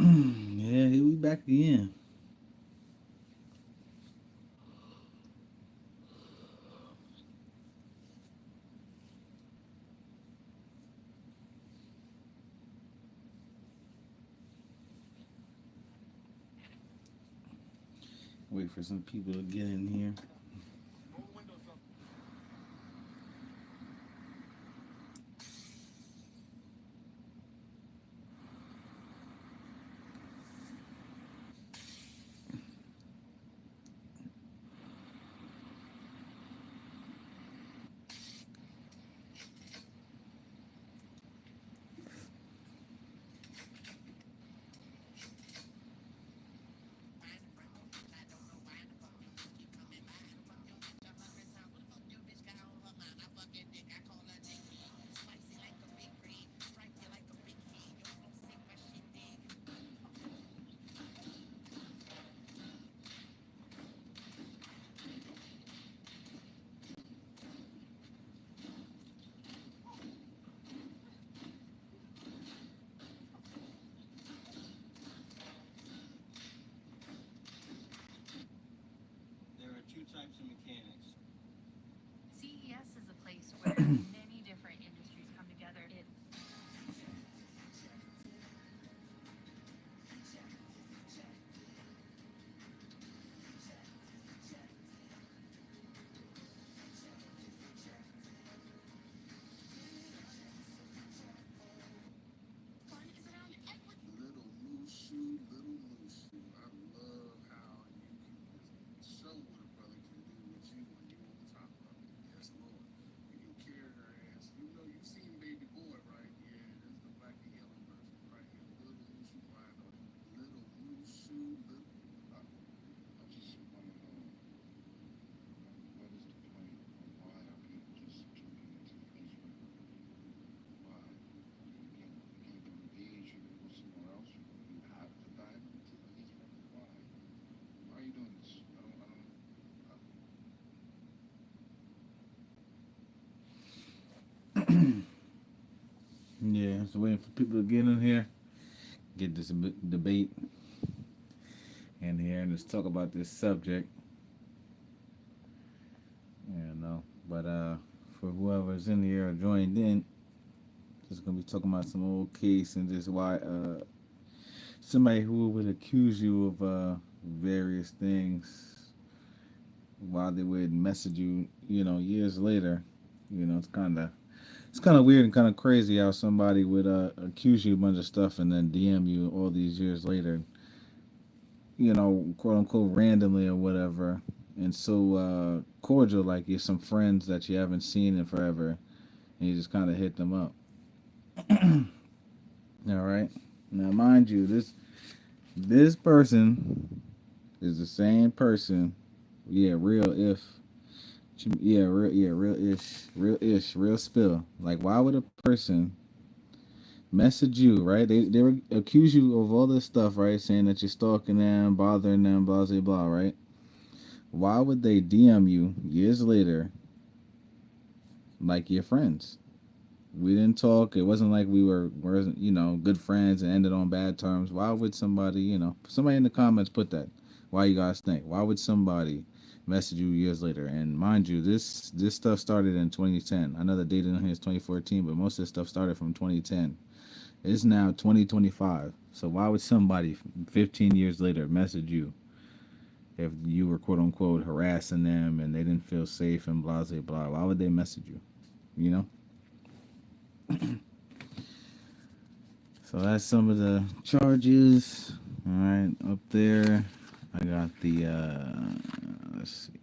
Yeah, here we back again. Wait for some people to get in here. There are two types of mechanics. CES is a place where many different industries come together. Little Mushu, little Mushu. I love how you can just show what a brother can do with you when you on top of it. Yes, Lord. You can carry her ass. You know, you've seen Baby Boy, right? Yeah, this is the black and yellow version right here. Little Mushu flying on it. Little Mushu, little. I just want to know what is the point? Why are people just jumping into Israel? Why? You can't go to Asia, you can go somewhere else. You have to dive into Israel. Why? Why are you doing this? Yeah, so waiting for people to get in here, get this debate in here, and let's talk about this subject. But for whoever's in here or joined in, just gonna be talking about some old case and just why somebody who would accuse you of various things, why they would message you, years later. It's kind of weird and kind of crazy how somebody would accuse you of a bunch of stuff and then DM you all these years later, quote unquote randomly or whatever, and so cordial, like you're some friends that you haven't seen in forever, and you just kind of hit them up. All right. Now, mind you, this person is the same person. Yeah, real if. Yeah, real ish, real spill. Like, why would a person message you, right? They were accuse you of all this stuff, right? Saying that you're stalking them, bothering them, blah blah blah, right? Why would they DM you years later like you're friends? We didn't talk. It wasn't like we were good friends and ended on bad terms. Why would somebody, somebody in the comments put that? Why you guys think? Why would somebody message you years later? And mind you, this stuff started in 2010. I know the date in here is 2014, but most of this stuff started from 2010. It's now 2025. So why would somebody 15 years later message you if you were quote unquote harassing them and they didn't feel safe and blah blah blah? Why would they message you? You know. So that's some of the charges. All right, up there, I got the. Let's see.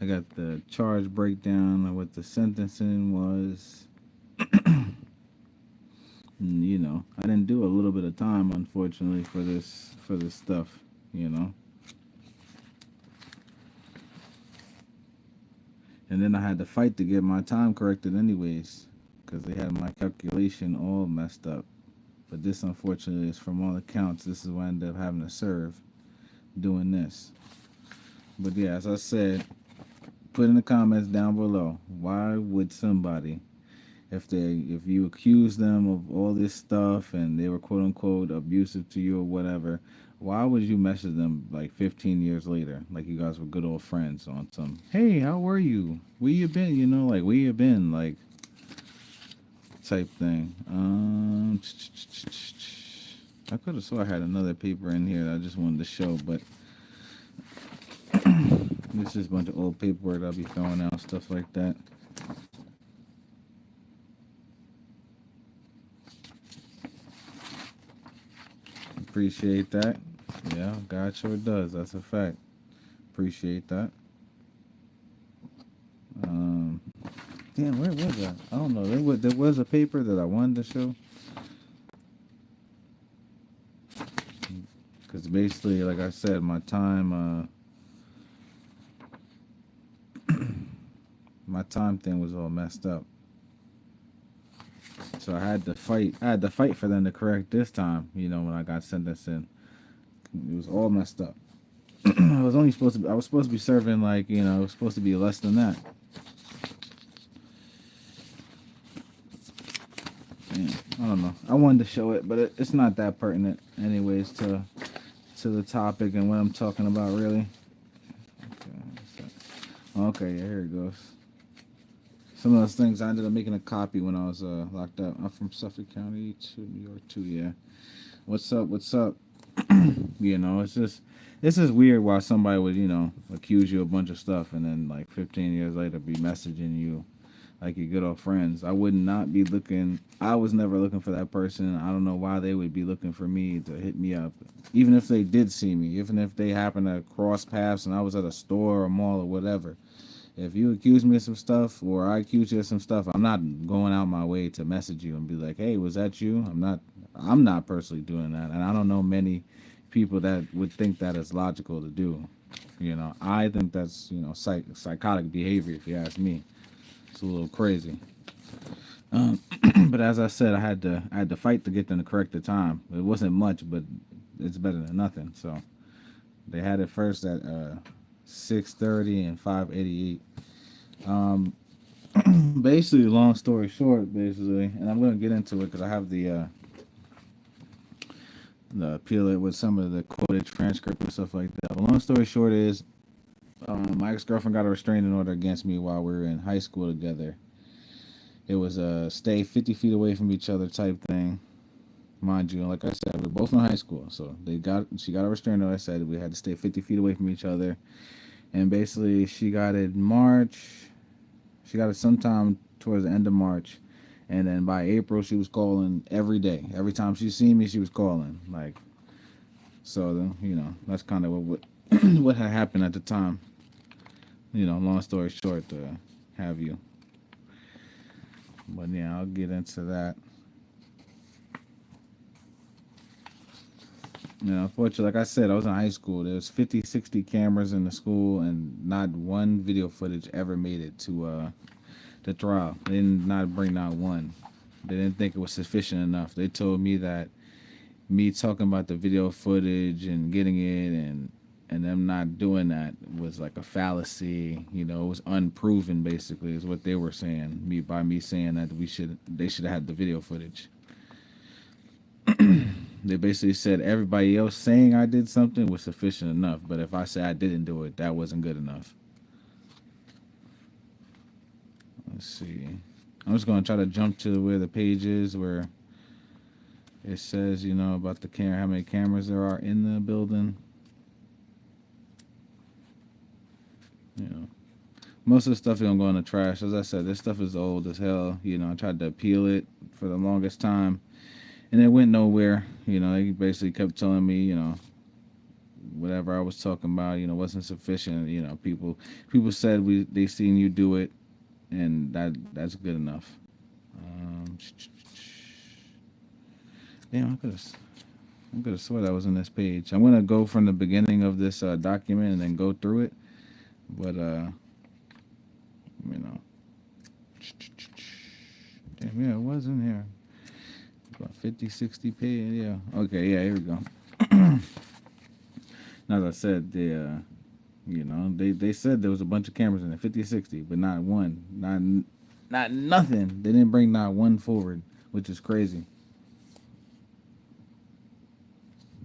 I got the charge breakdown of what the sentencing was. I didn't do a little bit of time, unfortunately, for this stuff. You know, and then I had to fight to get my time corrected, anyways, because they had my calculation all messed up. But this, unfortunately, is from all accounts. This is what I ended up having to serve doing this. But yeah, as I said, put in the comments down below. Why would somebody, if you accuse them of all this stuff and they were quote unquote abusive to you or whatever, why would you message them like 15 years later, like you guys were good old friends on some, hey, how were you? Where you been? You know, like where you been? Like type thing. I could have swore I had another paper in here that I just wanted to show, but this is a bunch of old paperwork I'll be throwing out, stuff like that. Appreciate that. Yeah, God sure does. That's a fact. Appreciate that. Um, Damn, where was that? I don't know. There was a paper that I wanted to show. Because basically, like I said, my time thing was all messed up. So I had to fight. I had to fight for them to correct this time. You know, when I got sentenced in, it was all messed up. I was supposed to be serving like, you know, it was supposed to be less than that. Damn, I don't know. I wanted to show it, but it's not that pertinent, anyways, to the topic and what I'm talking about, really. Okay, yeah, here it goes. Some of those things I ended up making a copy when I was locked up. I'm from Suffolk County to New York too. Yeah. What's up? What's up? You know, it's just weird why somebody would, you know, accuse you of a bunch of stuff and then like 15 years later be messaging you like your good old friends. I would not be looking. I was never looking for that person. I don't know why they would be looking for me to hit me up, even if they did see me, even if they happened to cross paths and I was at a store or mall or whatever. If you accuse me of some stuff or I accuse you of some stuff, I'm not going out my way to message you and be like, "Hey, was that you?" I'm not personally doing that, and I don't know many people that would think that is logical to do. You know, I think that's, you know, psychotic behavior. If you ask me, it's a little crazy. Um, but as I said, I had to fight to get them to correct the time. It wasn't much, but it's better than nothing. So they had it first at 6:30 and 5:88. Um, Basically, long story short, basically, and I'm gonna get into it because I have the appeal it with some of the quoted transcript and stuff like that. But long story short is, my ex-girlfriend got a restraining order against me while we were in high school together. It was a stay 50 feet away from each other type thing. Mind you, like I said, we were both in high school, so she got a restraining order. I said we had to stay 50 feet away from each other, and basically she got it March. She got it sometime towards the end of March, and then by April she was calling every day. Every time she seen me, she was calling. Like, so then, you know, that's kind of what what had happened at the time. You know, long story short, to have you. But yeah, I'll get into that. You know, unfortunately, like I said, I was in high school. There was 50, 60 cameras in the school, and not one video footage ever made it to the trial. They did not bring out one. They didn't think it was sufficient enough. They told me that me talking about the video footage and getting it and them not doing that was like a fallacy. You know, it was unproven. Basically, is what they were saying. Me saying that they should have had the video footage. They basically said everybody else saying I did something was sufficient enough, but if I say I didn't do it, that wasn't good enough. Let's see. I'm just gonna try to jump to where the page is where it says, you know, about the camera, how many cameras there are in the building. You know, most of the stuff is gonna go in the trash. As I said, this stuff is old as hell. You know, I tried to appeal it for the longest time, and it went nowhere. You know, they basically kept telling me, you know, whatever I was talking about, you know, wasn't sufficient. You know, people said they seen you do it, and that's good enough. Damn, I could have swore that was in this page. I'm gonna go from the beginning of this document and then go through it, but you know, damn, yeah, it was in here. About 50, 60 page, yeah. Okay, yeah, here we go. As I said, you know, they said there was a bunch of cameras in there, 50, 60, but not one, Not nothing. They didn't bring not one forward, which is crazy.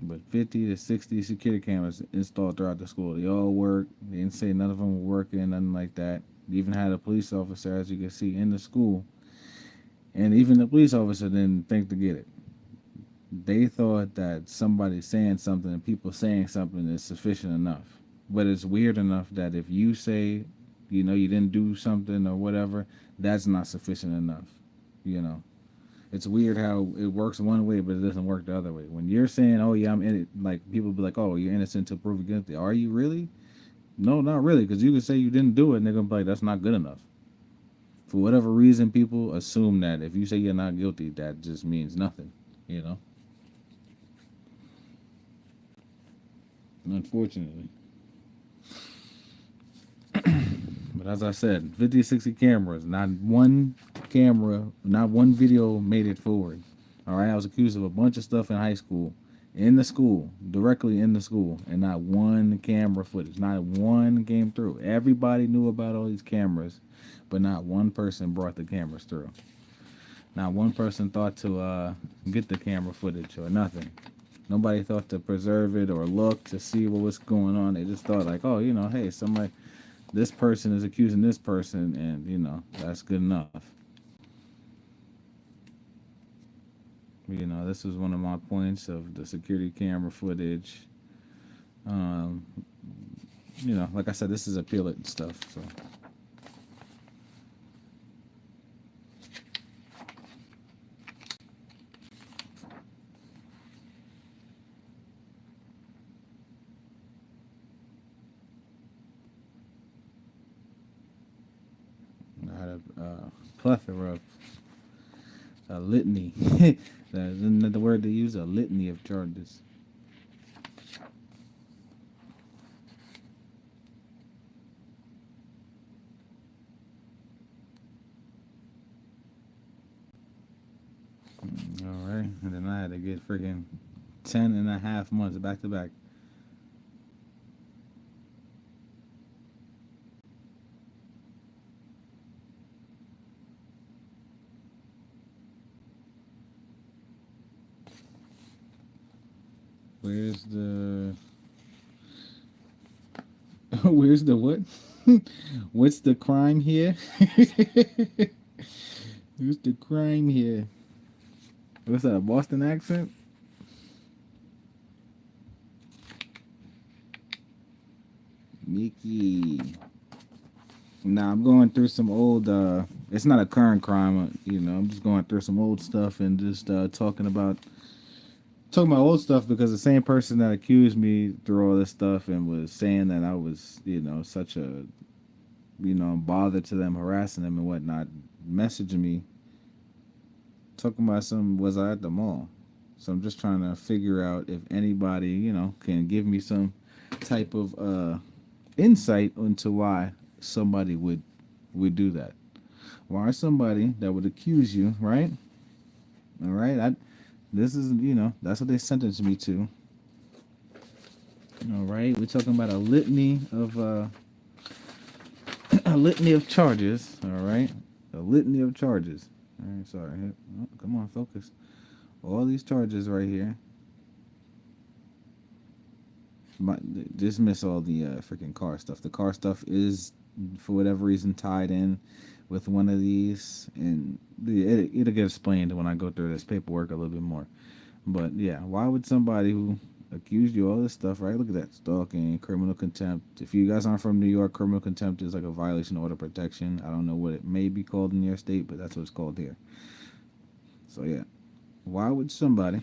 But 50 to 60 security cameras installed throughout the school. They all work. They didn't say none of them were working, nothing like that. They even had a police officer, as you can see, in the school. And even the police officer didn't think to get it. They thought that somebody saying something and people saying something is sufficient enough. But it's weird enough that if you say, you didn't do something or whatever, that's not sufficient enough. You know, it's weird how it works one way, but it doesn't work the other way. When you're saying, "Oh yeah, I'm in it," like people be like, "Oh, you're innocent until proven guilty." Are you really? No, not really, because you can say you didn't do it, and they're gonna be like, "That's not good enough." For whatever reason, people assume that if you say you're not guilty, that just means nothing. You know, unfortunately. But as I said, 50, 60 cameras, not one camera, not one video made it forward. All right, I was accused of a bunch of stuff in high school, in the school, directly in the school, and not one camera footage, not one came through. Everybody knew about all these cameras, but not one person brought the cameras through. Not one person thought to get the camera footage or nothing. Nobody thought to preserve it or look to see what was going on. They just thought like, oh, hey, somebody, this person is accusing this person, and that's good enough. This was one of my points of the security camera footage. Um, like I said, this is appellate stuff. So I had a plethora of a litany. That's the word they use, a litany of charges. All right, and then I had to get freaking 10.5 months back to back. Where's the where's the what? What's the crime here? What's the crime here? What's that, a Boston accent? Mickey. Nah, I'm going through some old it's not a current crime, I'm just going through some old stuff and just talking about old stuff, because the same person that accused me through all this stuff and was saying that I was, such a, bother to them, harassing them and whatnot, messaging me talking about was I at the mall. So I'm just trying to figure out if anybody, can give me some type of insight into why somebody would do that. Why somebody that would accuse you, right? All right, this is, that's what they sentenced me to. All right, we're talking about a litany of a litany of charges. All right, a litany of charges. All right, sorry. Oh, come on, focus. All these charges right here. Dismiss all the freaking car stuff. The car stuff is, for whatever reason, tied in with one of these, and it'll get explained when I go through this paperwork a little bit more. But yeah, why would somebody who accused you of all this stuff, right? Look at that, stalking, criminal contempt. If you guys aren't from New York, criminal contempt is like a violation of order protection. I don't know what it may be called in your state, but that's what it's called here. So yeah, why would somebody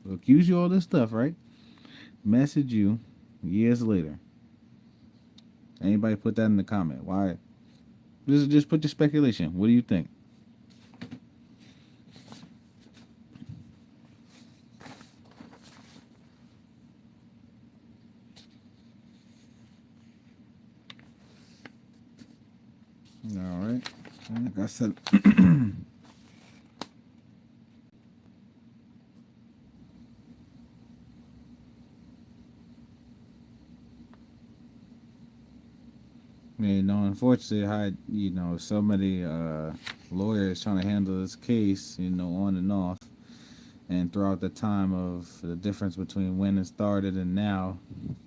who accuse you of all this stuff, right, message you years later? Anybody put that in the comment? Why? Just put your speculation. What do you think? All right. Like I said, Unfortunately, I had, so many lawyers trying to handle this case, on and off. And throughout the time of the difference between when it started and now,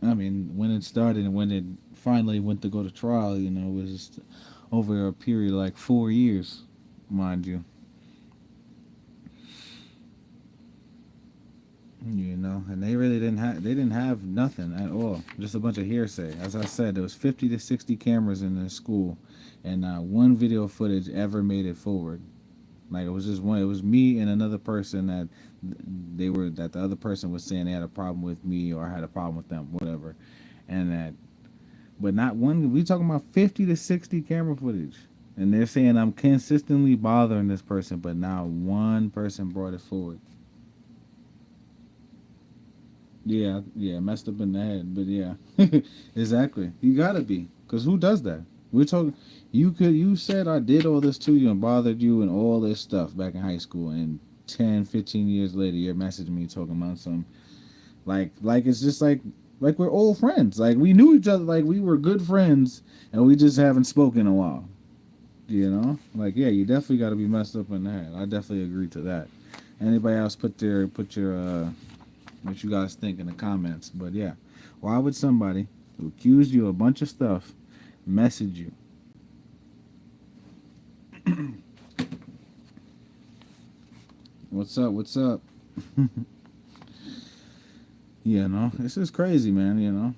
when it started and when it finally went to go to trial, it was just over a period of like 4 years, mind you. And they didn't have nothing at all, just a bunch of hearsay. As I said, there was 50 to 60 cameras in the school, and not one video footage ever made it forward. Like, it was just one. It was me and another person that the other person was saying they had a problem with me or I had a problem with them, whatever. And but not one. We talking about 50 to 60 camera footage, and they're saying I'm consistently bothering this person, but not one person brought it forward. Yeah, yeah, messed up in the head, but yeah, exactly. You gotta be, cause who does that? We're talking. You said I did all this to you and bothered you and all this stuff back in high school, and 10, 15 years later, you're messaging me talking about some like it's just like we're old friends. Like, we knew each other, like we were good friends, and we just haven't spoken in a while. Like, yeah, you definitely got to be messed up in the head. I definitely agree to that. Anybody else put your what you guys think in the comments. But yeah, why would somebody who accused you of a bunch of stuff message you? What's up? What's up? This is crazy, man.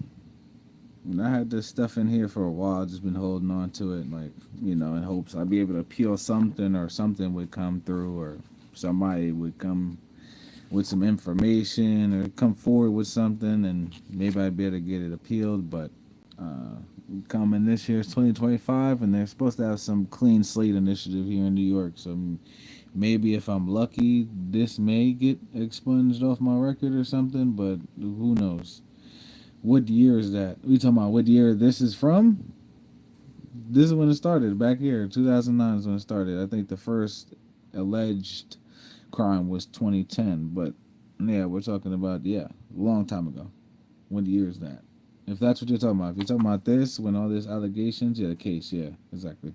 And I had this stuff in here for a while, just been holding on to it, like, in hopes I'd be able to appeal something, or something would come through, or somebody would come with some information or come forward with something, and maybe I'd be able to get it appealed. But coming this year is 2025, and they're supposed to have some clean slate initiative here in New York. So maybe if I'm lucky, this may get expunged off my record or something, but who knows? What year is that? We talking about what year this is from? This is when it started, back here. 2009 is when it started. I think the first alleged crime was 2010, but yeah, we're talking about, a long time ago. What year is that? If that's what you're talking about. If you're talking about this, when all these allegations, the case, exactly.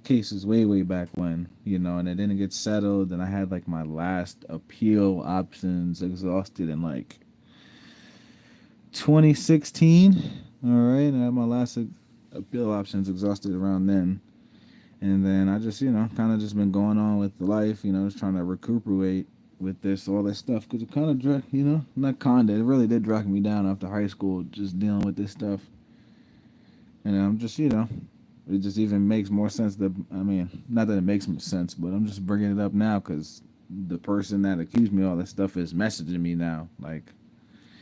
Case is way, way back when, and it didn't get settled, and I had like my last appeal options exhausted in like 2016. All right, I had my last appeal options exhausted around then. And then I just, kind of just been going on with life, just trying to recuperate with all this stuff. Because it kind of not kind of, it really did drag me down after high school, just dealing with this stuff. And I'm just, it just even makes more sense not that it makes sense, but I'm just bringing it up now because the person that accused me of all this stuff is messaging me now. Like,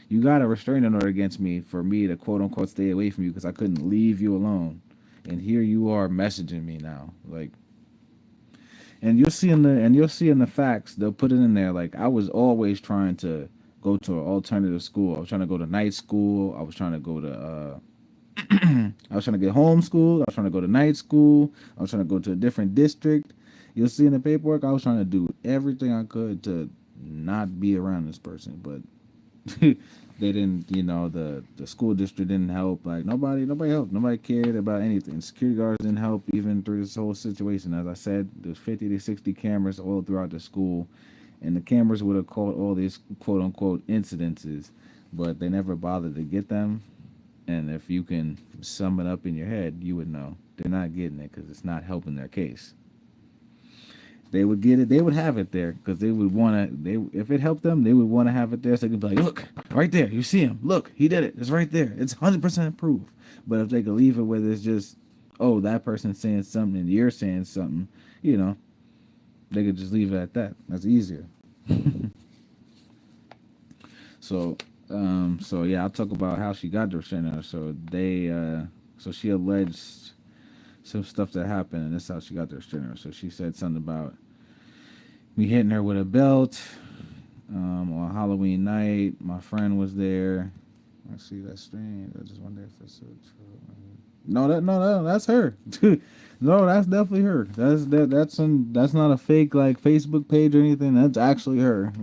you got a restraining order against me for me to quote unquote stay away from you because I couldn't leave you alone. And here you are messaging me now, like, and you'll see in the facts, they'll put it in there. Like, I was always trying to go to an alternative school. I was trying to go to night school. I was trying to go to I was trying to get homeschooled. I was trying to go to night school. I was trying to go to a different district. You'll see in the paperwork, I was trying to do everything I could to not be around this person, but they didn't, the school district didn't help. Like, nobody helped. Nobody cared about anything. Security guards didn't help even through this whole situation. As I said, there's 50 to 60 cameras all throughout the school, and the cameras would have caught all these quote unquote incidences, but they never bothered to get them. And if you can sum it up in your head, you would know they're not getting it because it's not helping their case. They would get it. They would have it there because they would want to. If it helped them, they would want to have it there so they could be like, "Look, right there, you see him. Look, he did it. It's right there. It's 100% proof." But if they could leave it where it's just, "Oh, that person's saying something and you're saying something," they could just leave it at that. That's easier. So yeah, I'll talk about how she got the restraining order. So she alleged some stuff that happened, and this is how she got the restraining order. So she said something about me hitting her with a belt on Halloween night. My friend was there. I see that strange. I just wonder if it's so true. No, that's her. No, that's definitely her. That's not a fake like Facebook page or anything. That's actually her.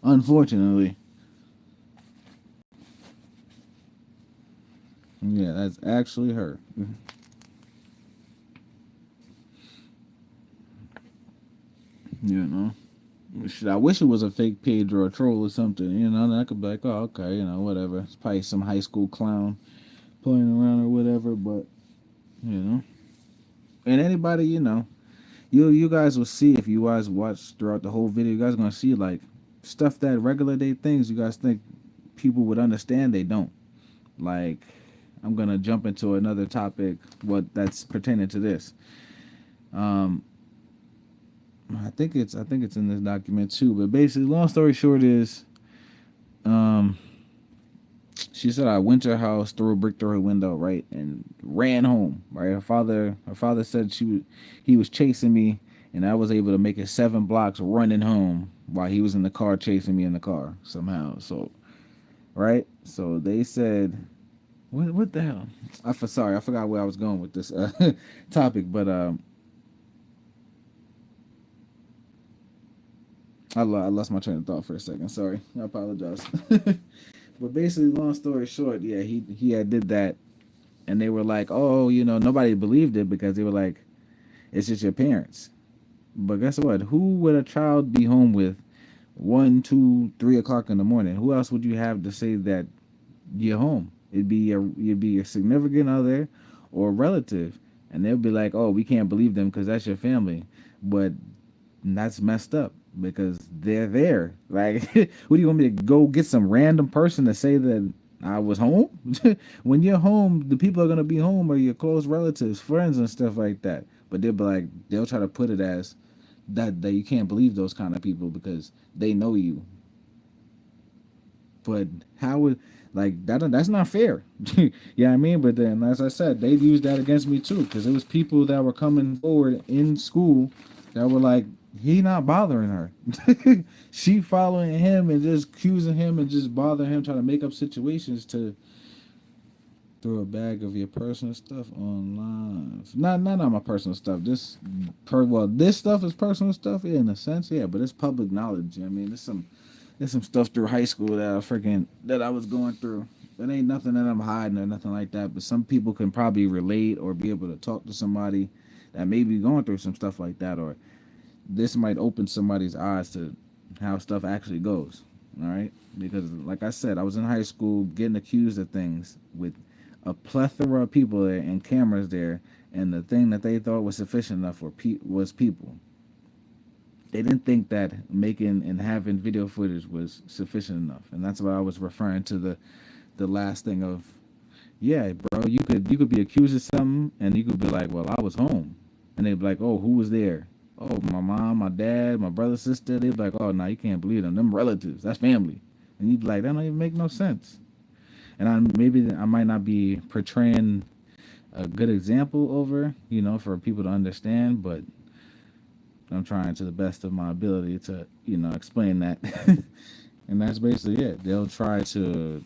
Unfortunately. Yeah, that's actually her. You know. Shit, I wish it was a fake page or a troll or something. You know, and I could be like, oh, okay, you know, whatever. It's probably some high school clown playing around or whatever. But you know, and anybody, you know, you guys will see if you guys watch throughout the whole video. You guys gonna see like stuff that regular day things you guys think people would understand. They don't. Like, I'm gonna jump into another topic. What that's pertaining to this. Um, I think it's in this document too. But basically, long story short is, um, she said I went to her house, threw a brick through her window, right, and ran home. Right, her father said he was chasing me, and I was able to make it 7 blocks running home while he was in the car chasing me in the car somehow. So right, so they said, what the hell? Sorry, I forgot where I was going with this topic, but I lost my train of thought for a second. Sorry, I apologize. But basically, long story short, yeah, he had did that, and they were like, oh, you know, nobody believed it because they were like, it's just your parents. But guess what? Who would a child be home with 1, 2, 3 o'clock in the morning? Who else would you have to say that you're home? It'd be your significant other or relative, and they'll be like, oh, we can't believe them because that's your family. But that's messed up because they're there. Like, what do you want me to go get some random person to say that I was home? When you're home, the people are gonna be home are your close relatives, friends, and stuff like that. But they'll be like, they'll try to put it as that you can't believe those kind of people because they know you. But how would like that? That's not fair. Yeah, I mean. But then, as I said, they used that against me too because it was people that were coming forward in school that were like, he not bothering her. She following him and just accusing him and just bothering him, trying to make up situations to throw a bag of your personal stuff online. Not my personal stuff. This stuff is personal stuff, yeah, in a sense, yeah, but it's public knowledge. I mean, there's some stuff through high school that I was going through. It ain't nothing that I'm hiding or nothing like that. But some people can probably relate or be able to talk to somebody that may be going through some stuff like that, or this might open somebody's eyes to how stuff actually goes. All right, because like I said, I was in high school getting accused of things with a plethora of people there and cameras there, and the thing that they thought was sufficient enough was people. They didn't think that making and having video footage was sufficient enough, and that's why I was referring to the last thing of, yeah, bro, you could be accused of something, and you could be like, well, I was home, and they'd be like, oh, who was there? Oh, my mom, my dad, my brother, sister. They'd be like, oh, no, you can't believe them. Them relatives, that's family, and you'd be like, that don't even make no sense. And maybe I might not be portraying a good example over, for people to understand, but I'm trying to the best of my ability to, explain that. And that's basically it. They'll try to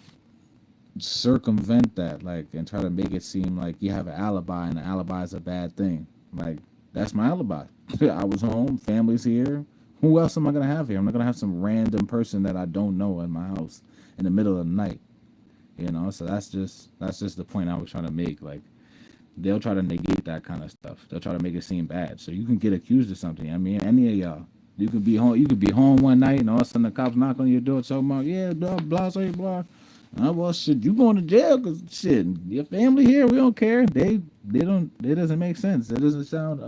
circumvent that, like, and try to make it seem like you have an alibi, and an alibi is a bad thing. Like, that's my alibi. I was home, family's here. Who else am I gonna have here? I'm not gonna have some random person that I don't know in my house in the middle of the night. So that's just the point I was trying to make. Like, they'll try to negate that kind of stuff. They'll try to make it seem bad. So you can get accused of something. I mean, any of y'all. You could be home. You could be home one night, and all of a sudden the cops knock on your door, talking about, yeah, blah blah blah blah. Well, shit, you going to jail because shit, your family here. We don't care. They don't. It doesn't make sense. It doesn't sound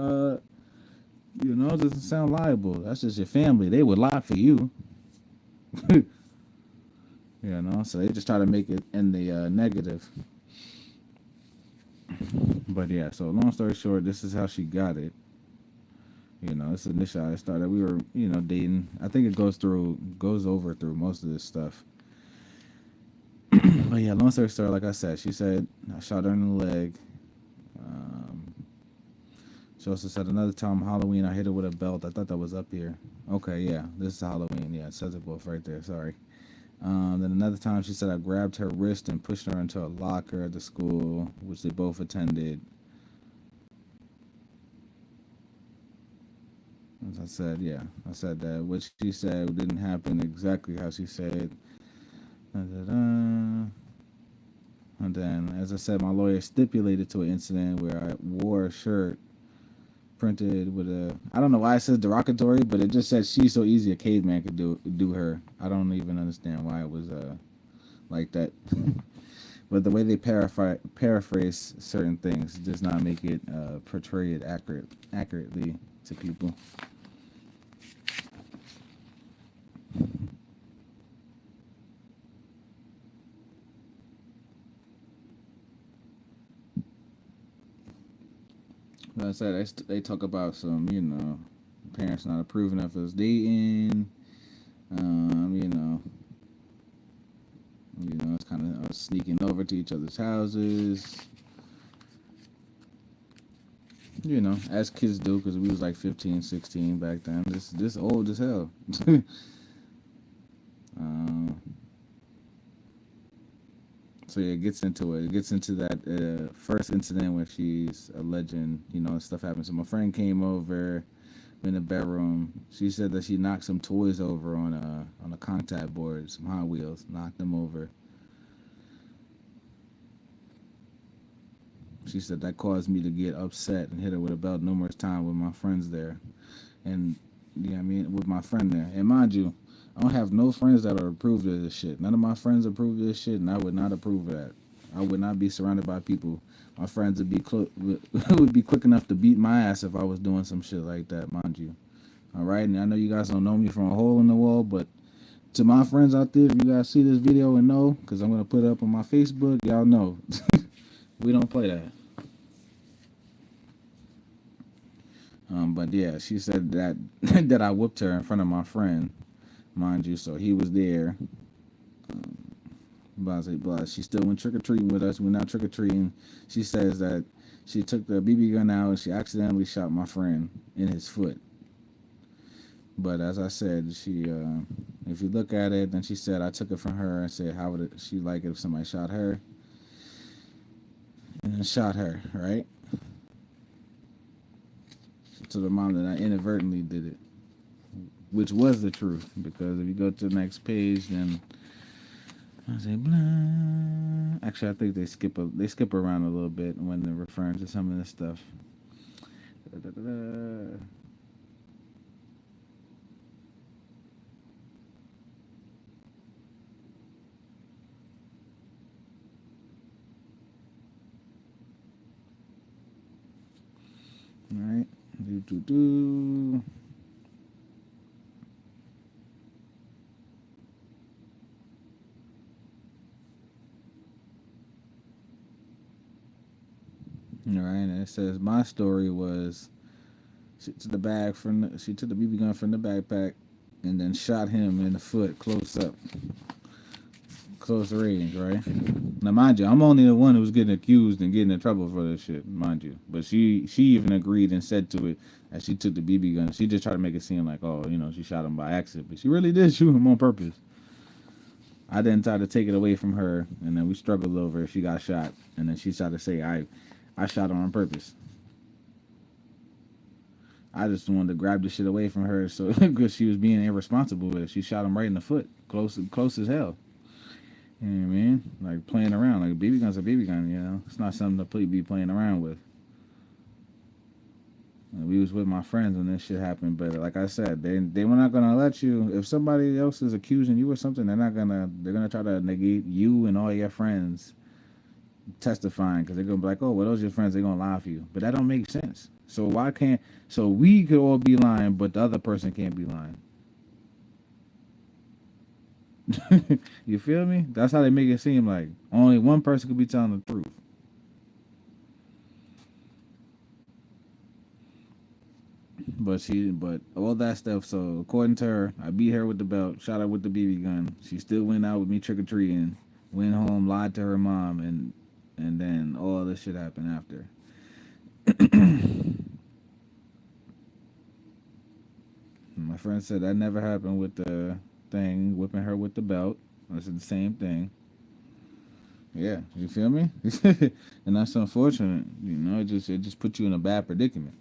it doesn't sound liable. That's just your family. They would lie for you. So they just try to make it in the negative. But yeah, so long story short, this is how she got it. It's initially I started. We were, dating. I think it goes over through most of this stuff. But yeah, long story short, like I said, she said I shot her in the leg. Um, she also said another time Halloween I hit her with a belt. I thought that was up here. Okay, yeah, this is Halloween. Yeah, it says it both right there. Sorry. Then another time she said I grabbed her wrist and pushed her into a locker at the school, which they both attended. As I said, yeah, I said that what she said didn't happen exactly how she said. Da-da-da. And then, as I said, my lawyer stipulated to an incident where I wore a shirt printed with a, I don't know why it says derogatory, but it just said she's so easy a caveman could do her. I don't even understand why it was like that. But the way they paraphrase certain things does not make it portray it accurately to people. Like I said, they talk about some, parents not approving of us dating. Um, you know, it's kind of sneaking over to each other's houses. As kids do, because we was like 15, 16 back then. This old as hell. um, so yeah, it gets into it. It gets into that first incident where she's alleging, stuff happened. So my friend came over in the bedroom. She said that she knocked some toys over on a contact board, some Hot Wheels, knocked them over. She said that caused me to get upset and hit her with a belt numerous times with my friends there. And, with my friend there. And mind you, I don't have no friends that are approved of this shit. None of my friends approve of this shit, and I would not approve of that. I would not be surrounded by people. My friends would be would be quick enough to beat my ass if I was doing some shit like that, mind you. All right, and I know you guys don't know me from a hole in the wall, but to my friends out there, if you guys see this video and know, because I'm gonna put it up on my Facebook, y'all know we don't play that. But yeah, she said that that I whooped her in front of my friend, mind you. So he was there. But she still went trick or treating with us. We're not trick or treating. She says that she took the BB gun out and she accidentally shot my friend in his foot. But as I said, if you look at it, then she said I took it from her and said how would she like it if somebody shot her, and then shot her, right? To the mom that I inadvertently did it, which was the truth. Because if you go to the next page, then I say blah. Actually, I think they skip around a little bit when they're referring to some of this stuff. Da-da-da-da. All right. Do. All right, and it says my story was she took the BB gun from the backpack and then shot him in the foot close range, right? Now, mind you, I'm only the one who was getting accused and getting in trouble for this shit, mind you. But she even agreed and said to it that she took the BB gun. She just tried to make it seem like, oh, she shot him by accident, but she really did shoot him on purpose. I then tried to take it away from her, and then we struggled over it. She got shot, and then she tried to say I shot her on purpose. I just wanted to grab the shit away from her, so because she was being irresponsible with it. She shot him right in the foot, close as hell. You know what I mean? Like playing around, like a BB gun's a BB gun. It's not something to be playing around with. And we was with my friends when this shit happened, but like I said, they were not gonna let you. If somebody else is accusing you or something, they're gonna try to negate you and all your friends testifying, because they're gonna be like, oh, well, those are your friends, they're gonna lie for you. But that don't make sense. So so we could all be lying, but the other person can't be lying. You feel me? That's how they make it seem like only one person could be telling the truth. But all that stuff. So according to her, I beat her with the belt, shot her with the BB gun. She still went out with me trick or treating, went home, lied to her mom, and then all this shit happened after. My friend said that never happened with the thing, whipping her with the belt. I said the same thing. Yeah, you feel me? And that's unfortunate. It just puts you in a bad predicament.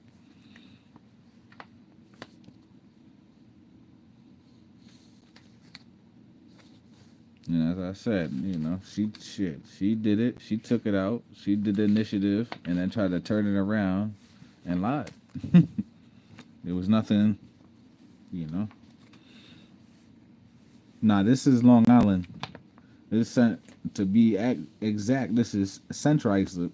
And as I said, she did it. She took it out. She did the initiative, and then tried to turn it around and lied. There was nothing, you know. Nah, this is Long Island. This sent to be exact. This is Central Islip.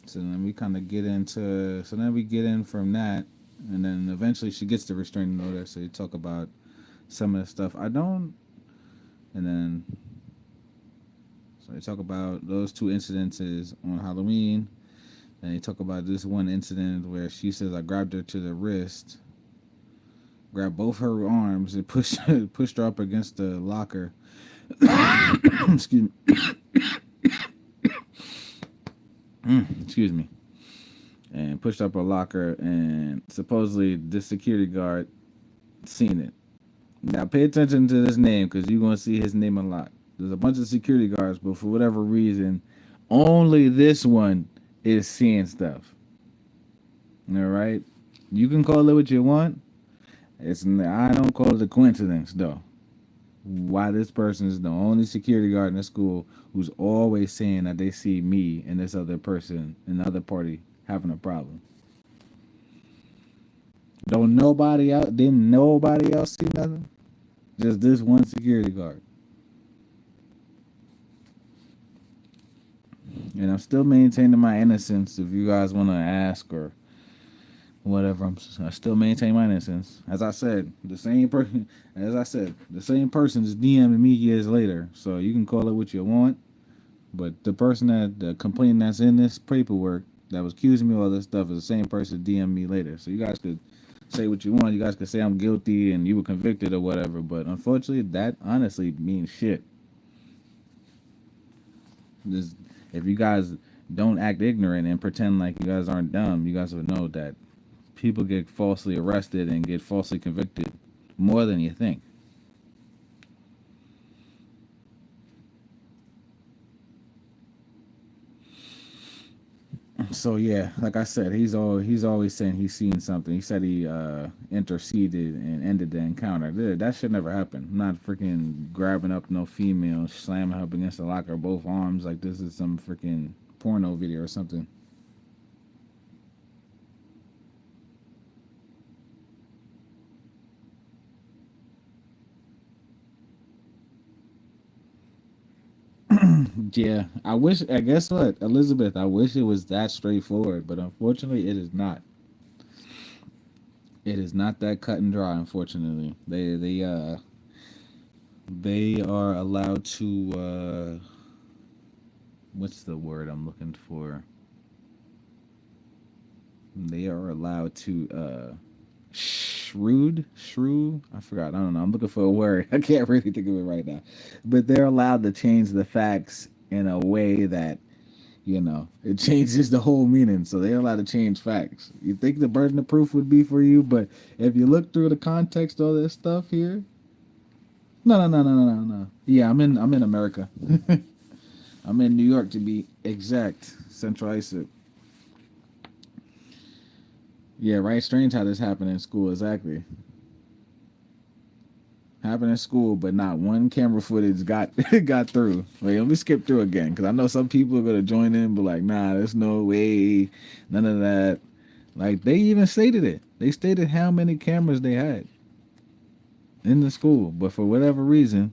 So then we kind of get into. So then we get in from that, and then eventually she gets the restraining order. So you talk about some of the stuff I don't, and then so they talk about those two incidences on Halloween. And they talk about this one incident where she says I grabbed her to the wrist, grabbed both her arms, and pushed her up against the locker. Excuse me. Excuse me. And pushed up her locker, and supposedly this security guard seen it. Now pay attention to this name because you're gonna see his name a lot. There's a bunch of security guards, but for whatever reason, only this one is seeing stuff. All right, you can call it what you want. I don't call it a coincidence though. Why this person is the only security guard in the school who's always saying that they see me and this other person and the other party having a problem. Don't nobody out didn't nobody else see nothing? Just this one security guard. And I'm still maintaining my innocence if you guys want to ask or whatever. I still maintain my innocence. As I said, the same person. As I said, the same person is DMing me years later. So you can call it what you want. But the complaint that's in this paperwork that was accusing me of all this stuff is the same person DM me later. So you guys could say what you want. You guys could say I'm guilty and you were convicted or whatever. But unfortunately, that honestly means shit. This, if you guys don't act ignorant and pretend like you guys aren't dumb, you guys would know that people get falsely arrested and get falsely convicted more than you think. So yeah, like I said, he's always saying he's seen something. He said he interceded and ended the encounter. That should never happen. I'm not freaking grabbing up no female, slamming her up against the locker, both arms like this is some freaking porno video or something. Yeah, I wish. I guess what, Elizabeth. I wish it was that straightforward, but unfortunately, it is not. It is not that cut and dry. Unfortunately, they are allowed to. What's the word I'm looking for? They are allowed to shrew. I forgot. I don't know. I'm looking for a word. I can't really think of it right now. But they're allowed to change the facts in a way that it changes the whole meaning. So they're allowed to change facts. You think the burden of proof would be for you, but if you look through the context of all this stuff here, no. Yeah, I'm in America. I'm in New York to be exact. Central Islip. Yeah, right. Strange how this happened in school. Exactly. Happened in school, but not one camera footage got got through. Wait, let me skip through again because I know some people are gonna join in, but like, nah, there's no way, none of that. Like they even stated it. They stated how many cameras they had in the school, but for whatever reason,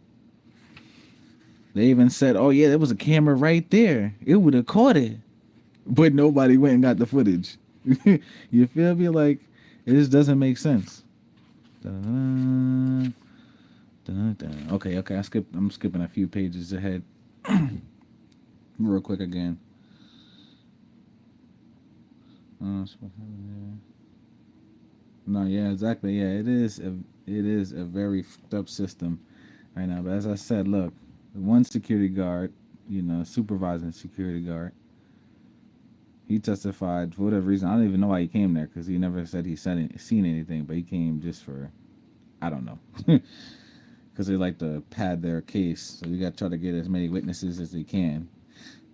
they even said, "Oh yeah, there was a camera right there. It would have caught it," but nobody went and got the footage. You feel me? Like it just doesn't make sense. Da-da-da. Dun. Okay. I'm skipping a few pages ahead, real quick again. No, yeah, exactly. Yeah, it is a very fucked up system right now. But as I said, look, one security guard, supervising security guard, he testified for whatever reason. I don't even know why he came there because he never said seen anything, but he came just for, I don't know. Because they like to pad their case. So you got to try to get as many witnesses as they can.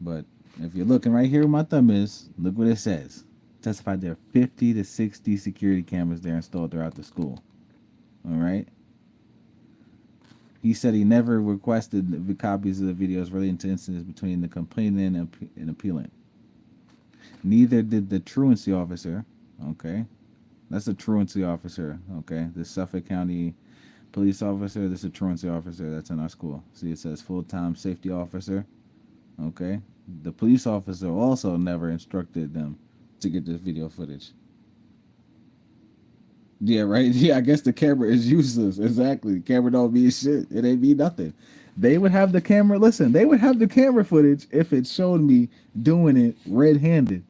But if you're looking right here where my thumb is, look what it says. Testified there are 50 to 60 security cameras there installed throughout the school. All right. He said he never requested the copies of the videos relating to incidents between the complainant and appellant. Neither did the truancy officer. Okay. That's a truancy officer. Okay. The Suffolk County police officer. This is a truancy officer that's in our school. See, it says full-time safety officer. Okay. The police officer also never instructed them to get this video footage. Yeah, right. Yeah, I guess the camera is useless. Exactly. The camera don't mean shit. It ain't mean nothing. They would have the camera. Listen, they would have the camera footage if it showed me doing it red-handed.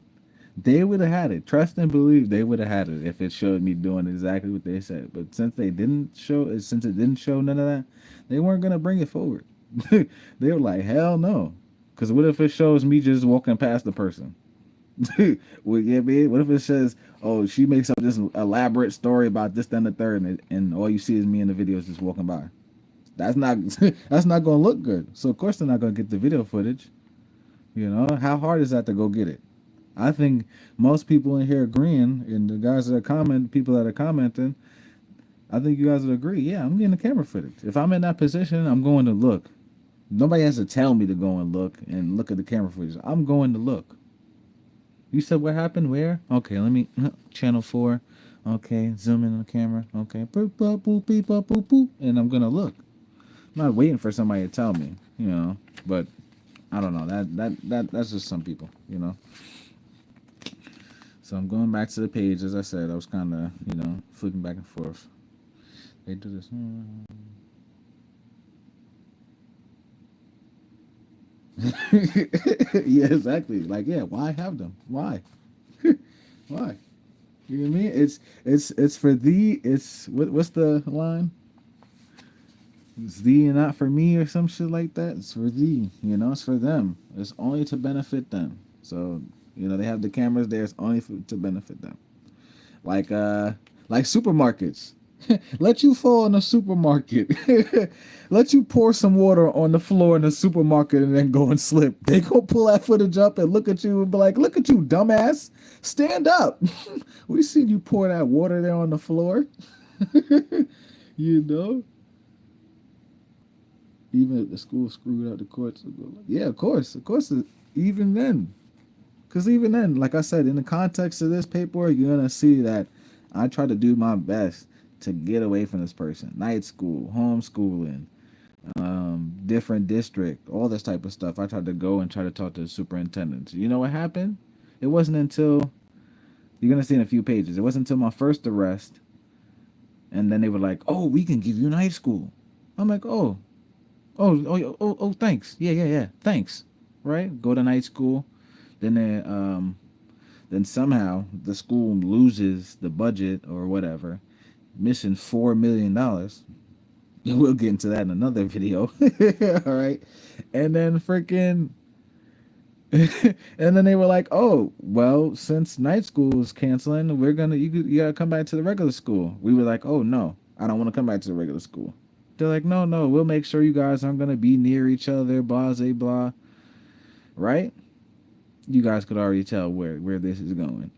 They would have had it. Trust and believe they would have had it if it showed me doing exactly what they said. But since they didn't show, since it didn't show none of that, they weren't gonna bring it forward. They were like, hell no. Because what if it shows me just walking past the person? Well, yeah, man. What if it says, "Oh, she makes up this elaborate story about this, then the third, and all you see is me in the videos just walking by"? That's not that's not gonna look good. So of course they're not gonna get the video footage. You know how hard is that to go get it? I think most people in here agreeing, and the guys that are people that are commenting, I think you guys would agree. Yeah, I'm getting the camera footage. If I'm in that position, I'm going to look. Nobody has to tell me to go and look at the camera footage. I'm going to look. You said what happened? Where? Okay, let me channel 4. Okay, zoom in on the camera. Okay, boop boop boop beep boop boop boop, and I'm gonna look. I'm not waiting for somebody to tell me, you know. But I don't know. That's just some people, you know. So I'm going back to the page. As I said, I was kind of, flipping back and forth. They do this. Yeah, exactly. Like, yeah, why have them? Why? Why? You know what I mean? It's for thee. It's what's the line? It's thee and not for me or some shit like that. It's for thee. It's for them. It's only to benefit them. So they have the cameras there. It's only to benefit them. Like supermarkets. Let you fall in a supermarket. Let you pour some water on the floor in the supermarket and then go and slip. They go pull that footage up and look at you and be like, "Look at you, dumbass. Stand up." We seen you pour that water there on the floor. you know? Even if the school screwed out the courts. Yeah, of course. Of course, even then. Because even then, like I said, in the context of this paperwork, you're going to see that I try to do my best to get away from this person. Night school, homeschooling, different district, all this type of stuff. I tried to go and try to talk to the superintendents. You know what happened? It wasn't until, you're going to see in a few pages, it wasn't until my first arrest, and then they were like, "Oh, we can give you night school." I'm like, oh, thanks. Yeah, thanks. Right? Go to night school. Then somehow the school loses the budget or whatever, missing $4 million. We'll get into that in another video. All right, and then freaking, and then they were like, "Oh, well, since night school is canceling, you gotta come back to the regular school." We were like, "Oh no, I don't want to come back to the regular school." They're like, "No, we'll make sure you guys aren't gonna be near each other, blah, blah, blah." Right? You guys could already tell where this is going.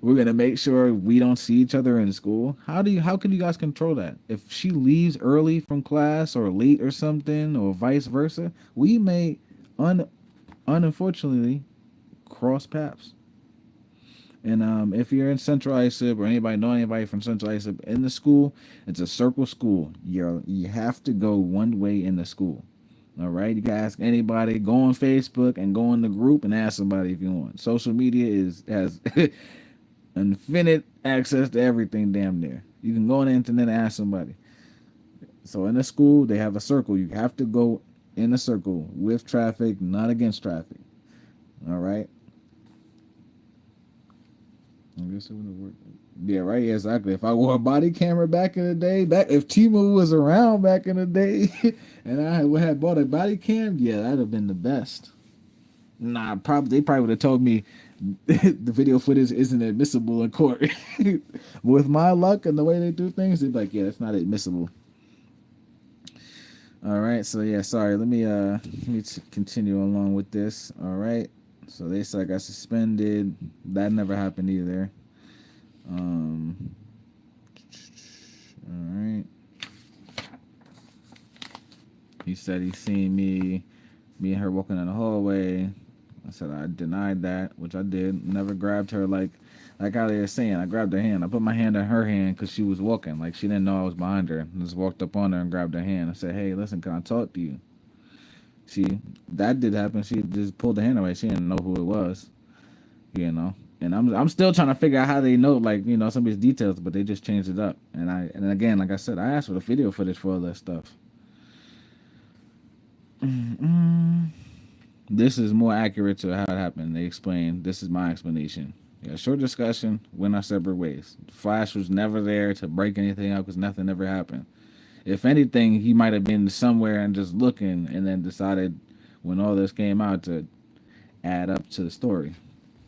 We're gonna make sure we don't see each other in school. How can you guys control that? If she leaves early from class or late or something, or vice versa, we may unfortunately cross paths. And if you're in Central ISIP or anybody know anybody from Central ISIP in the school, it's a circle school. You have to go one way in the school. All right, you can ask anybody. Go on Facebook and go in the group and ask somebody if you want. Social media has infinite access to everything damn near. You can go on the internet and ask somebody. So in the school, they have a circle. You have to go in a circle with traffic, not against traffic. All right. I guess it would have worked. Yeah, right. Yeah, exactly. If I wore a body camera back in the day, if Timu was around back in the day, and I had bought a body cam, yeah, that'd have been the best. Nah, they probably would have told me the video footage isn't admissible in court. With my luck and the way they do things, they'd be like, "Yeah, it's not admissible." All right, so yeah, sorry. Let me continue along with this. All right, so they said I got suspended. That never happened either. Um, all right. He said he seen me and her walking in the hallway. I said I denied that, which I did. Never grabbed her like how they were saying. I grabbed her hand. I put my hand in her hand because she was walking. Like she didn't know I was behind her. I just walked up on her and grabbed her hand. I said, "Hey, listen, can I talk to you?" She that did happen. She just pulled the hand away. She didn't know who it was, you know. And I'm still trying to figure out how they know, like, you know, some of these details, but they just changed it up. And again, like I said, I asked for the video footage for all that stuff. Mm-mm. This is more accurate to how it happened. They explained. This is my explanation. Yeah, short discussion. Went our separate ways. Flash was never there to break anything up because nothing ever happened. If anything, he might have been somewhere and just looking, and then decided when all this came out to add up to the story.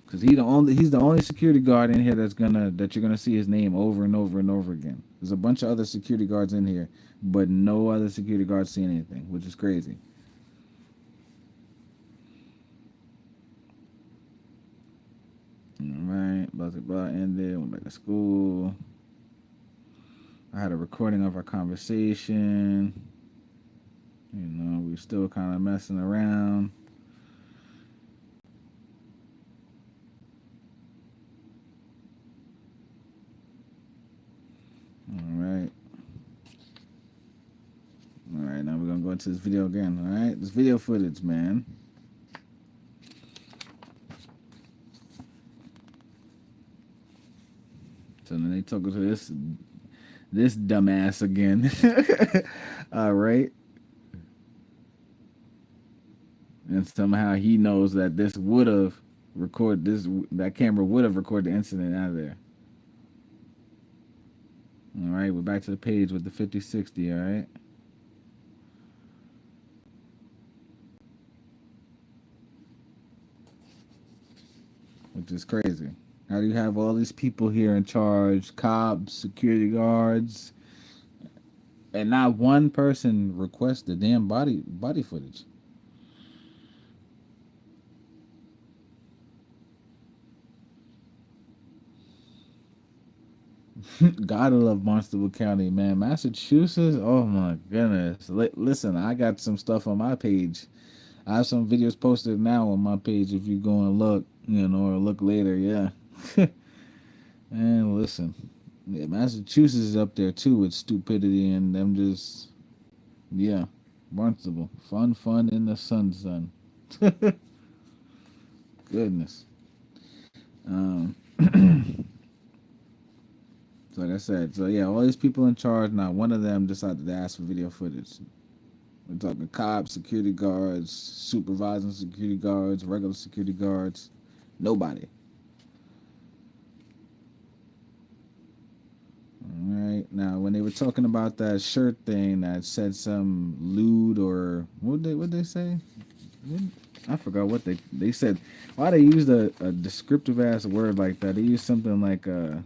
Because he's the only security guard in here that you're gonna see his name over and over and over again. There's a bunch of other security guards in here, but no other security guards see anything, which is crazy. All right, blah blah blah. Ended. Went back to school. I had a recording of our conversation. You know, we were still kind of messing around. All right. All right, now we're gonna go into this video again. All right, this video footage, man. So then they talk to this dumbass again. All right, and somehow he knows that this would have record this that camera would have recorded the incident out of there. All right, we're back to the page with the 5060. All right. Which is crazy. How do you have all these people here in charge, cops, security guards, and not one person requests the damn body footage? Gotta love Barnstable County, man. Massachusetts, oh my goodness. Listen, I got some stuff on my page. I have some videos posted now on my page if you go and look, you know, or look later, yeah. And listen, yeah, Massachusetts is up there too with stupidity and them just, yeah. Barnstable. Fun in the sun. Goodness. Um, so like I said, so yeah, all these people in charge, not one of them decided to ask for video footage. We're talking cops, security guards, supervising security guards, regular security guards. Nobody. All right. Now, when they were talking about that shirt thing that said some lewd or what they say? I forgot what they said. Why they used a descriptive ass word like that? They used something like what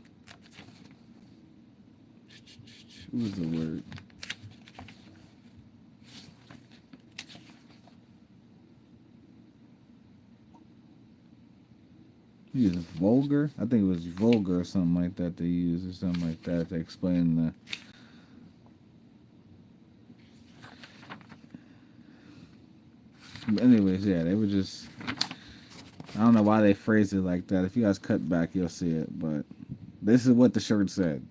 was the word? He used vulgar. I think it was vulgar or something like that. They used or something like that to explain the. But anyways, yeah, they were just. I don't know why they phrased it like that. If you guys cut back, you'll see it. But this is what the shirt said.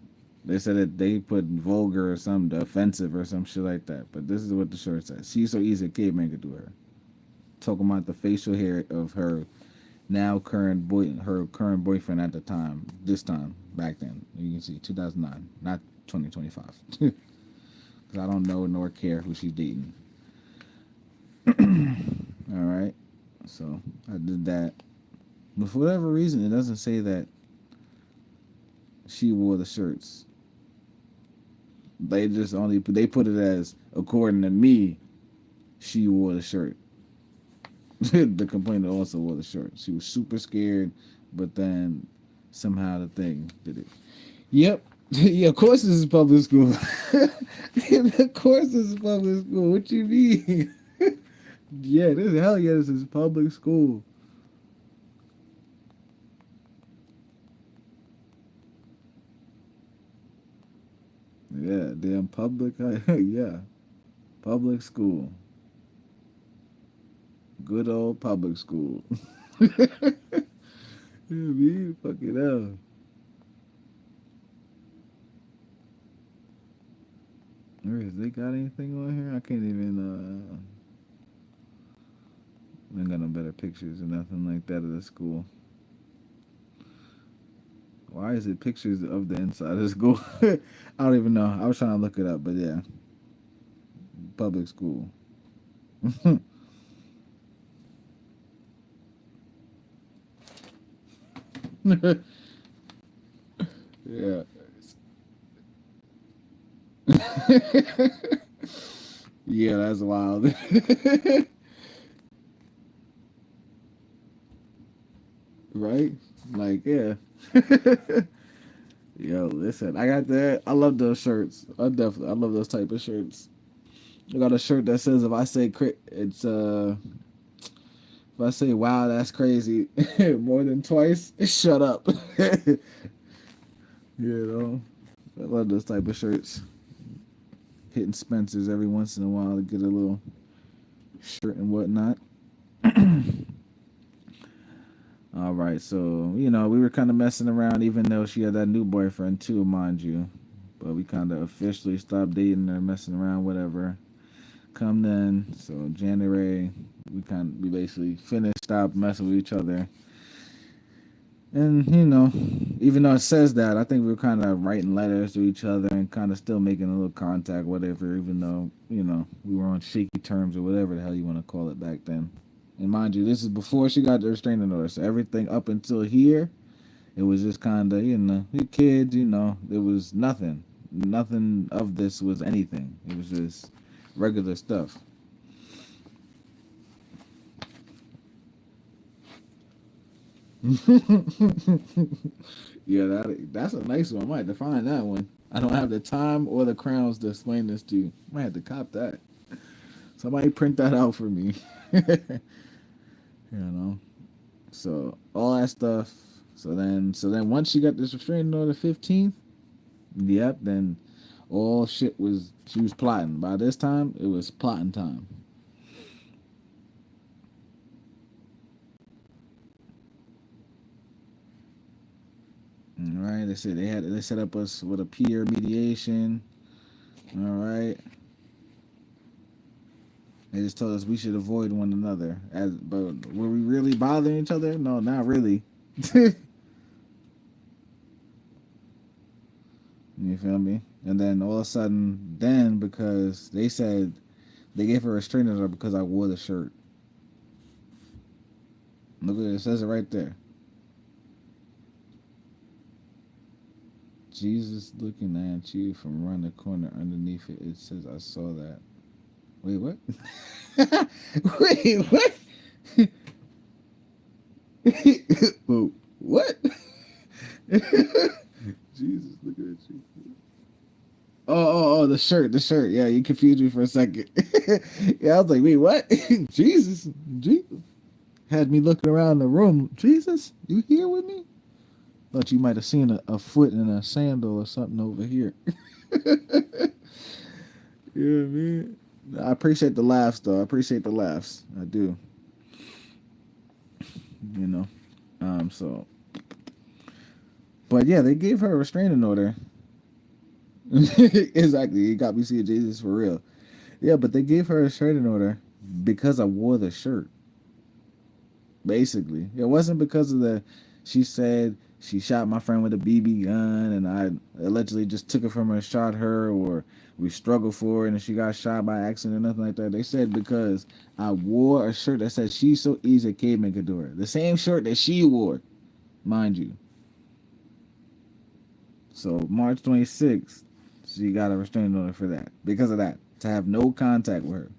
They said that they put vulgar or something, offensive or some shit like that. But this is what the shirt said. She's so easy a caveman could do her. Talking about the facial hair of her her current boyfriend at the time. This time back then, you can see 2009, not 2025. Because I don't know nor care who she's dating. All right, so I did that. But for whatever reason, it doesn't say that she wore the shirts. They put it as according to me, she wore the shirt. The complainant also wore the shirt. She was super scared, but then somehow the thing did it. Yep. Yeah, of course this is public school. Of course this is public school. What you mean? Yeah, this is public school. Yeah, damn public. Yeah, public school. Good old public school. Yeah, me fucking hell. Where is they got anything on here? I can't even. I ain't got no better pictures or nothing like that of the school. Why is it pictures of the inside of the school? I don't even know. I was trying to look it up, but yeah, public school. Yeah. Yeah, that's wild. Right? Like, yeah. Yo, listen, I got that. I love those shirts. I love those type of shirts. I got a shirt that says if I say it's if I say wow, that's crazy more than twice, shut up. You know, I love those type of shirts. Hitting Spencer's every once in a while to get a little shirt and whatnot. All right, so we were kind of messing around, even though she had that new boyfriend too, mind you. But we kind of officially stopped dating or messing around, whatever. Come then, so January, we basically finished, stopped messing with each other. And even though it says that, I think we were kind of writing letters to each other and kind of still making a little contact, whatever. Even though we were on shaky terms or whatever the hell you want to call it back then. And mind you, this is before she got the restraining order. So everything up until here, it was just kind of, we kids, it was nothing. Nothing of this was anything. It was just regular stuff. Yeah, that's a nice one. I might have to find that one. I don't have the time or the crowns to explain this to you. I might have to cop that. Somebody print that out for me. you know. So all that stuff. So then once she got this restraining order 15th, yep, then all shit was she was plotting. By this time, it was plotting time. All right, they said they set up us with a peer mediation. All right, they just told us we should avoid one another. But were we really bothering each other? No, not really. You feel me? And then all of a sudden, then because they said they gave her a restraining order because I wore the shirt. Look at it, it says it right there. Jesus looking at you from around the corner underneath it. It says I saw that. Wait, what? Wait, what? Whoa, what? Jesus looking at you. Oh, the shirt. Yeah, you confused me for a second. Yeah, I was like, wait, what? Jesus. Had me looking around the room. Jesus, you here with me? Thought you might have seen a foot in a sandal or something over here. Yeah, man. I appreciate the laughs, though. I appreciate the laughs. I do. You know. So, but yeah, they gave her a restraining order. Exactly. You got me seeing Jesus for real. Yeah, but they gave her a restraining order because I wore the shirt. Basically, it wasn't because of the. She said she shot my friend with a BB gun, and I allegedly just took it from her and shot her, or we struggled for it and she got shot by accident or nothing like that. They said because I wore a shirt that said she's so easy a caveman could do her. The same shirt that she wore, mind you. So March 26th, she got a restraining order for that because of that, to have no contact with her.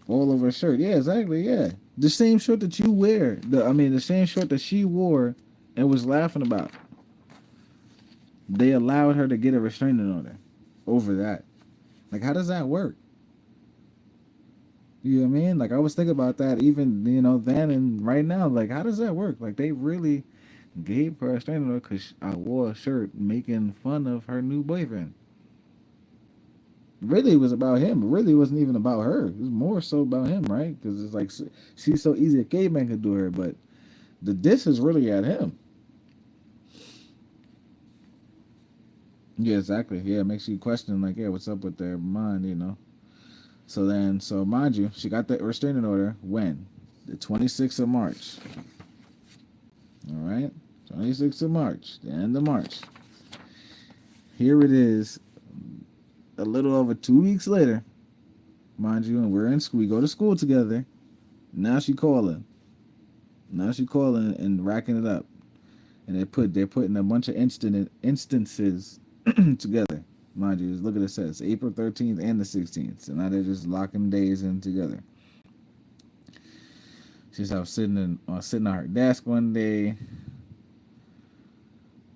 All over her shirt. Yeah, exactly. Yeah. The same shirt that you wear. The same shirt that she wore and was laughing about. They allowed her to get a restraining order over that. Like, how does that work? You know what I mean? Like, I was thinking about that even, then and right now. Like, how does that work? Like, they really gave her a restraining order because I wore a shirt making fun of her new boyfriend. Really, it was about him. It really wasn't even about her. It was more so about him, right? Because it's like she's so easy a caveman could do her, but the diss is really at him. Yeah, exactly. Yeah, it makes you question, like, yeah, what's up with their mind? So mind you, she got that restraining order when? The 26th of March. All right? 26th of March, the end of March. Here it is, a little over 2 weeks later, mind you, and we're in school. We go to school together. Now she calling. Now she calling and racking it up. And they're putting a bunch of instances together. Mind you, look at it says April 13th and the 16th. So now they're just locking days in together. She's out sitting on her desk one day.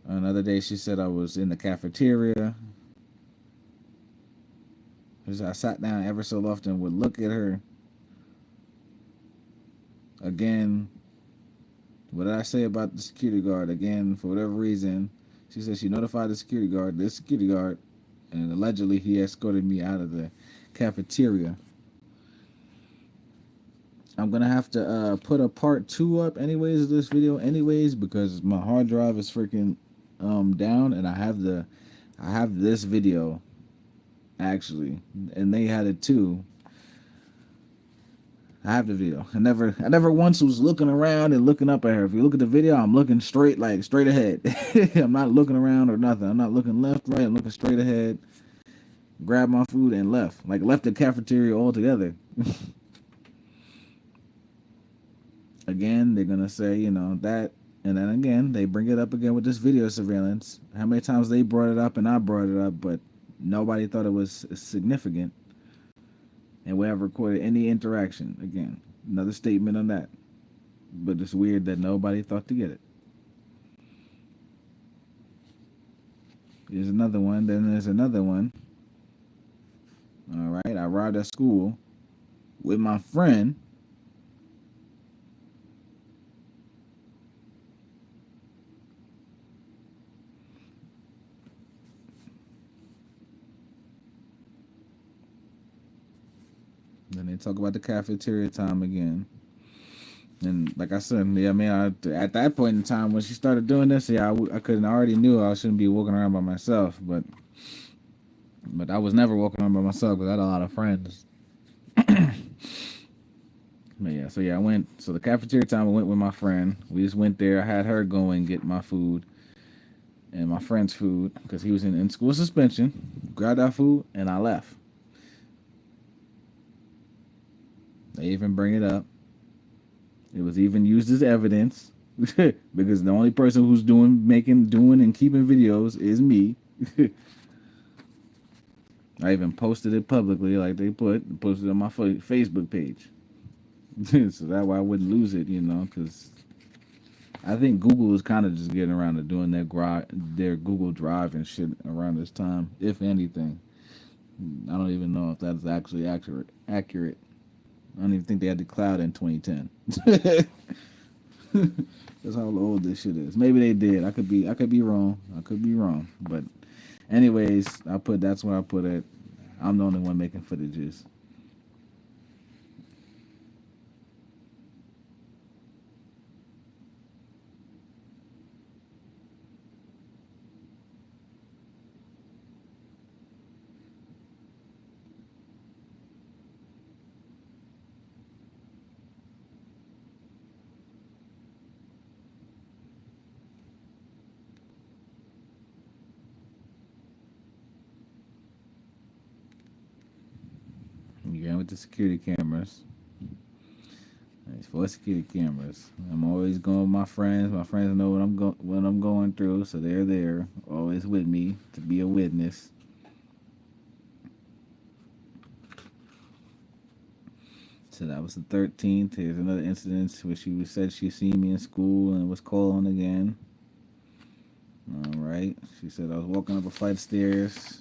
Another day she said I was in the cafeteria. I sat down ever so often, would look at her. Again, what did I say about the security guard? Again, for whatever reason, she said she notified the security guard, and allegedly he escorted me out of the cafeteria. I'm gonna have to put a part 2 up anyways of this video anyways because my hard drive is freaking down, and I have this video actually, and they had it too. I have the video. I never once was looking around and looking up at her. If you look at the video, I'm looking straight ahead. I'm not looking around or nothing. I'm not looking left, right. I'm looking straight ahead. Grabbed my food and left. Like, left the cafeteria altogether. Again, they're gonna say, that, and then again, they bring it up again with this video surveillance. How many times they brought it up and I brought it up, but nobody thought it was significant. And we have recorded any interaction. Again, another statement on that. But it's weird that nobody thought to get it. Here's another one. Then there's another one. All right. I arrived at school with my friend. Then they talk about the cafeteria time again. And like I said, yeah, I mean, at that point in time when she started doing this, yeah, I couldn't. I already knew I shouldn't be walking around by myself, but I was never walking around by myself because I had a lot of friends. But yeah, so I went. So the cafeteria time, I went with my friend. We just went there. I had her go and get my food and my friend's food because he was in school suspension. Grabbed our food and I left. They even bring it up. It was even used as evidence because the only person who's doing and keeping videos is me. I even posted it publicly, like they posted it on my Facebook page. So that way I wouldn't lose it, because I think Google is kind of just getting around to doing their Google Drive and shit around this time, if anything. I don't even know if that's actually accurate. I don't even think they had the cloud in 2010. That's how old this shit is. Maybe they did. I could be wrong. But anyways, that's where I put it. I'm the only one making footages. Again with the security cameras. There's 4 security cameras. I'm always going with my friends. My friends know what I'm going through, so they're there, always with me to be a witness. So that was the 13th. Here's another incident where she said she seen me in school and was calling again. All right. right? She said I was walking up a flight of stairs.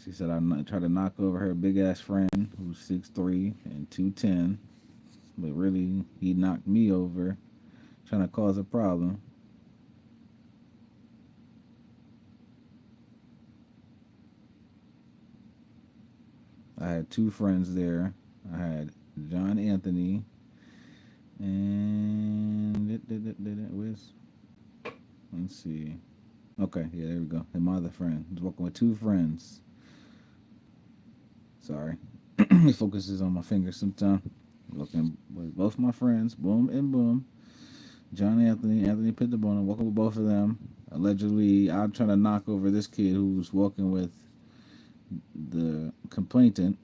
She said I tried to knock over her big ass friend who's 6'3" and 210, but really he knocked me over, trying to cause a problem. I had two friends there. I had John Anthony and where's, let's see. Okay, yeah, there we go. And my other friend. I was walking with two friends. Sorry. It focuses on my fingers sometimes. Walking with both my friends, boom and boom. John Anthony, Anthony Pittabone, walking with both of them. Allegedly, I'm trying to knock over this kid who's walking with the complainant,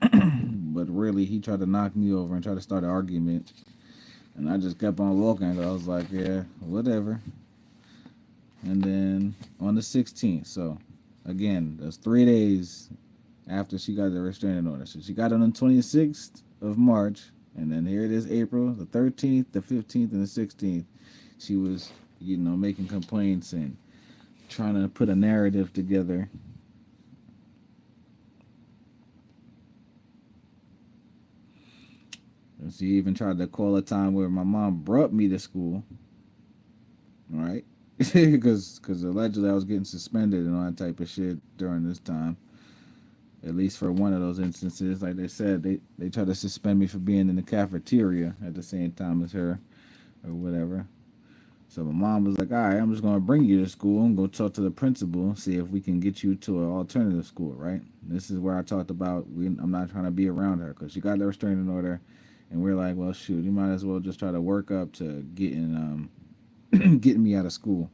but really he tried to knock me over and try to start an argument. And I just kept on walking. I was like, yeah, whatever. And then on the 16th, so again, that's 3 days after she got the restraining order. So she got it on the 26th of March, and then here it is, April, the 13th, the 15th, and the 16th. She was, making complaints and trying to put a narrative together. And she even tried to call a time where my mom brought me to school, right? Because allegedly I was getting suspended and all that type of shit during this time. At least for one of those instances, like they said, they tried to suspend me for being in the cafeteria at the same time as her or whatever. So my mom was like, all right, I'm just going to bring you to school and go talk to the principal, see if we can get you to an alternative school, right? This is where I talked about I'm not trying to be around her because she got the restraining order. And we're like, well, shoot, you might as well just try to work up to getting getting me out of school.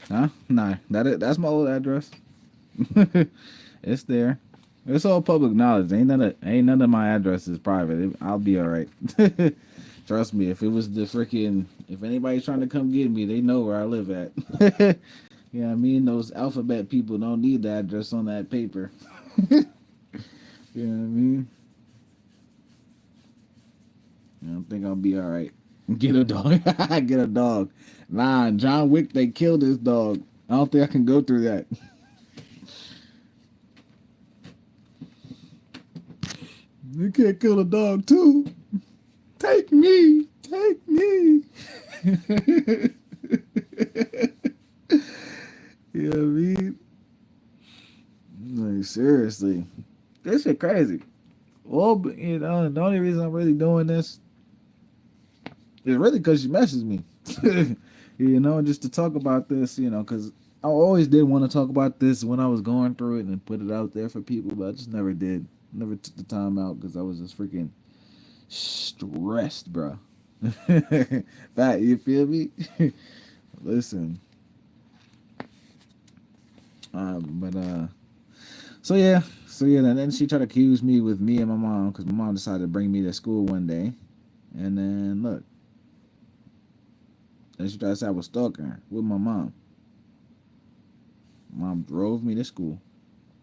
Huh? Nah, that's my old address. It's there. It's all public knowledge. Ain't none of my address is private. I'll be all right. Trust me. If it was if anybody's trying to come get me, they know where I live at. You know what I mean? Those alphabet people don't need the address on that paper. You know what I mean? I don't think I'll be all right. Get a dog. Get a dog. Nah, John Wick, they killed his dog. I don't think I can go through that. You can't kill a dog too. Take me. Take me. You know what I mean? Like, seriously. This shit crazy. Well, the only reason I'm really doing this is really because she messes me. Just to talk about this, because I always did want to talk about this when I was going through it and put it out there for people, but I just never did. Never took the time out because I was just freaking stressed, bro. Fat, you feel me? Listen. And then she tried to accuse me with me and my mom because my mom decided to bring me to school one day, and then look, and she tried to say I was stalking her with my mom. Mom drove me to school.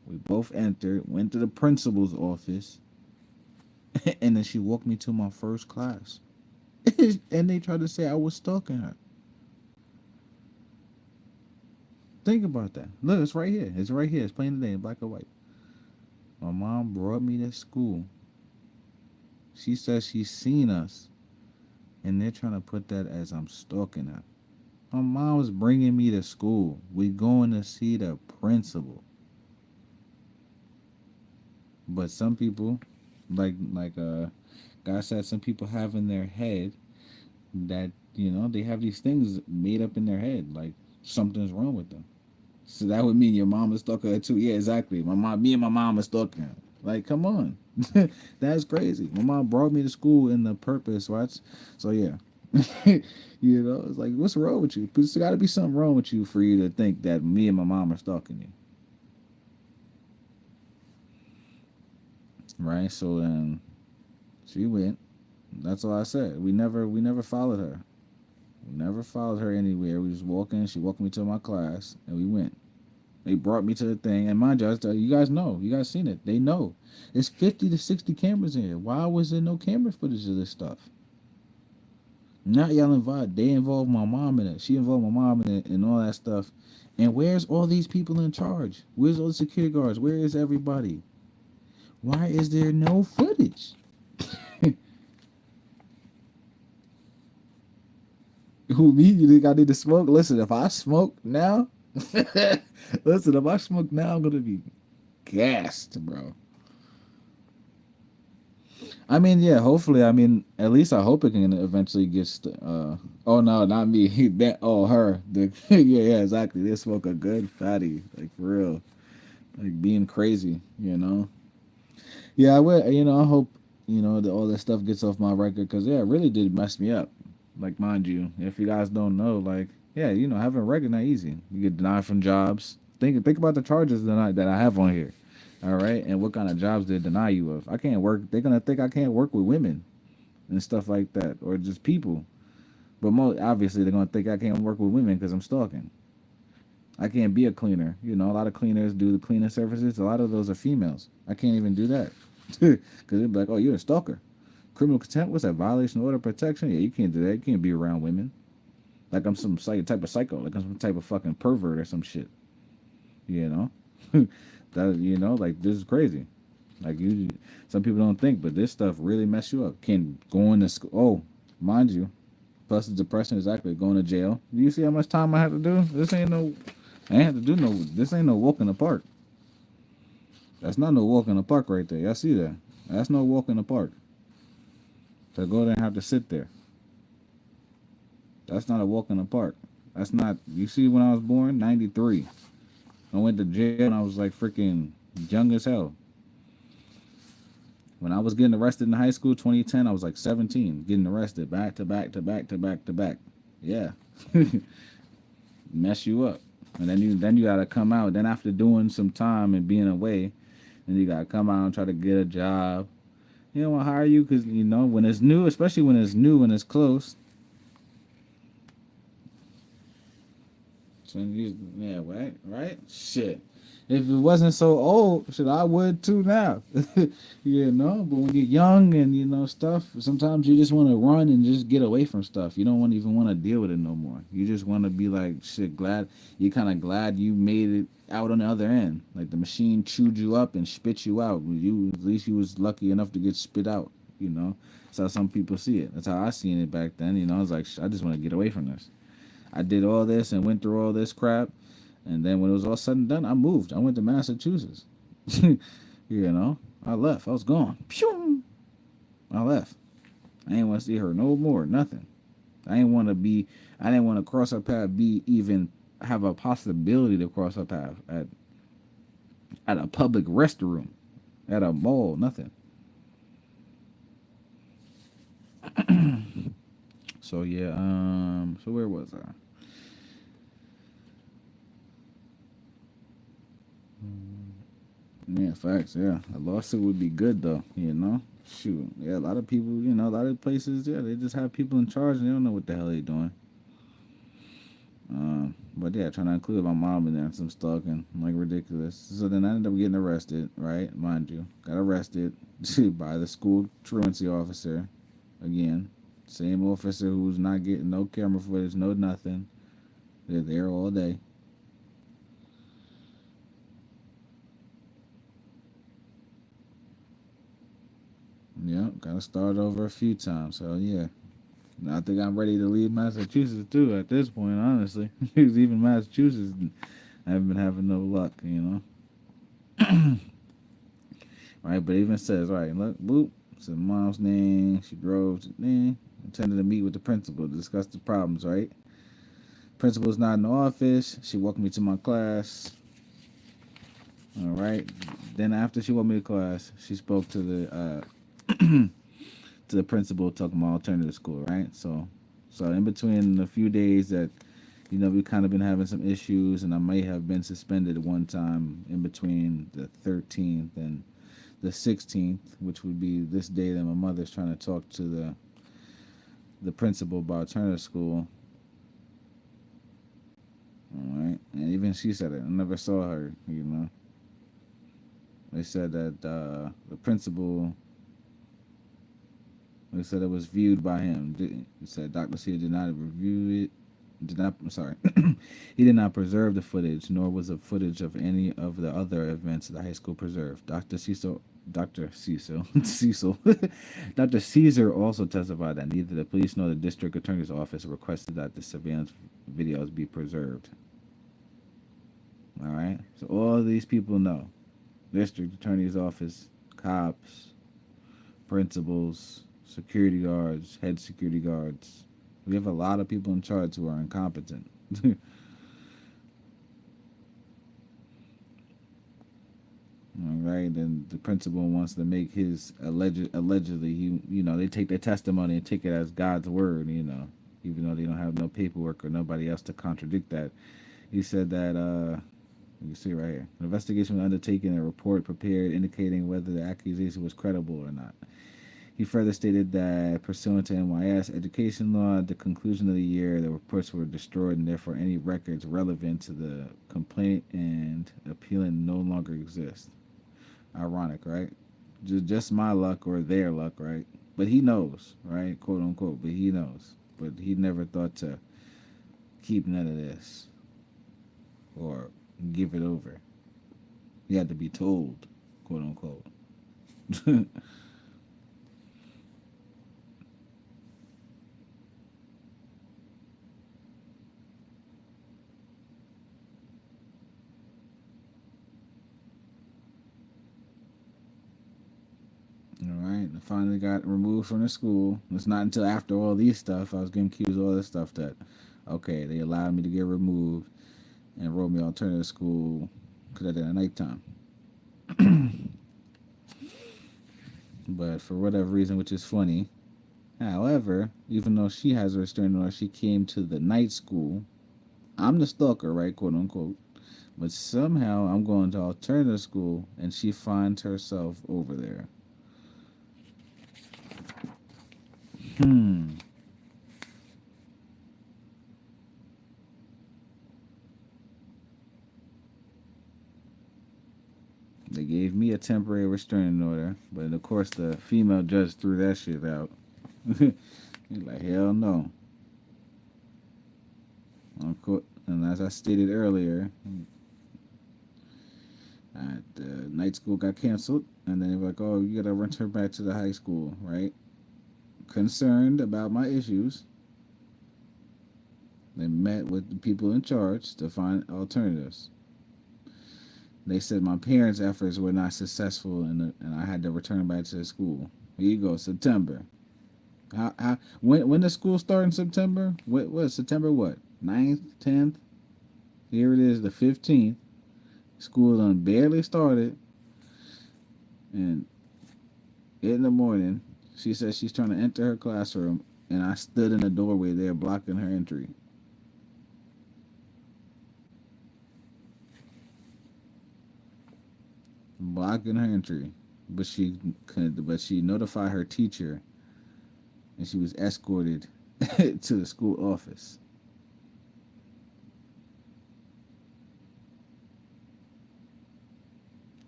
We both entered, went to the principal's office, and then she walked me to my first class. And they tried to say I was stalking her. Think about that. Look, it's right here. It's right here. It's plain today in black and white. My mom brought me to school. She says she's seen us, and they're trying to put that as I'm stalking her. My mom was bringing me to school. We going to see the principal. But some people, like God said, some people have in their head that they have these things made up in their head, like something's wrong with them. So that would mean your mom is stalking her too. Yeah, exactly. Me and my mom are stalking her. Like, come on, that's crazy. My mom brought me to school in the purpose, right? So yeah, it's like, what's wrong with you? There's got to be something wrong with you for you to think that me and my mom are stalking you, right? So then she went. That's all I said. We never followed her. We never followed her anywhere. We was walking. She walked me to my class, and we went. They brought me to the thing, and mind you, you guys know, you guys seen it. They know, it's 50 to 60 cameras in here. Why was there no camera footage of this stuff? Not y'all involved. They involved my mom in it. She involved my mom in it and all that stuff. And where's all these people in charge? Where's all the security guards? Where is everybody? Why is there no footage? Who me? You think I need to smoke? Listen, if I smoke now, listen, if I smoke now, I'm gonna be gassed, bro. I mean, yeah, hopefully, I mean, at least I hope it can eventually get. Oh no, not me. That her. The yeah, exactly. They smoke a good fatty, like for real, like being crazy, you know. Yeah, I would. You know, I hope that all this stuff gets off my record because yeah, it really did mess me up. Like, mind you, if you guys don't know, like, yeah, having a record not easy. You get denied from jobs. Think about the charges that I have on here. All right, and what kind of jobs they deny you of? I can't work. They're gonna think I can't work with women and stuff like that, or just people. But most obviously, they're gonna think I can't work with women because I'm stalking. I can't be a cleaner. A lot of cleaners do the cleaning services. A lot of those are females. I can't even do that because they'd be like, "Oh, you're a stalker." Criminal contempt, what's that? Violation of order of protection? Yeah, you can't do that. You can't be around women. Like I'm some type of psycho. Like I'm some type of fucking pervert or some shit. You know, like this is crazy. Like some people don't think, but this stuff really mess you up. Can going to school? Oh, mind you, plus the depression is actually going to jail. Do you see how much time I have to do? I ain't have to do no. This ain't no walk in the park. That's not no walk in the park right there. Y'all see that? That's no walk in the park. To go there and have to sit there. That's not a walk in the park. That's not. You see, when I was born, 93. I went to jail when I was like freaking young as hell. When I was getting arrested in high school, 2010, I was like 17, getting arrested back to back to back to back to back. Yeah, mess you up, and then you gotta come out. Then after doing some time and being away, then you gotta come out and try to get a job. You don't want to hire you because when it's new, especially when it's new and it's close. So yeah, right. Shit. If it wasn't so old, shit, I would too now. But when you're young and stuff, sometimes you just want to run and just get away from stuff. You don't even want to deal with it no more. You just want to be like, shit, you're kind of glad you made it out on the other end. Like the machine chewed you up and spit you out. At least you was lucky enough to get spit out. That's how some people see it. That's how I seen it back then. I was like, I just want to get away from this. I did all this and went through all this crap. And then when it was all said and done, I moved. I went to Massachusetts. I left. I was gone. Pew! I left. I didn't want to see her no more. Nothing. I didn't want to cross her path, even have a possibility to cross her path at a public restroom, at a mall, nothing. So yeah, so where was I? Yeah, facts. Yeah, a lawsuit would be good though. Shoot. Yeah, a lot of people. A lot of places. Yeah, they just have people in charge and they don't know what the hell they doing. But yeah, trying to include my mom in there and some stalking, like ridiculous. So then I ended up getting arrested. Right, mind you, got arrested by the school truancy officer. Again, same officer who's not getting no camera footage, no nothing. They're there all day. Yeah, gotta start over a few times. So yeah, I think I'm ready to leave Massachusetts too. At this point, honestly, because even Massachusetts, I haven't been having no luck. Right, but it even says, right, look, boop, said mom's name. She drove to attended a meet with the principal to discuss the problems. Right, principal's not in the office. She welcomed me to my class. All right, then after she welcomed me to class, she spoke to the principal talking about alternative school, right? So in between the few days that we kind of been having some issues, and I may have been suspended one time in between the 13th and the 16th, which would be this day that my mother's trying to talk to the principal about alternative school. All right, and even she said it. I never saw her. They said that the principal. They said it was viewed by him. He said Dr. C did not review it. Did not. I'm sorry. He did not preserve the footage, nor was the footage of any of the other events the high school preserved. Dr. Cecil, Cecil, Dr. Caesar also testified that neither the police nor the district attorney's office requested that the surveillance videos be preserved. All right. So all these people know: district attorney's office, cops, principals, security guards, head security guards. We have a lot of people in charge who are incompetent. All right, and the principal wants to make his allegedly they take their testimony and take it as God's word, even though they don't have no paperwork or nobody else to contradict that. He said that you can see right here, an investigation was undertaken and a report prepared indicating whether the accusation was credible or not. He further stated that pursuant to NYS education law, at the conclusion of the year, the reports were destroyed and therefore any records relevant to the complaint and appealant no longer exist. Ironic, right? Just my luck or their luck, right? But he knows, right? Quote unquote, but he knows. But he never thought to keep none of this or give it over. He had to be told, quote unquote. All right, I finally got removed from the school. It's not until after all these stuff I was getting accused of all this stuff that, okay, they allowed me to get removed and wrote me alternative school because I did at nighttime. But for whatever reason, which is funny, however, even though she has a restraining order, she came to the night school. I'm the stalker, right, quote unquote. But somehow I'm going to alternative school and she finds herself over there. Hmm. They gave me a temporary restraining order, but of course the female judge threw that shit out. He's like, hell no. And as I stated earlier, the night school got canceled, and then they were like, oh, you gotta return back to the high school, right? Concerned about my issues, they met with the people in charge to find alternatives. They said my parents' efforts were not successful, and I had to return back to the school. Here you go, September. When the school start in September? What September what? 9th, 10th? Here it is, the 15th. School done barely started. And in the morning, she says she's trying to enter her classroom, and I stood in the doorway there blocking her entry. Blocking her entry. But she notified her teacher, and she was escorted to the school office.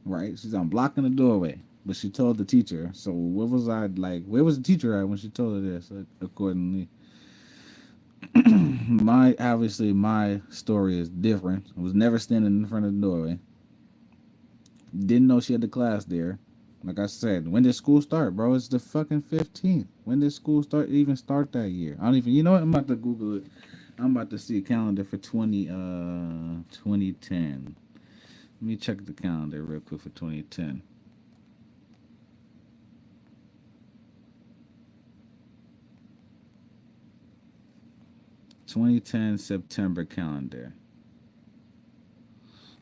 Right? She's on blocking the doorway. But she told the teacher. So what was I like? Where was the teacher at when she told her this? Accordingly, my story is different. I was never standing in front of the doorway. Didn't know she had the class there. Like I said, when did school start, bro? It's the fucking 15th. When did school start that year? I don't even. You know what? I'm about to Google it. I'm about to see a calendar for 2010. Let me check the calendar real quick for 2010. 2010 September calendar.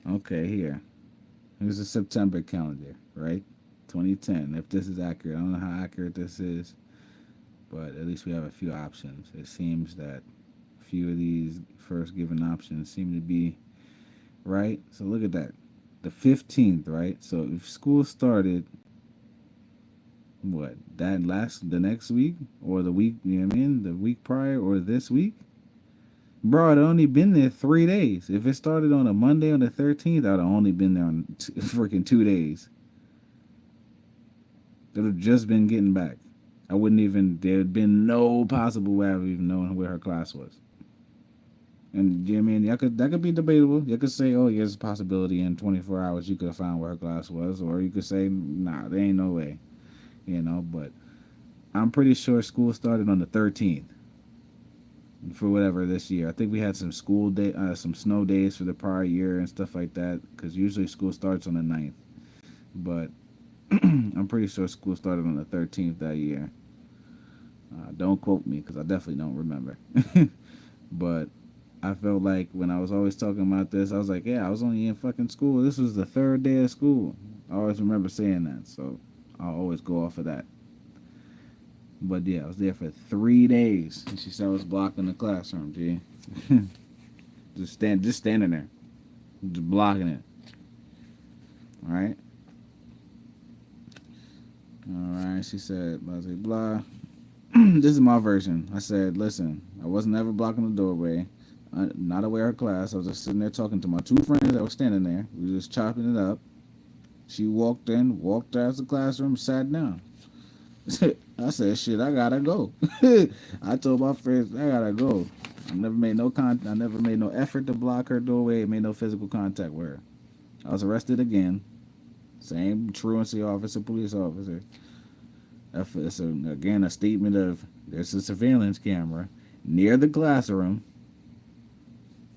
Okay, here. Here's the September calendar, right? 2010. If this is accurate, I don't know how accurate this is, but at least we have a few options. It seems that a few of these first given options seem to be right. So look at that. The 15th, right? So if school started the next week or the week, you know what I mean? The week prior or this week, Bro, I'd only been there 3 days. If it started on a Monday on the 13th, I'd have only been there on freaking 2 days. I'd have just been getting back. I wouldn't even, there'd been no possible way of even knowing where her class was. And you know what I mean, that could be debatable. You could say, oh, yeah, there's a possibility in 24 hours you could have found where her class was, or you could say, nah, there ain't no way, But I'm pretty sure school started on the 13th for whatever this year. I think we had some school day, some snow days for the prior year and stuff like that, because usually school starts on the 9th. But I'm pretty sure school started on the 13th that year. Don't quote me because I definitely don't remember. But I felt like when I was always talking about this, I was like, yeah, I was only in fucking school. This was the third day of school. I always remember saying that, so I'll always go off of that. But yeah, I was there for 3 days. And she said I was blocking the classroom, G. just standing there. Just blocking it. Alright? Alright, she said, blah, blah, blah. This is my version. I said, listen, I wasn't ever blocking the doorway. Not aware of her class. I was just sitting there talking to my two friends that were standing there. We were just chopping it up. She walked in, walked out the classroom, sat down. I said, shit, I gotta go. I told my friends, I gotta go. I never made no effort to block her doorway. Made no physical contact with her. I was arrested again. Same truancy officer, police officer. It's again a statement of there's a surveillance camera near the classroom.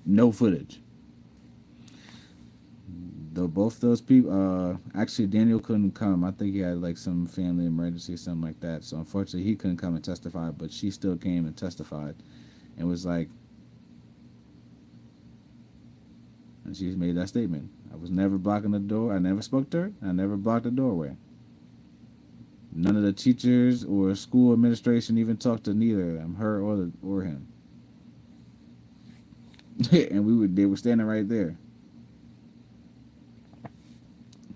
No footage. Though both those people, actually Daniel couldn't come. I think he had like some family emergency or something like that. So unfortunately he couldn't come and testify, but she still came and testified, and was like, and she made that statement. I was never blocking the door. I never spoke to her. I never blocked the doorway. None of the teachers or school administration even talked to neither of them, her or him. And they were standing right there.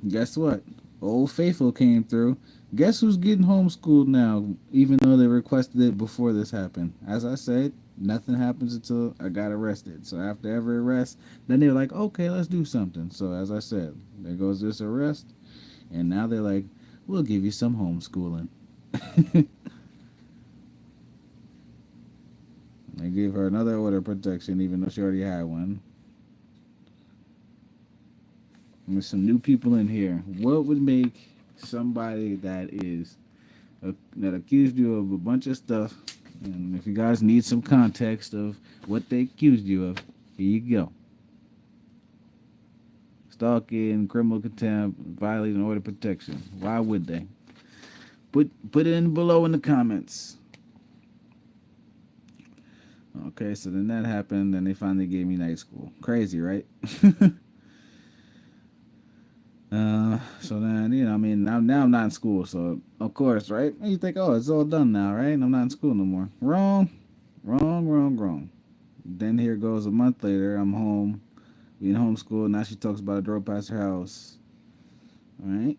Guess what? Old Faithful came through. Guess who's getting homeschooled now, even though they requested it before this happened? As I said, nothing happens until I got arrested. So after every arrest, then they're like, okay, let's do something. So as I said, there goes this arrest. And now they're like, we'll give you some homeschooling. They gave her another order of protection, even though she already had one. There's some new people in here. What would make somebody that accused you of a bunch of stuff, and if you guys need some context of what they accused you of, here you go. Stalking, criminal contempt, violating order of protection. Why would they? Put it in below in the comments. Okay, so then that happened, and they finally gave me night school. Crazy, right? So then, I mean, now I'm not in school, so of course, right? And you think, oh, it's all done now, right? I'm not in school no more. Wrong. Then here goes a month later, I'm home, being homeschooled. Now she talks about I drove past her house. All right.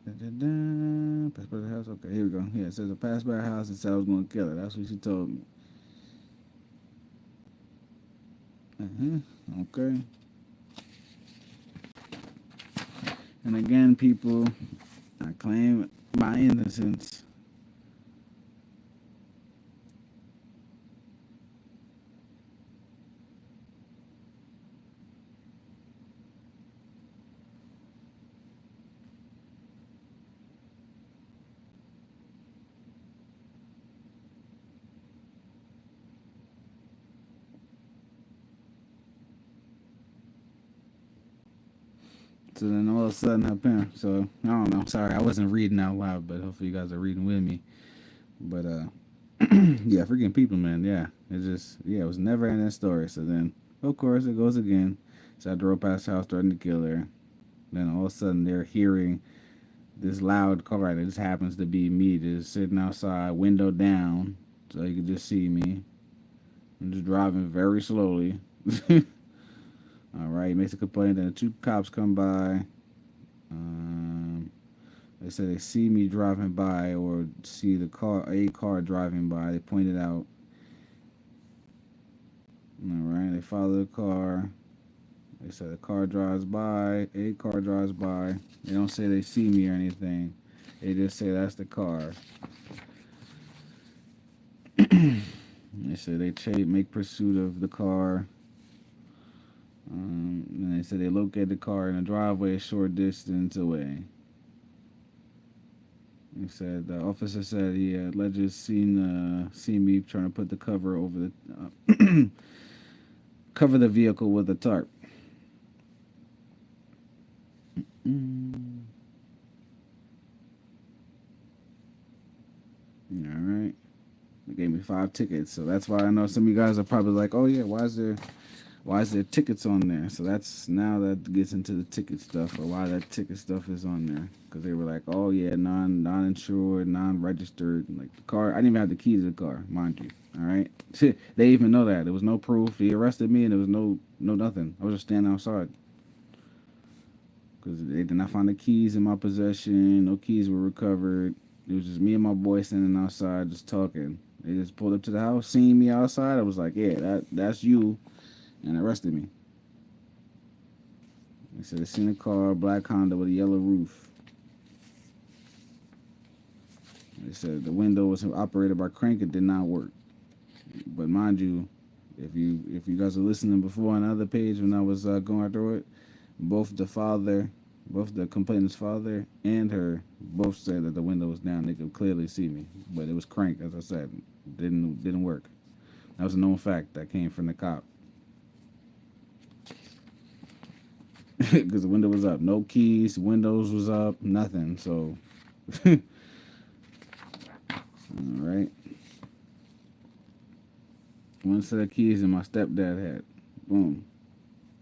Pass by her house. Okay, here we go. Yeah, it says I passed by her house and said I was going to kill her. That's what she told me. Okay. And again, people, I claim my innocence. So then all of a sudden, her parents. So I don't know. Sorry, I wasn't reading out loud, but hopefully you guys are reading with me. But yeah, freaking people, man. Yeah, it was never in that story. So then, of course, it goes again. So I drove past the house, starting to kill her. Then all of a sudden, they're hearing this loud car ride. It just happens to be me, just sitting outside, window down, so you can just see me. I'm just driving very slowly. All right, makes a complaint. Then the two cops come by. They said they see me driving by or see a car driving by. They pointed out They follow the car. They said a car drives by. A car drives by. They don't say they see me or anything. They just say that's the car. They said they make pursuit of the car. And they said they located the car in a driveway a short distance away. He said the officer said he allegedly seen me trying to put the cover over the cover the vehicle with a tarp. All right. They gave me 5 tickets, so that's why I know some of you guys are probably like, "Oh yeah, why is there tickets on there?" So now that gets into the ticket stuff, or why that ticket stuff is on there, because they were like, "Oh yeah, non-insured, non-registered, like the car. I didn't even have the key to the car, mind you. All right, they even know that there was no proof. He arrested me, and there was no nothing. I was just standing outside because they did not find the keys in my possession. No keys were recovered. It was just me and my boy standing outside just talking. They just pulled up to the house, seen me outside. I was like, "Yeah, that's you," and arrested me. They said they seen a car, black Honda with a yellow roof. They said the window was operated by crank. It did not work. But mind you, if you guys were listening before on the other page when I was going through it, both the complainant's father and her both said that the window was down. They could clearly see me, but it was crank, as I said. Didn't work. That was a known fact that came from the cop. Because the window was up. No keys, windows was up, nothing. So, all right. One set of keys and my stepdad had. Boom.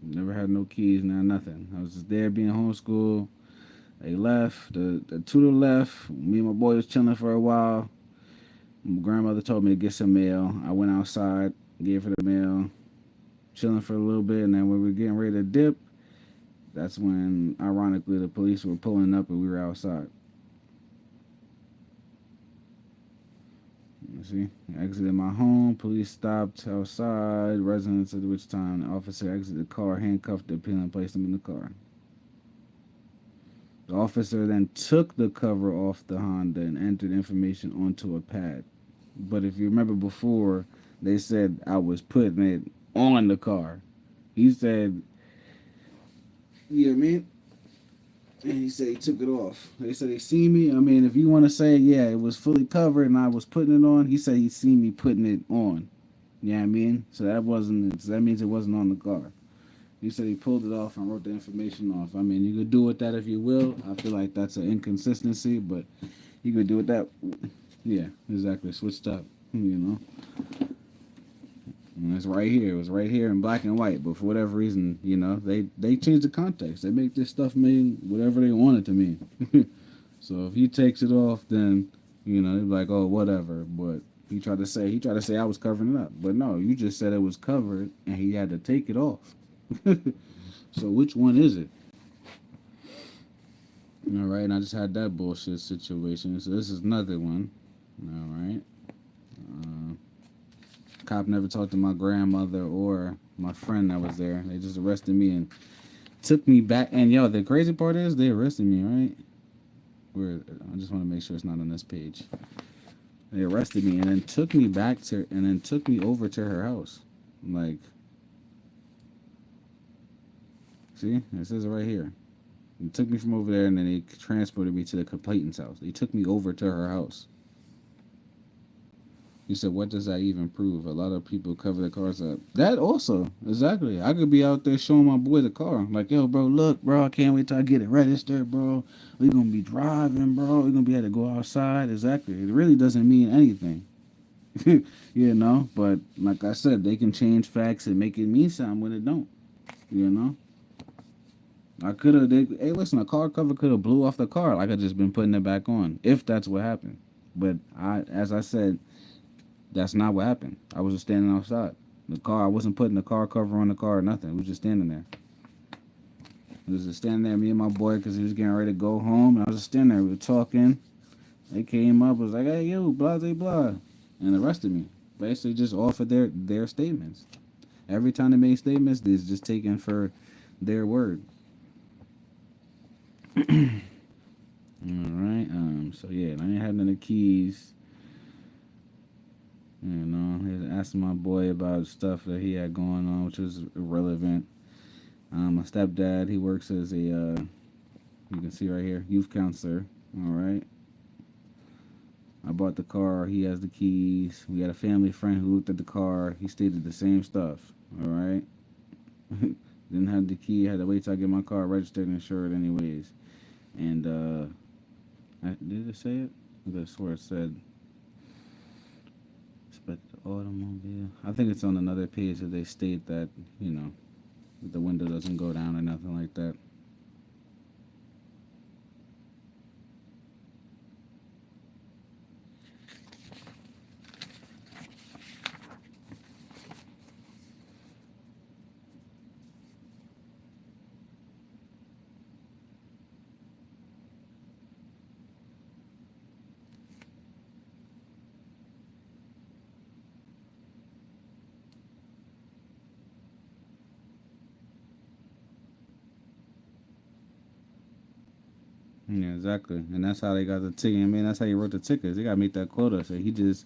Never had no keys, now nothing. I was just there being homeschooled. They left. The tutor left. Me and my boy was chilling for a while. My grandmother told me to get some mail. I went outside, gave her the mail, chilling for a little bit, and then when we were getting ready to dip, that's when, ironically, the police were pulling up and we were outside. You see? I exited my home. Police stopped outside. Residents at which time the officer exited the car, handcuffed the appealant, and placed him in the car. The officer then took the cover off the Honda and entered information onto a pad. But if you remember before, they said I was putting it on the car. He said, you know what I mean? And he said he took it off. They said they seen me. I mean, if you want to say, yeah, it was fully covered and I was putting it on, he said he seen me putting it on. You know what I mean? So that means it wasn't on the car. He said he pulled it off and wrote the information off. I mean, you could do with that if you will. I feel like that's an inconsistency, but you could do with that. Yeah, exactly. Switched up, you know. And it's right here. It was right here in black and white. But for whatever reason, you know, they changed the context. They make this stuff mean whatever they want it to mean. So if he takes it off, then, you know, he's like, oh, whatever. But he tried to say I was covering it up. But no, you just said it was covered and he had to take it off. So which one is it? All right, and I just had that bullshit situation. So this is another one. All right. Cop never talked to my grandmother or my friend that was there. They just arrested me and took me back. And yo, the crazy part is they arrested me, right? I just want to make sure it's not on this page. They arrested me and then took me over to her house. Like, see, it says it right here. They took me from over there and then they transported me to the complainant's house. They took me over to her house. You said, what does that even prove? A lot of people cover their cars up. That also, exactly. I could be out there showing my boy the car. Like, yo, bro, look, bro, I can't wait till I get it registered, bro. We're going to be driving, bro. We're going to be able to go outside. Exactly. It really doesn't mean anything. You know? But like I said, they can change facts and make it mean something when it don't. You know? Hey, listen, a car cover could have blew off the car. I could just been putting it back on, if that's what happened. But as I said, that's not what happened. I was just standing outside. I wasn't putting the car cover on the car or nothing. We was just standing there. I was just standing there, me and my boy, because he was getting ready to go home. And I was just standing there. We were talking. They came up, was like, hey, yo, blah, blah, blah. And arrested me. Basically just offered their statements. Every time they make statements, it's just taken for their word. All right. So yeah, I ain't had none of the keys. You know, he was asking my boy about stuff that he had going on, which was irrelevant. My stepdad, he works as a, you can see right here, youth counselor. All right. I bought the car. He has the keys. We had a family friend who looked at the car. He stated the same stuff. All right. Didn't have the key. Had to wait till I get my car registered and insured, anyways. And did it say it? I could have swore it said inspect the automobile. I think it's on another page that they state that the window doesn't go down or nothing like that. Yeah, exactly. And that's how they got the ticket. I mean, that's how he wrote the tickets. They got to meet that quota. So he just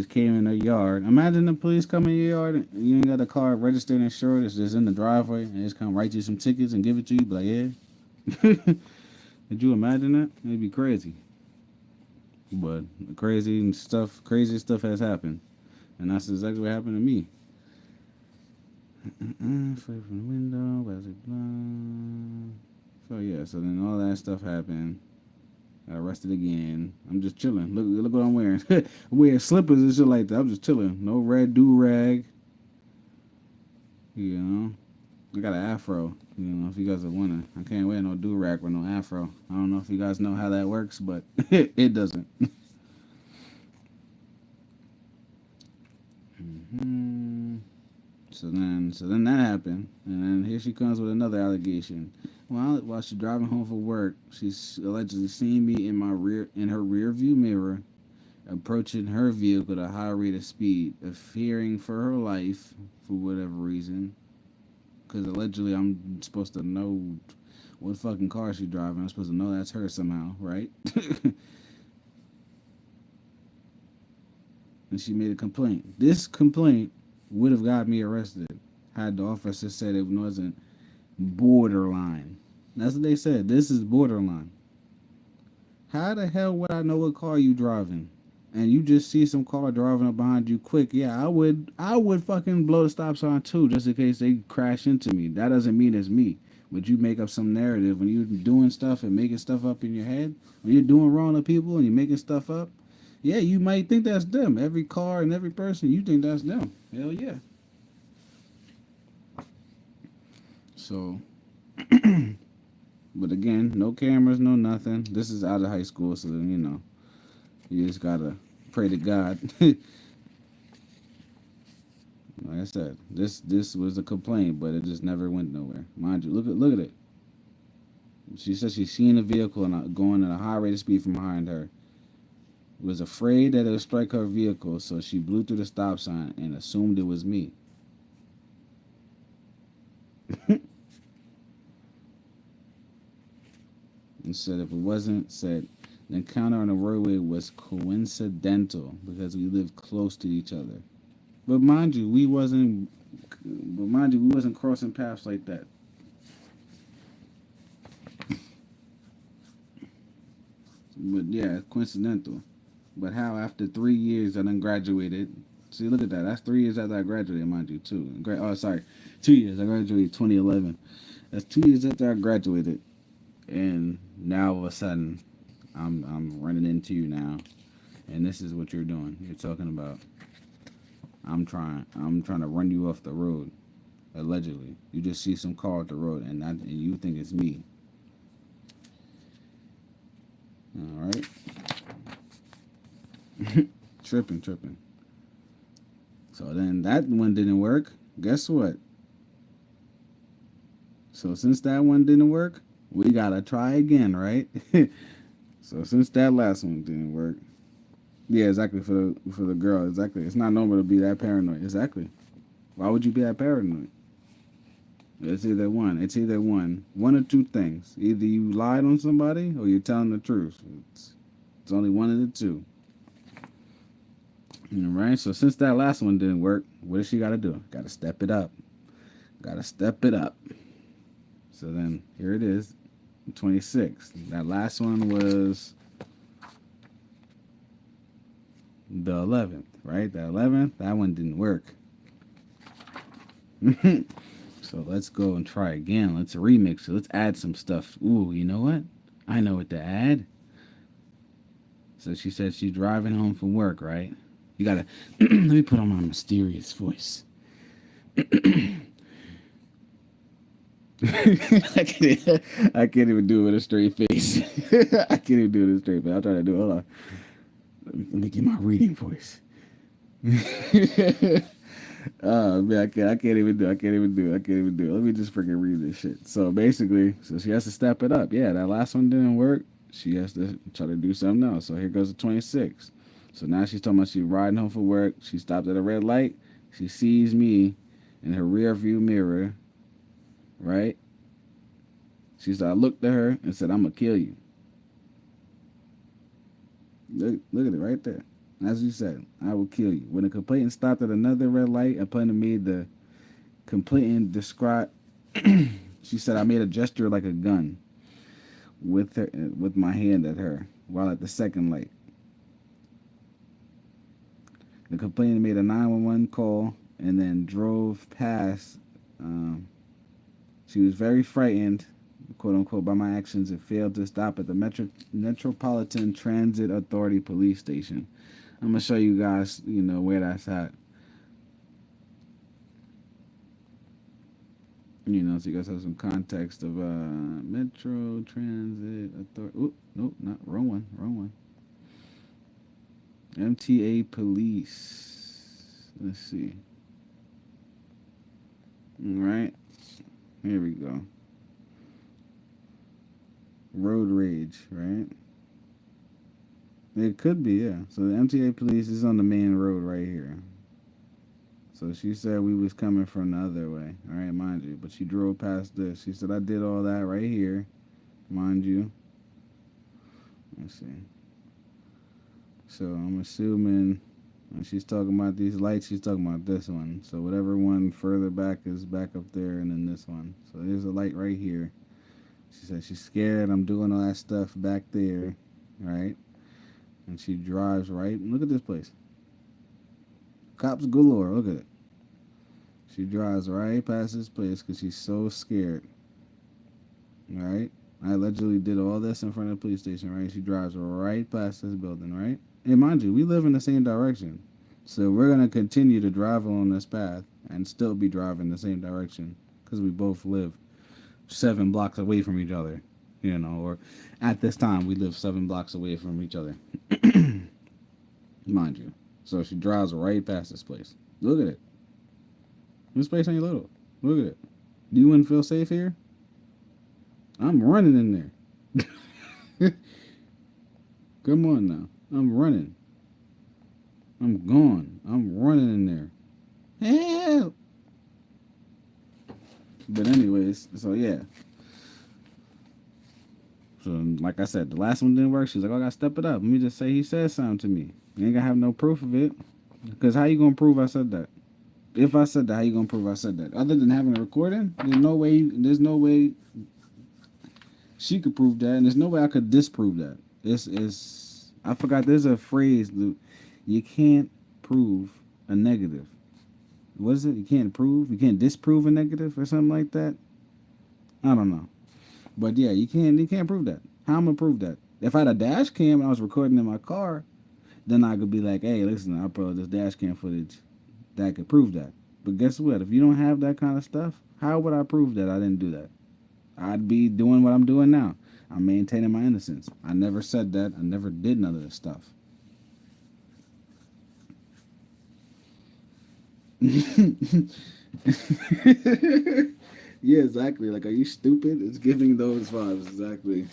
came in their yard. Imagine the police come in your yard and you ain't got the car registered and insured. It's just in the driveway and they just come write you some tickets and give it to you. Be like, yeah. Could you imagine that? It'd be crazy. But crazy stuff has happened. And that's exactly what happened to me. Fly from the window, blah, blah, blah. So yeah, so then all that stuff happened. Got arrested again. I'm just chilling. Look what I'm wearing. I'm wearing slippers and shit like that. I'm just chilling. No red do-rag. You know. I got an afro. You know, if you guys are wondering. I can't wear no do-rag with no afro. I don't know if you guys know how that works, but it doesn't. hmm So then that happened, and then here she comes with another allegation. While she's driving home from work, she's allegedly seen me in her rear view mirror, approaching her vehicle at a high rate of speed, fearing for her life for whatever reason. Because allegedly, I'm supposed to know what fucking car she's driving. I'm supposed to know that's her somehow, right? And she made a complaint. This complaint would have got me arrested had the officer said it wasn't borderline. That's what they said. This is borderline. How the hell would I know what car you driving? And you just see some car driving up behind you quick. Yeah, I would fucking blow the stop sign too, just in case they crash into me. That doesn't mean it's me. But you make up some narrative when you're doing stuff and making stuff up in your head. When you're doing wrong to people and you're making stuff up. Yeah, you might think that's them. Every car and every person, you think that's them. Hell yeah. So, but again, no cameras, no nothing. This is out of high school, so then, you just gotta pray to God. Like I said, this was a complaint, but it just never went nowhere. Mind you, look at it. She said she's seen a vehicle and going at a high rate of speed from behind her. Was afraid that it would strike her vehicle, so she blew through the stop sign and assumed it was me. And said if it wasn't, said the encounter on the roadway was coincidental because we lived close to each other. But mind you, we wasn't. But mind you, we wasn't crossing paths like that. But yeah, coincidental. But how after 3 years I done graduated? See, look at that. That's 3 years after I graduated, mind you, too. Oh, sorry, 2 years. I graduated 2011. That's 2 years after I graduated, and now all of a sudden, I'm running into you now, and this is what you're doing. You're talking about I'm trying to run you off the road, allegedly. You just see some car at the road, and you think it's me. All right. tripping. So then that one didn't work. Guess what? So since that one didn't work, we gotta try again, right? So since that last one didn't work, yeah, exactly for the girl, exactly. It's not normal to be that paranoid, exactly. Why would you be that paranoid? It's either one. It's either one or two things. Either you lied on somebody or you're telling the truth. It's only one of the two. All right. So since that last one didn't work, what does she got to do? Got to step it up. Got to step it up. So then here it is, 26. That last one was the 11th, right? The 11th, that one didn't work. So let's go and try again. Let's remix it. Let's add some stuff. Ooh, you know what? I know what to add. So she said she's driving home from work, right? You gotta, let me put on my mysterious voice. I can't even do it with a straight face. I can't even do it with a straight face. I'll try to do it. Hold on. Let me get my reading voice. Oh man, I can't even do it. Let me just freaking read this shit. So basically, so she has to step it up. Yeah, that last one didn't work. She has to try to do something else. So here goes the 26. So now she's talking about she's riding home from work. She stopped at a red light. She sees me in her rear view mirror, right? She said, I looked at her and said, I'm going to kill you. Look at it right there. As you said, I will kill you. When the complainant stopped at another red light and plainly made the complainant describe, she said, I made a gesture like a gun with my hand at her while at the second light. The complainant made a 911 call and then drove past. She was very frightened, quote unquote, by my actions and failed to stop at the Metropolitan Transit Authority police station. I'm going to show you guys, where that's at. So you guys have some context of Metro Transit Authority. Oh, nope, not wrong one. MTA Police. Let's see. All right. Here we go. Road rage, right? It could be, yeah. So the MTA Police is on the main road right here. So she said we was coming from the other way. All right, mind you. But she drove past this. She said I did all that right here. Mind you. Let's see. So I'm assuming when she's talking about these lights, she's talking about this one. So whatever one further back is back up there and then this one. So there's a light right here. She said she's scared. I'm doing all that stuff back there. Right? And she drives right. Look at this place. Cops galore. Look at it. She drives right past this place because she's so scared. Right? I allegedly did all this in front of the police station, right? She drives right past this building, right? And mind you, we live in the same direction. So we're going to continue to drive along this path and still be driving the same direction because we both live 7 blocks away from each other, or at this time we live 7 blocks away from each other. Mind you. So she drives right past this place. Look at it. This place ain't little. Look at it. Do you wouldn't feel safe here? I'm running in there. Come on now. I'm running. I'm gone. I'm running in there. Help! But anyways, so yeah. So like I said, the last one didn't work. She's like, oh, I gotta step it up. Let me just say he said something to me. You ain't gonna have no proof of it. Because how you gonna prove I said that? If I said that, how you gonna prove I said that? Other than having a recording, there's no way she could prove that, and there's no way I could disprove that. I forgot there's a phrase, Luke. You can't prove a negative. What is it? You can't disprove a negative or something like that. I don't know. But yeah, you can't prove that. How am I gonna prove that? If I had a dash cam and I was recording in my car, then I could be like, hey, listen, I put this dash cam footage that could prove that. But guess what? If you don't have that kind of stuff, how would I prove that I didn't do that? I'd be doing what I'm doing now. I'm maintaining my innocence. I never said that. I never did none of this stuff. Yeah, exactly. Like, are you stupid? It's giving those vibes, exactly.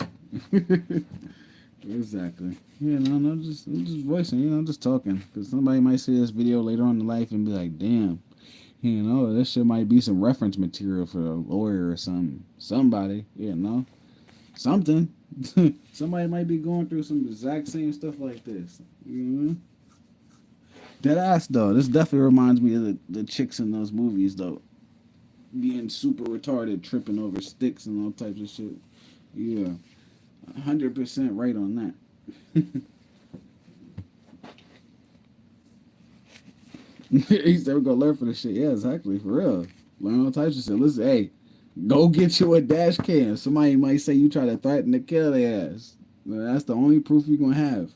Exactly. Yeah, no, I'm just voicing, I'm just talking. Because somebody might see this video later on in life and be like, damn, You know, this shit might be some reference material for a lawyer or something. Somebody, you know, something. Somebody might be going through some exact same stuff like this. You know? Dead ass though. This definitely reminds me of the chicks in those movies though. Being super retarded, tripping over sticks and all types of shit. Yeah. 100% right on that. He said we're gonna learn for this shit. Yeah, exactly. For real. Learn all types of shit. Listen, hey, go get you a dash cam. Somebody might say you try to threaten to kill their ass. Well, that's the only proof you're gonna have.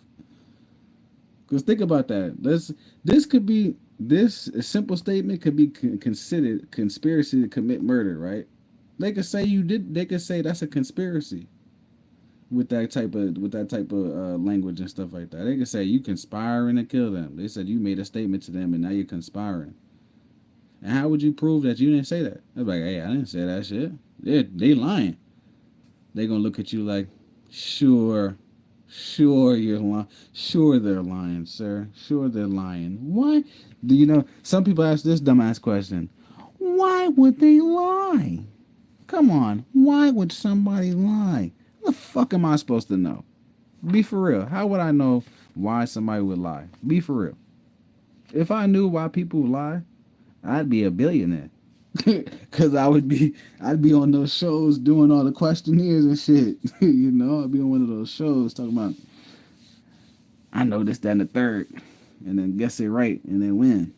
Because think about that. This could be this a simple statement could be considered conspiracy to commit murder, right? They could say you did. They could say that's a conspiracy with that type of language and stuff like that. They could say you conspiring to kill them. They said you made a statement to them and now you're conspiring. And how would you prove that you didn't say that? They're like, hey, I didn't say that shit. They lying. They gonna look at you like, sure, you're lying. Sure they're lying, sir. Sure they're lying. Why? Do you know? Some people ask this dumbass question. Why would they lie? Come on. Why would somebody lie? The fuck am I supposed to know? Be for real. How would I know why somebody would lie? Be for real. If I knew why people lie, I'd be a billionaire. Cause I'd be on those shows doing all the questionnaires and shit. You know, I'd be on one of those shows talking about I know this, that, and the third, and then guess it right, and then win.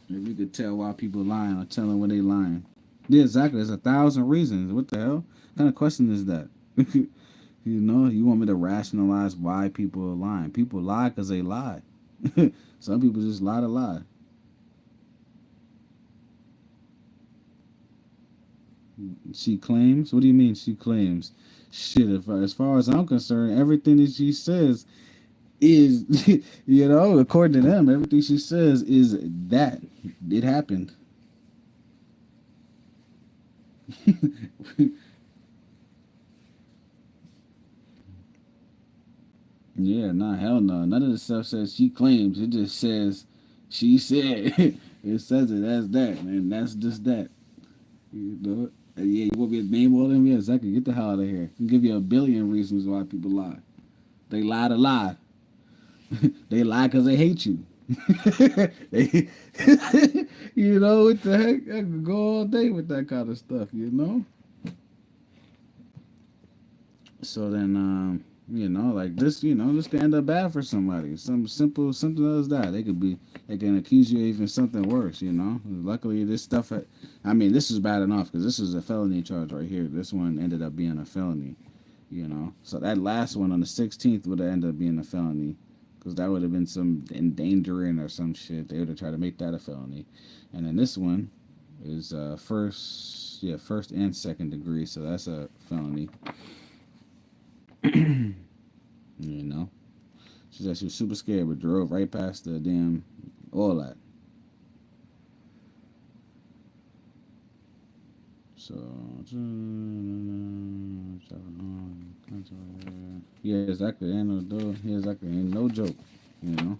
If you could tell why people lying or tell them when they lying. Yeah, exactly. There's 1,000 reasons. What the hell? What kind of question is that? You know, you want me to rationalize why people are lying? People lie because they lie. Some people just lie to lie. She claims? What do you mean she claims? Shit, as far as I'm concerned, everything that she says is, you know, according to them, everything she says is that it happened. Yeah, nah, hell no. None of the stuff says she claims. It just says she said. It says it as that, and that's just that. You know? Yeah, you want me to name all them? Yeah, exactly. Get the hell out of here. I'll give you a billion reasons why people lie. They lie to lie. They lie because they hate you. They, you know what the heck? I could go all day with that kind of stuff, you know? So then, you know, like this, you know, this can end up bad for somebody. Some simple, something else that they can accuse you of even something worse, you know. Luckily, this stuff, I mean, this is bad enough because this is a felony charge right here. This one ended up being a felony, you know. So that last one on the 16th would have ended up being a felony because that would have been some endangering or some shit. They would have tried to make that a felony, and then this one is first and second degree, so that's a felony. You know, she said she was super scared, but drove right past the damn all that. So yeah, exactly. Ain't no door. Yeah, exactly. Ain't no joke. You know.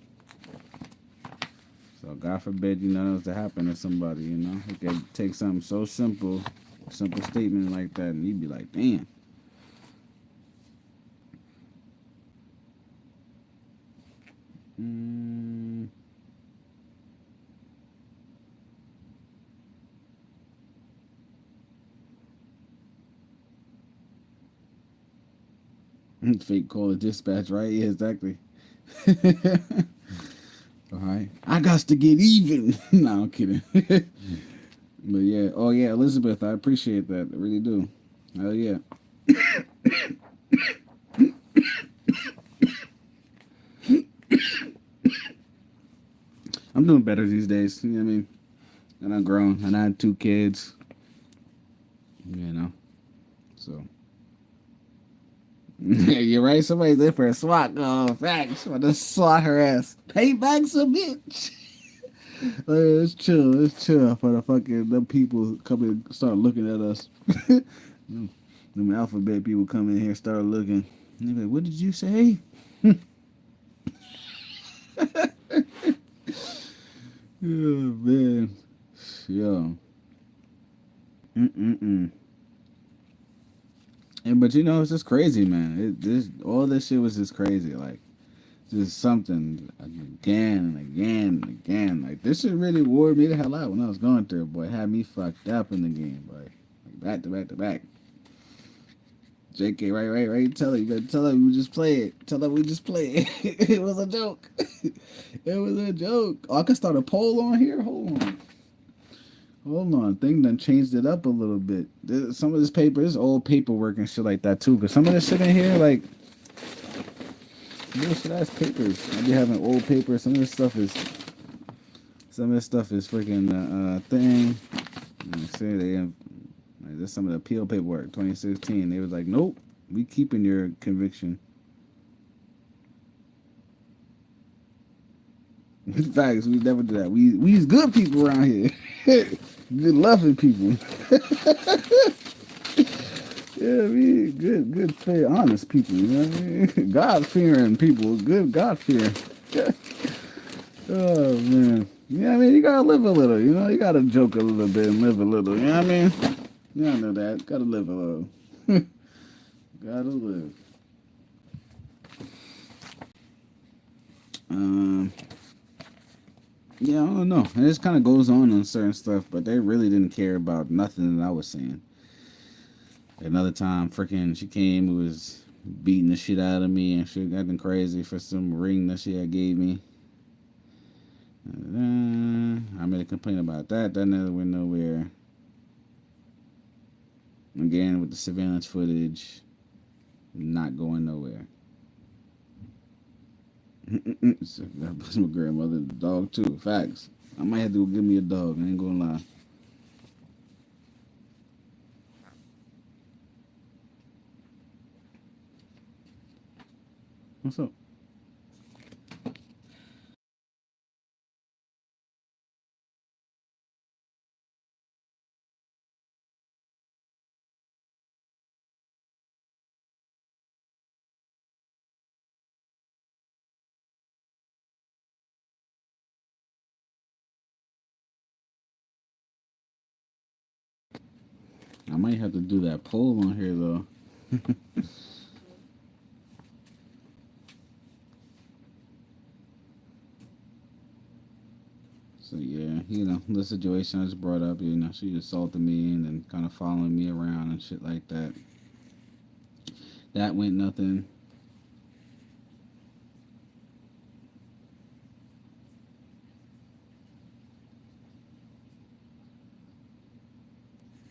So God forbid, you know, that was to happen to somebody. You know, it could take something so simple statement like that, and you'd be like, damn. Fake call of dispatch, right? Yeah, exactly. All right. I got to get even. No, I'm kidding. But yeah. Oh, yeah, Elizabeth, I appreciate that. I really do. Hell yeah. I'm doing better these days. You know what I mean? And I'm grown. And I had 2 kids. You know? So. You're right. Somebody's there for a SWAT. Oh, facts. Want to SWAT her ass. Payback's a bitch. Let's chill. Let's chill for the fucking them people come and start looking at us. Them alphabet people come in here start looking. And they're like, what did you say? Yeah, man. Yo. Mm-mm-mm. And but it's just crazy, man. This all this shit was just crazy. Like just something again and again and again. Like this shit really wore me the hell out when I was going through it, boy. It had me fucked up in the game, boy. Like back to back to back. JK, right. Tell her, you better tell her we just play it. Tell her we just play it. It was a joke. It was a joke. Oh, I can start a poll on here. Hold on. Hold on. Thing done changed it up a little bit. Some of this paper is old paperwork and shit like that too. Cause some of this shit in here, like bullshit ass papers. I be having old paper. Some of this stuff is freaking thing. Say they have like this some of the appeal paperwork 2016. They was like, nope, we keeping your conviction. Facts, we never do that. We's good people around here. Good loving people. Yeah, we good, fair, honest people. You know what I mean? God fearing people. Good God fearing. Oh man. Yeah, I mean you gotta live a little. You gotta joke a little bit and live a little. You know what I mean? Yeah, I know that. Gotta live a little. Gotta live. Um. Yeah, I don't know. It just kind of goes on certain stuff, but they really didn't care about nothing that I was saying. Another time, freaking, she came, and was beating the shit out of me and shit, acting crazy for some ring that she had gave me. I made a complaint about that. That never went nowhere. Again, with the surveillance footage, not going nowhere. That's my grandmother, the dog too. Facts. I might have to go give me a dog. I ain't gonna lie. What's up? I might have to do that poll on here though. So yeah, the situation I just brought up, she assaulted me and then kind of following me around and shit like that. That went nothing.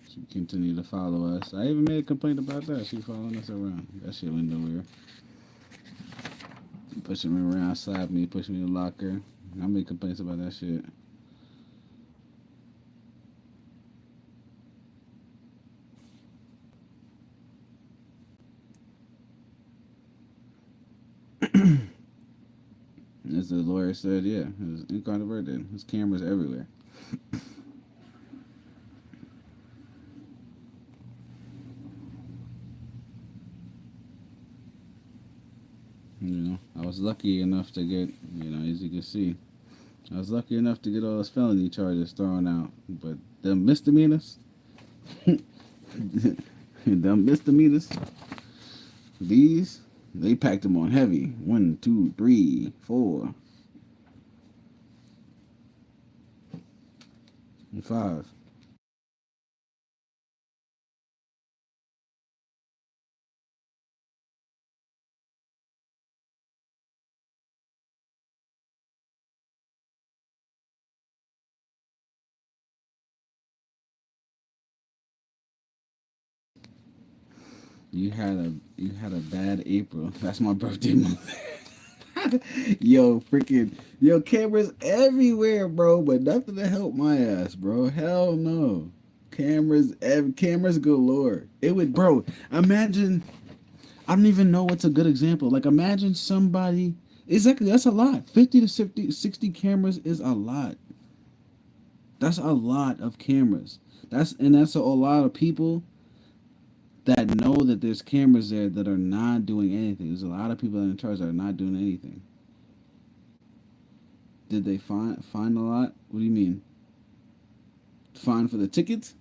She continued to follow us. I even made a complaint about that. She following us around. That shit went nowhere. Pushing me around, slapped me, pushed me in the locker. I made complaints about that shit. As the lawyer said, yeah, it was incontroverted. There's cameras everywhere. I was lucky enough to get, as you can see, I was lucky enough to get all those felony charges thrown out. But the misdemeanors, the misdemeanors, these, they packed them on heavy. 1, 2, 3, 4, and 5. You had a bad April. That's my birthday month. Yo, cameras everywhere, bro, but nothing to help my ass, bro. Hell no. Cameras galore. It would, bro. Imagine. I don't even know what's a good example. Like, imagine somebody. Exactly, that's a lot. 50 to 60 cameras is a lot. That's a lot of cameras. That's a lot of people that know that there's cameras there that are not doing anything. There's a lot of people in charge that are not doing anything. Did they fine a lot? What do you mean? Fine for the tickets?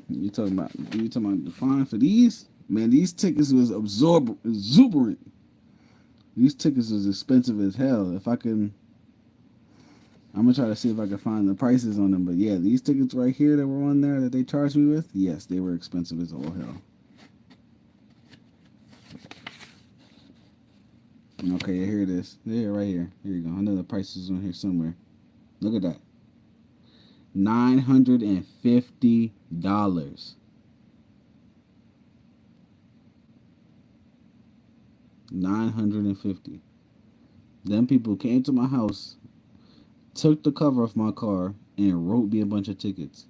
You talking about the fine for these? Man, these tickets was exuberant. These tickets was expensive as hell. If I can, I'm gonna try to see if I can find the prices on them. But yeah, these tickets right here that were on there that they charged me with, yes, they were expensive as all hell. Okay, here it is. Yeah, right here. Here you go. I know the prices on here somewhere. Look at that. $950. $950. Them people came to my house, took the cover off my car, and wrote me a bunch of tickets.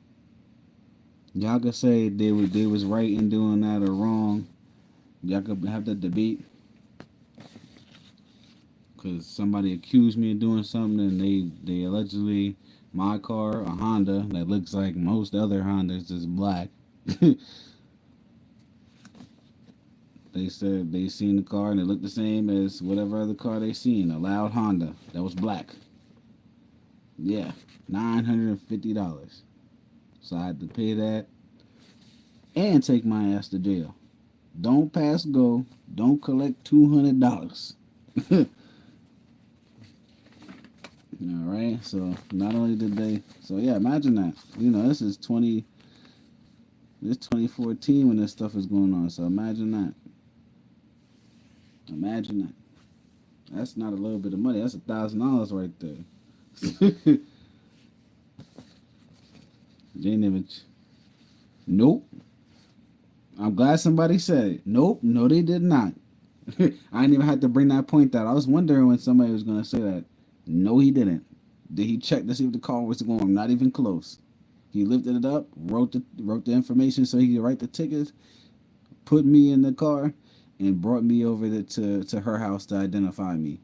Y'all could say they was right in doing that or wrong. Y'all could have that debate because somebody accused me of doing something and they allegedly my car, a Honda that looks like most other Hondas, is black. They said they seen the car and it looked the same as whatever other car they seen, a loud Honda that was black. Yeah, $950. So I had to pay that and take my ass to jail. Don't pass go. Don't collect $200. All right. So not only did they, so yeah, imagine that. This is 2014 when this stuff is going on. So imagine that. Imagine that. That's not a little bit of money. That's $1,000 right there. They didn't even. Nope. I'm glad somebody said it. Nope. No, they did not. I didn't even have to bring that point out. I was wondering when somebody was going to say that. No, he didn't. Did he check to see if the car was going? Not even close. He lifted it up, wrote the information so he could write the tickets, put me in the car, and brought me over to her house to identify me.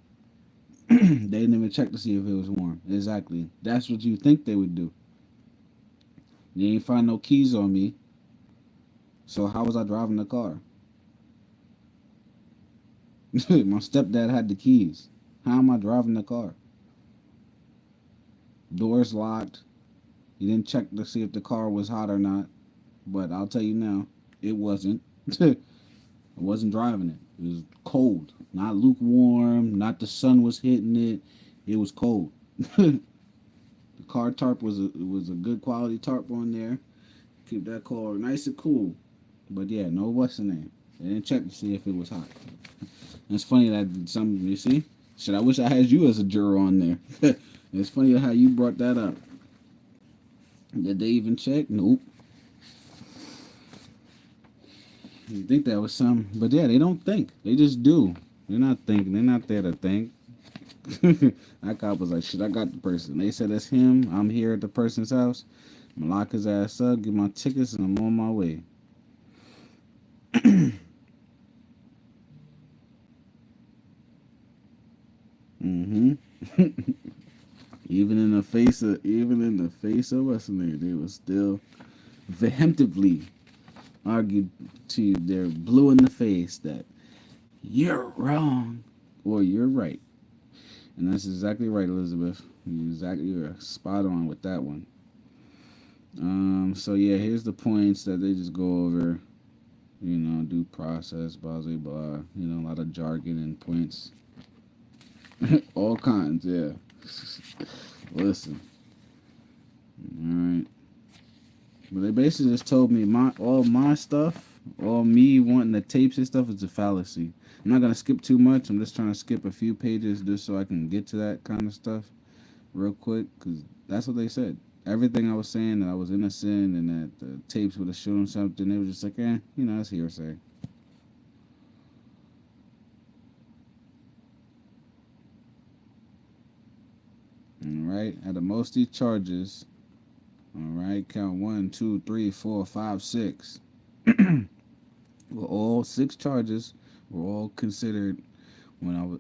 They didn't even check to see if it was warm. Exactly. That's what you think they would do. They ain't find no keys on me. So how was I driving the car? My stepdad had the keys. How am I driving the car? Doors locked. He didn't check to see if the car was hot or not. But I'll tell you now, it wasn't. I wasn't driving it. It was cold. Not lukewarm. Not the sun was hitting it. It was cold. The car tarp was a good quality tarp on there. Keep that car nice and cool. But yeah, no what's the name. They didn't check to see if it was hot. It's funny that you see? Shit, I wish I had you as a juror on there. It's funny how you brought that up. Did they even check? Nope. You think that was some, but yeah, they don't think. They just do. They're not thinking. They're not there to think. That cop was like, shit, I got the person. They said it's him. I'm here at the person's house. I'm gonna lock his ass up, get my tickets, and I'm on my way. Mm-hmm. Even in the face of what's in there, they was still vehemently argued to you. They're blue in the face that you're wrong or you're right, and that's exactly right, Elizabeth. You're spot on with that one. So yeah, here's the points that they just go over. Due process, blah blah blah. A lot of jargon and points. All kinds, yeah. Listen. Alright. But they basically just told me all my stuff, all me wanting the tapes and stuff is a fallacy. I'm not gonna skip too much. I'm just trying to skip a few pages just so I can get to that kind of stuff real quick, because that's what they said. Everything I was saying, that I was innocent and that the tapes would have shown something, they were just like, that's hearsay. Alright, out of most of these charges, alright, count 1, 2, 3, 4, 5, 6. Well, all 6 charges were all considered when I was.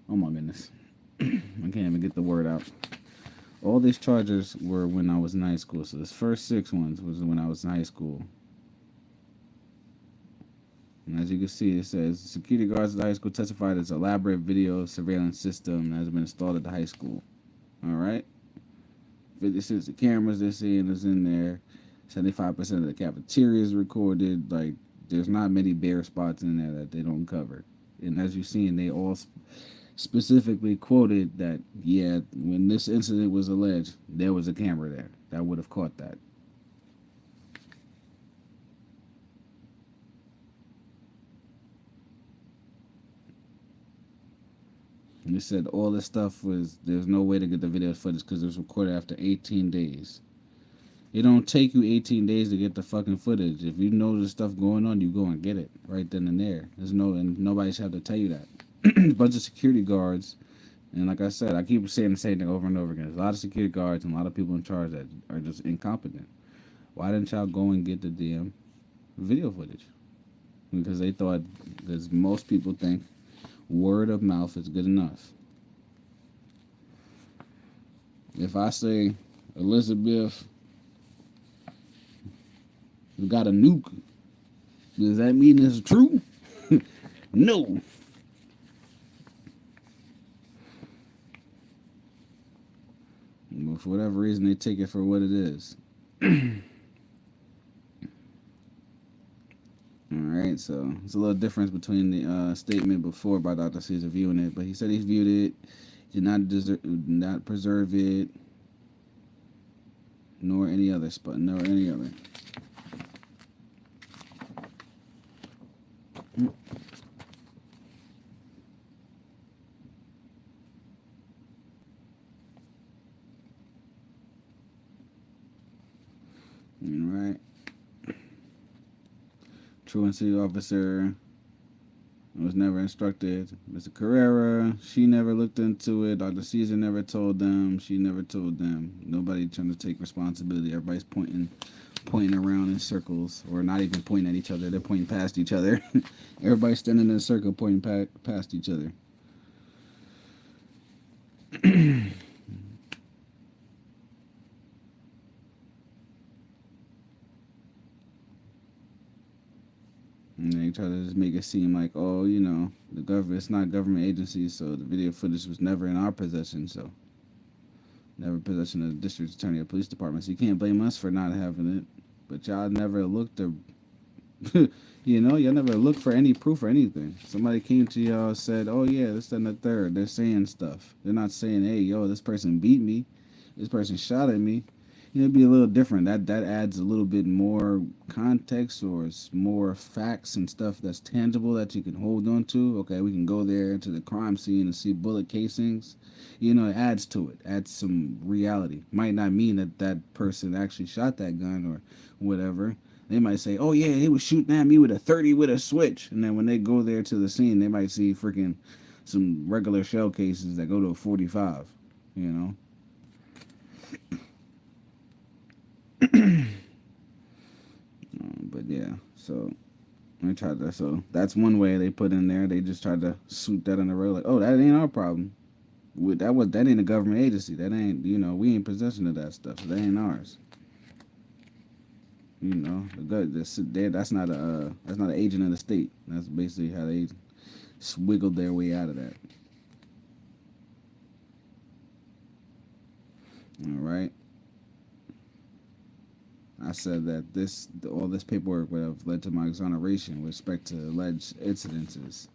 Oh my goodness. I can't even get the word out. All these charges were when I was in high school. So the first 6 ones was when I was in high school. And as you can see, it says security guards at the high school testified its elaborate video surveillance system has been installed at the high school. All right. 56 the cameras they're seeing is in there. 75% of the cafeteria is recorded. Like, there's not many bare spots in there that they don't cover. And as you've seen, they all specifically quoted that, yeah, when this incident was alleged, there was a camera there that would have caught that. And they said all this stuff was, there's no way to get the video footage because it was recorded after 18 days. It don't take you 18 days to get the fucking footage. If you know there's stuff going on, you go and get it right then and there. And nobody should have to tell you that. A bunch of security guards, and like I said, I keep saying the same thing over and over again. There's a lot of security guards and a lot of people in charge that are just incompetent. Why didn't y'all go and get the damn video footage? Because they thought, as most people think, word of mouth is good enough. If I say Elizabeth got a nuke, does that mean it's true? No. But for whatever reason, they take it for what it is. All right, so it's a little difference between the statement before by Dr. Caesar viewing it, but he said he viewed it, did not preserve it, nor any other spot, nor any other. All right. Truancy officer was never instructed. Mr. Carrera, she never looked into it. Dr. Caesar never told them. She never told them. Nobody trying to take responsibility. Everybody's pointing around in circles, or not even pointing at each other. They're pointing past each other. Everybody's standing in a circle pointing past each other. And they try to just make it seem like, oh, you know, the government, it's not government agencies, so the video footage was never in our possession, so never possession of the district attorney or police department. So you can't blame us for not having it. But y'all never looked to, you know, y'all never looked for any proof or anything. Somebody came to y'all and said, oh yeah, this, that, and the third. They're saying stuff. They're not saying, hey, yo, this person beat me. This person shot at me. You know, it'd be a little different. That adds a little bit more context, or it's more facts and stuff that's tangible that you can hold on to. Okay, we can go there to the crime scene and see bullet casings. You know, it adds to it. Adds some reality. Might not mean that that person actually shot that gun or whatever. They might say, oh yeah, he was shooting at me with a 30 with a switch. And then when they go there to the scene, they might see freaking some regular shell cases that go to a 45, you know. But yeah, so they tried to. So that's one way they put in there. They just tried to sweep that on the road, like, oh, that ain't our problem. That ain't a government agency. That ain't, you know, we ain't possession of that stuff. So that ain't ours. You know, that's not an agent of the state. That's basically how they wiggled their way out of that. All right. I said that all this paperwork would have led to my exoneration with respect to alleged incidences,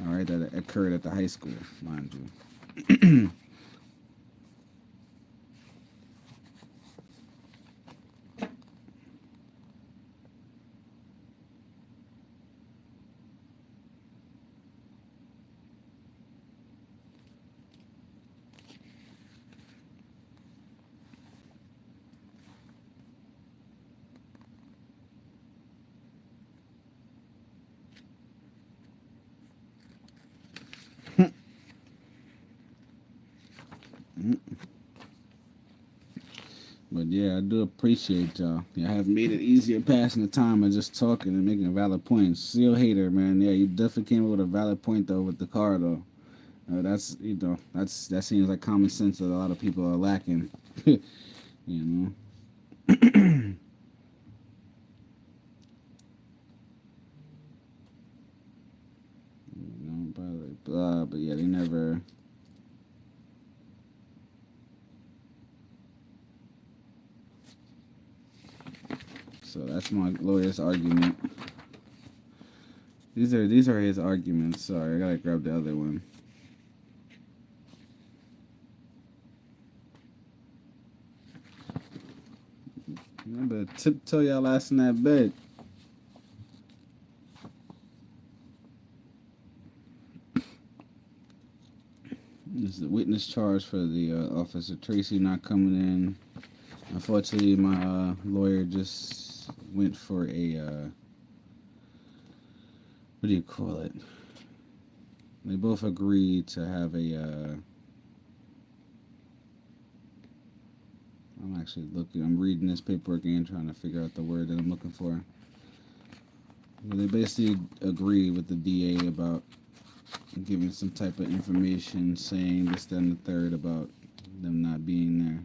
all right, that occurred at the high school, mind you. But yeah, I do appreciate y'all. Y'all have made it easier passing the time and just talking and making valid points. Seal hater, man. Yeah, you definitely came up with a valid point though with the car though. That's, you know, that seems like common sense that a lot of people are lacking. You know. But yeah, they never. So that's my lawyer's argument. These are his arguments. Sorry, I gotta grab the other one. I better tiptoe y'all ass in that bed. This is the witness charge for the Officer Tracy not coming in. Unfortunately, my lawyer just went for a what do you call it? They both agreed to have a. I'm actually looking. I'm reading this paperwork and trying to figure out the word that I'm looking for. They basically agreed with the DA about giving some type of information, saying this, that, and the third about them not being there.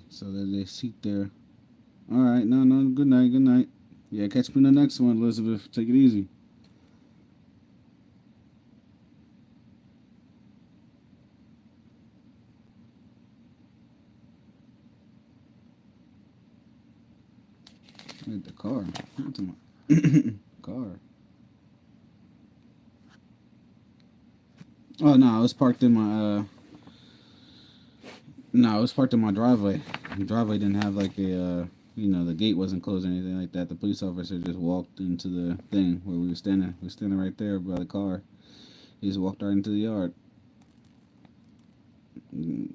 So that they seat there. All right, no, good night, good night. Yeah, catch me in the next one, Elizabeth. Take it easy. At the car. What's my car? Oh no, I was parked in my No, it was parked in my driveway. The driveway didn't have like a, the gate wasn't closed or anything like that. The police officer just walked into the thing where we were standing. We were standing right there by the car. He just walked right into the yard,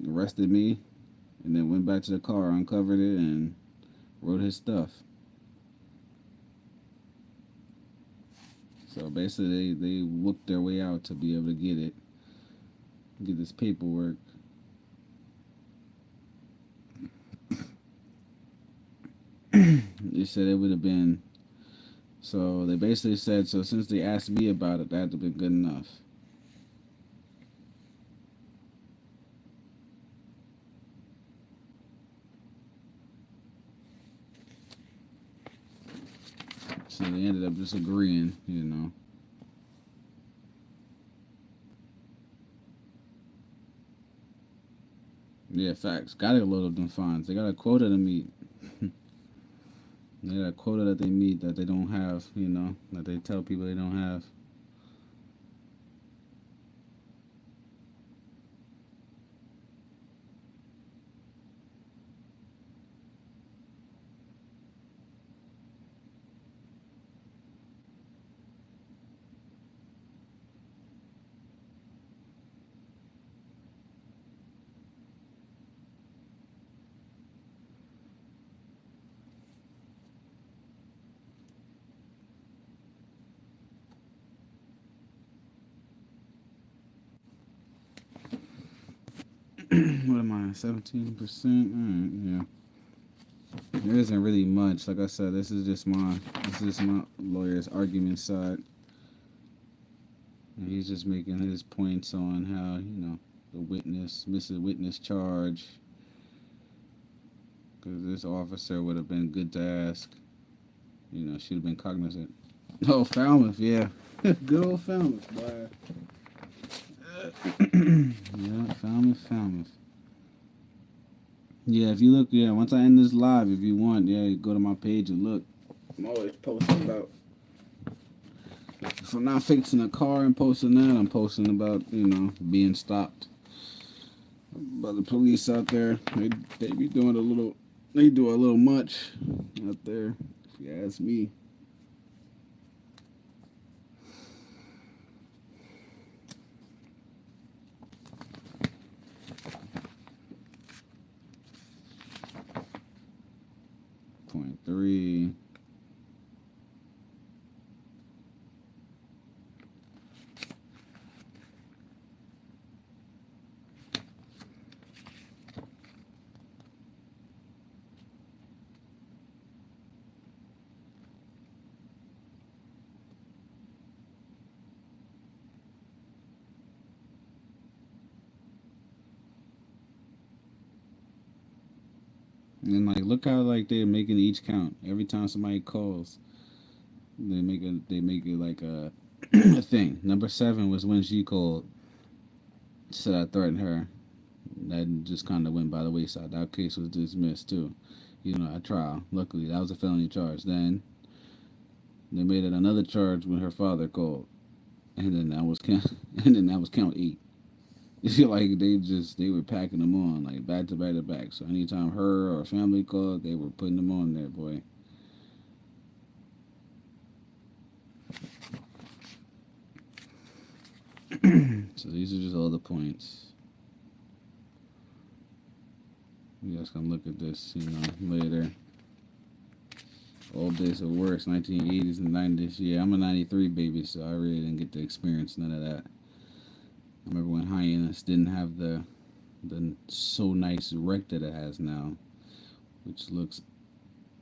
arrested me, and then went back to the car, uncovered it, and wrote his stuff. So basically, they whooped their way out to be able to get this paperwork. They said it would have been. So they basically said, so since they asked me about it, that had to be good enough. So they ended up just agreeing. Yeah, facts. Gotta load up them fines. They got a quota to meet. They got a quota that they meet that they don't have, that they tell people they don't have. What am I, 17%? Alright, yeah. There isn't really much. Like I said, this is just my lawyer's argument side. And he's just making his points on how, the witness, Mrs. Witness charge. Because this officer would have been good to ask. She'd have been cognizant. Oh, Falmouth, yeah. Good old Falmouth, boy. Yeah, Falmouth. Yeah, if you look, once I end this live, if you want, you go to my page and look. I'm always posting about. If I'm not fixing a car and posting that, I'm posting about, being stopped by the police out there. They be doing they do a little much out there, if you ask me. 3. And like, look how like they're making each count. Every time somebody calls, they make it like a, a thing. Number 7 was when she called, said I threatened her. That just kind of went by the wayside. That case was dismissed too. At trial. Luckily, that was a felony charge. Then they made it another charge when her father called, and then that was count. And then that was count 8. You feel like they were packing them on like back to back to back. So anytime her or family called, they were putting them on there, boy. So these are just all the points. You guys can look at this, later. Old days of worse, 1980s and 90s. Yeah, I'm a 93 baby, so I really didn't get to experience none of that. I remember when Hyannis didn't have the so nice wreck that it has now, which looks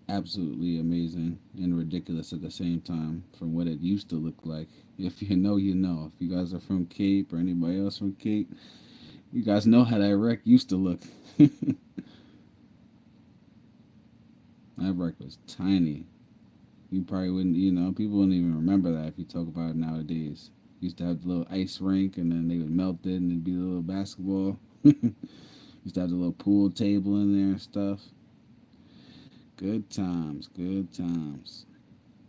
absolutely amazing and ridiculous at the same time from what it used to look like. If you know, you know. If you guys are from Cape or anybody else from Cape, you guys know how that wreck used to look. That wreck was tiny. You probably wouldn't, people wouldn't even remember that if you talk about it nowadays. Used to have the little ice rink, and then they would melt it, and it'd be a little basketball. Used to have the little pool table in there and stuff. Good times, good times.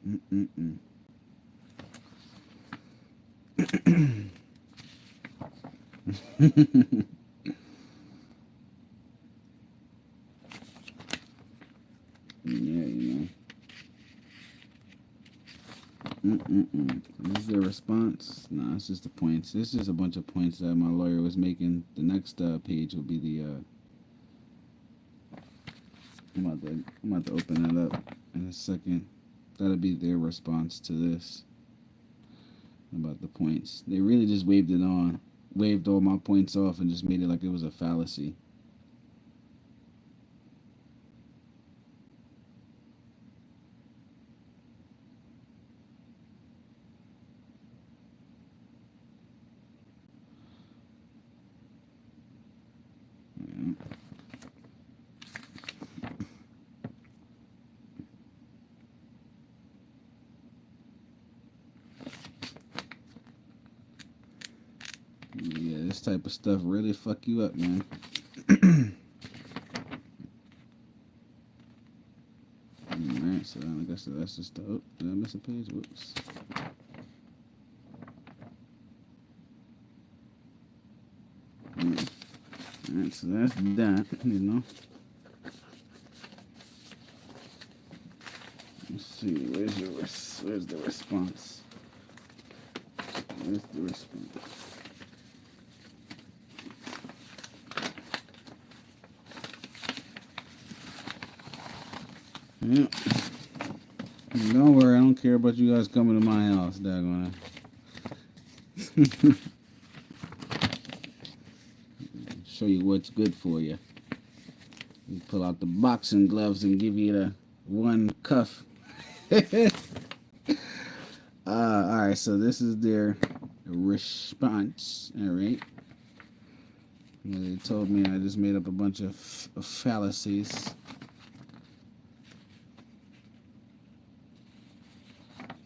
Mm-mm-mm. Yeah. This is the response. No, it's just the points. It's just a bunch of points that my lawyer was making. The next page will be the. I'm about to open that up in a second. That'll be their response to this. About the points. They really just waved all my points off and just made it like it was a fallacy. Yeah. Yeah, this type of stuff really fuck you up, man. Alright, so I guess that's just the. Oh, did I miss a page? Whoops. Alright, so that's that, Let's see, where's the response? Where's the response? Yeah. Don't worry, I don't care about you guys coming to my house, daggone it. Show you what's good for you. You pull out the boxing gloves and give you the one cuff. Alright, so this is their response. Alright. They told me I just made up a bunch of fallacies.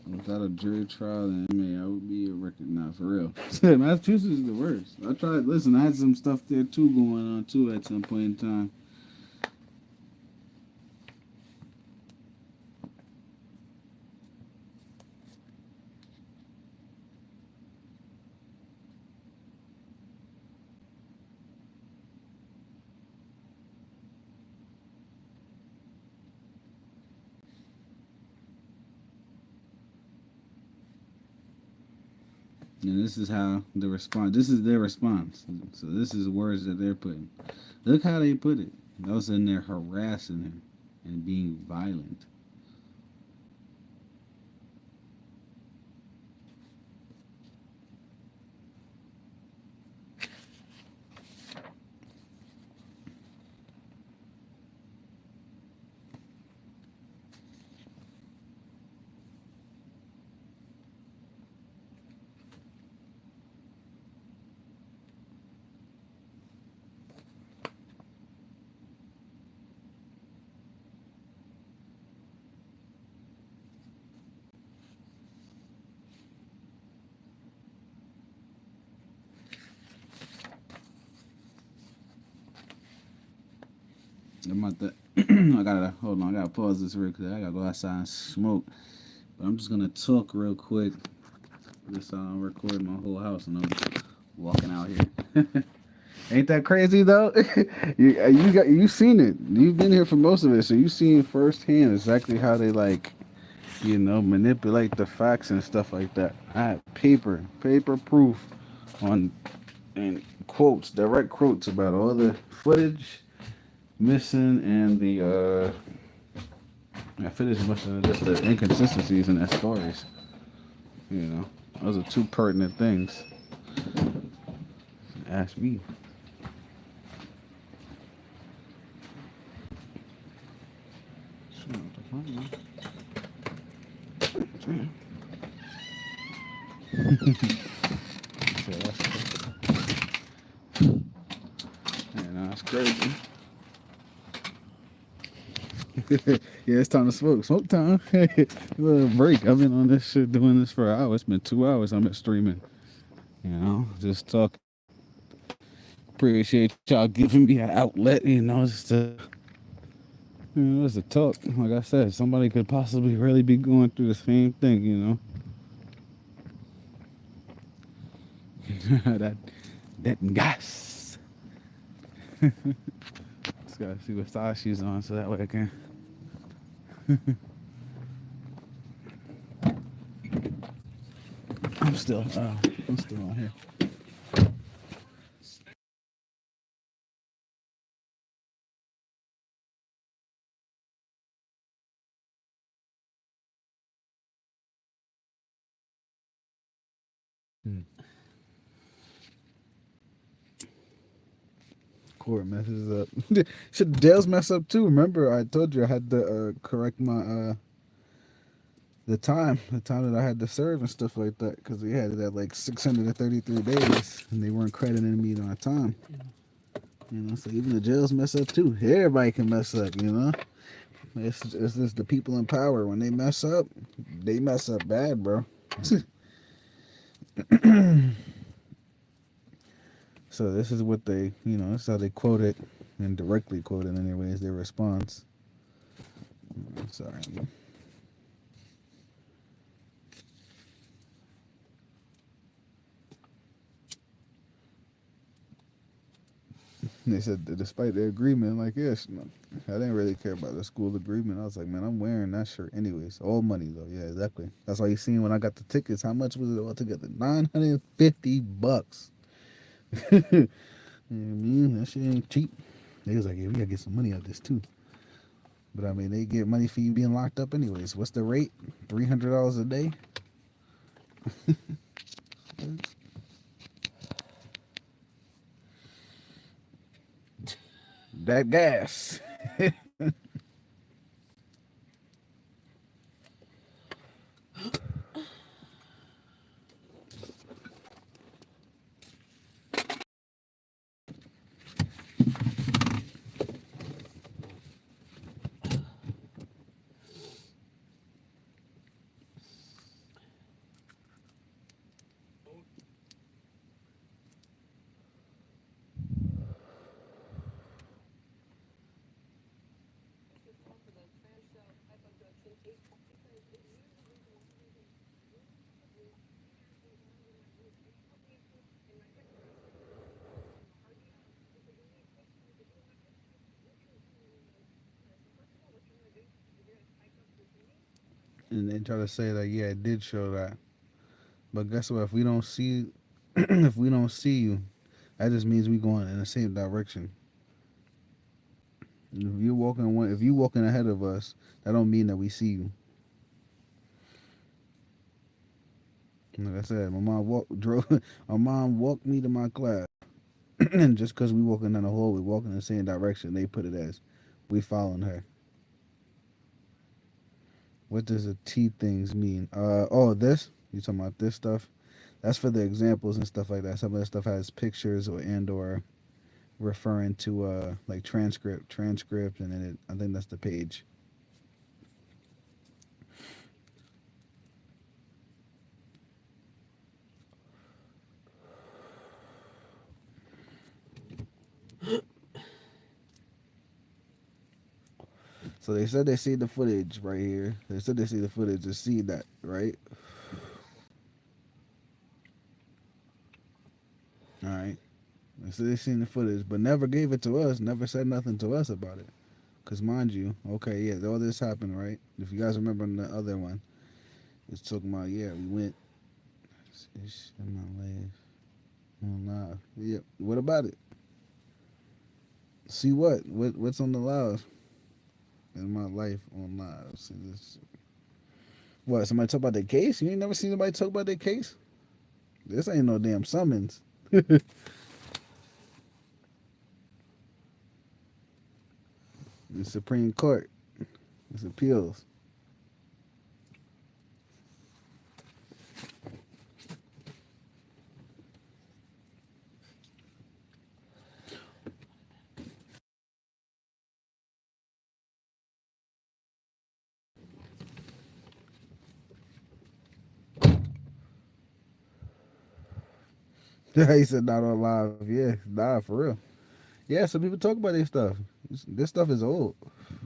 Without a jury trial, then I would be a record. Nah, for real. Massachusetts is the worst. I had some stuff there too going on too at some point in time. And this is how the response. This is their response. So this is words that they're putting. Look how they put it. Those in there harassing her and being violent. I'm about to. I gotta hold on. I gotta pause this real quick. I gotta go outside and smoke. But I'm just gonna talk real quick. This I'm recording my whole house and I'm walking out here. Ain't that crazy though? You seen it. You've been here for most of it, so you seen firsthand exactly how they like manipulate the facts and stuff like that. I had paper proof on and quotes, direct quotes about all the footage missing and the footage missing and just the inconsistencies in that stories. You know, those are two pertinent things. Ask me. Man, that's crazy. Yeah, it's time to smoke. Smoke time. Little break. I've been on this shit doing this for an hour. It's been 2 hours. I'm been streaming. Just talking. Appreciate y'all giving me an outlet. Just to talk. Like I said, somebody could possibly really be going through the same thing. That gas. Just gotta see what style she's on so that way I can. I'm still on here. Court messes up. Should Dale's mess up too? Remember, I told you I had to correct my the time that I had to serve and stuff like that because we had it at like 633 days and they weren't crediting me on time. So even the jails mess up too. Everybody can mess up. It's just the people in power. When they mess up bad, bro. So this is what this is how they quote it and directly quote it anyways, their response. Sorry. They said that despite the agreement, like, yes, I didn't really care about the school agreement. I was like, man, I'm wearing that shirt anyways. All money though. Yeah, exactly. That's why you seen when I got the tickets. How much was it all together? $950. You know what I mean? That shit ain't cheap. They was like, yeah, we gotta get some money out of this too. But I mean, they get money for you being locked up anyways. What's the rate? $300 a day. That gas. And they try to say that yeah, it did show that. But guess what? If we don't see, if we don't see you, that just means we going in the same direction. If you walking ahead of us, that don't mean that we see you. Like I said, my mom walked me to my class, and just because we walking down the hall, we walking in the same direction. They put it as we following her. What does the T things mean? This you talking about this stuff? That's for the examples and stuff like that. Some of that stuff has pictures or referring to like transcript, and then I think that's the page. So they said they see the footage right here. They said they see the footage to see that, right? All right. They said they seen the footage, but never gave it to us. Never said nothing to us about it. Cause mind you, okay, yeah, all this happened, right? If you guys remember in the other one, it's talking about we went. It's in my life on live. Yep. What about it? See what? What's on the live? In my life on live. See this. What? Somebody talk about their case? You ain't never seen somebody talk about their case? This ain't no damn summons. The Supreme Court. It's appeals. He said not on live. Yeah, nah, for real. Yeah, some people talk about this stuff. This stuff is old.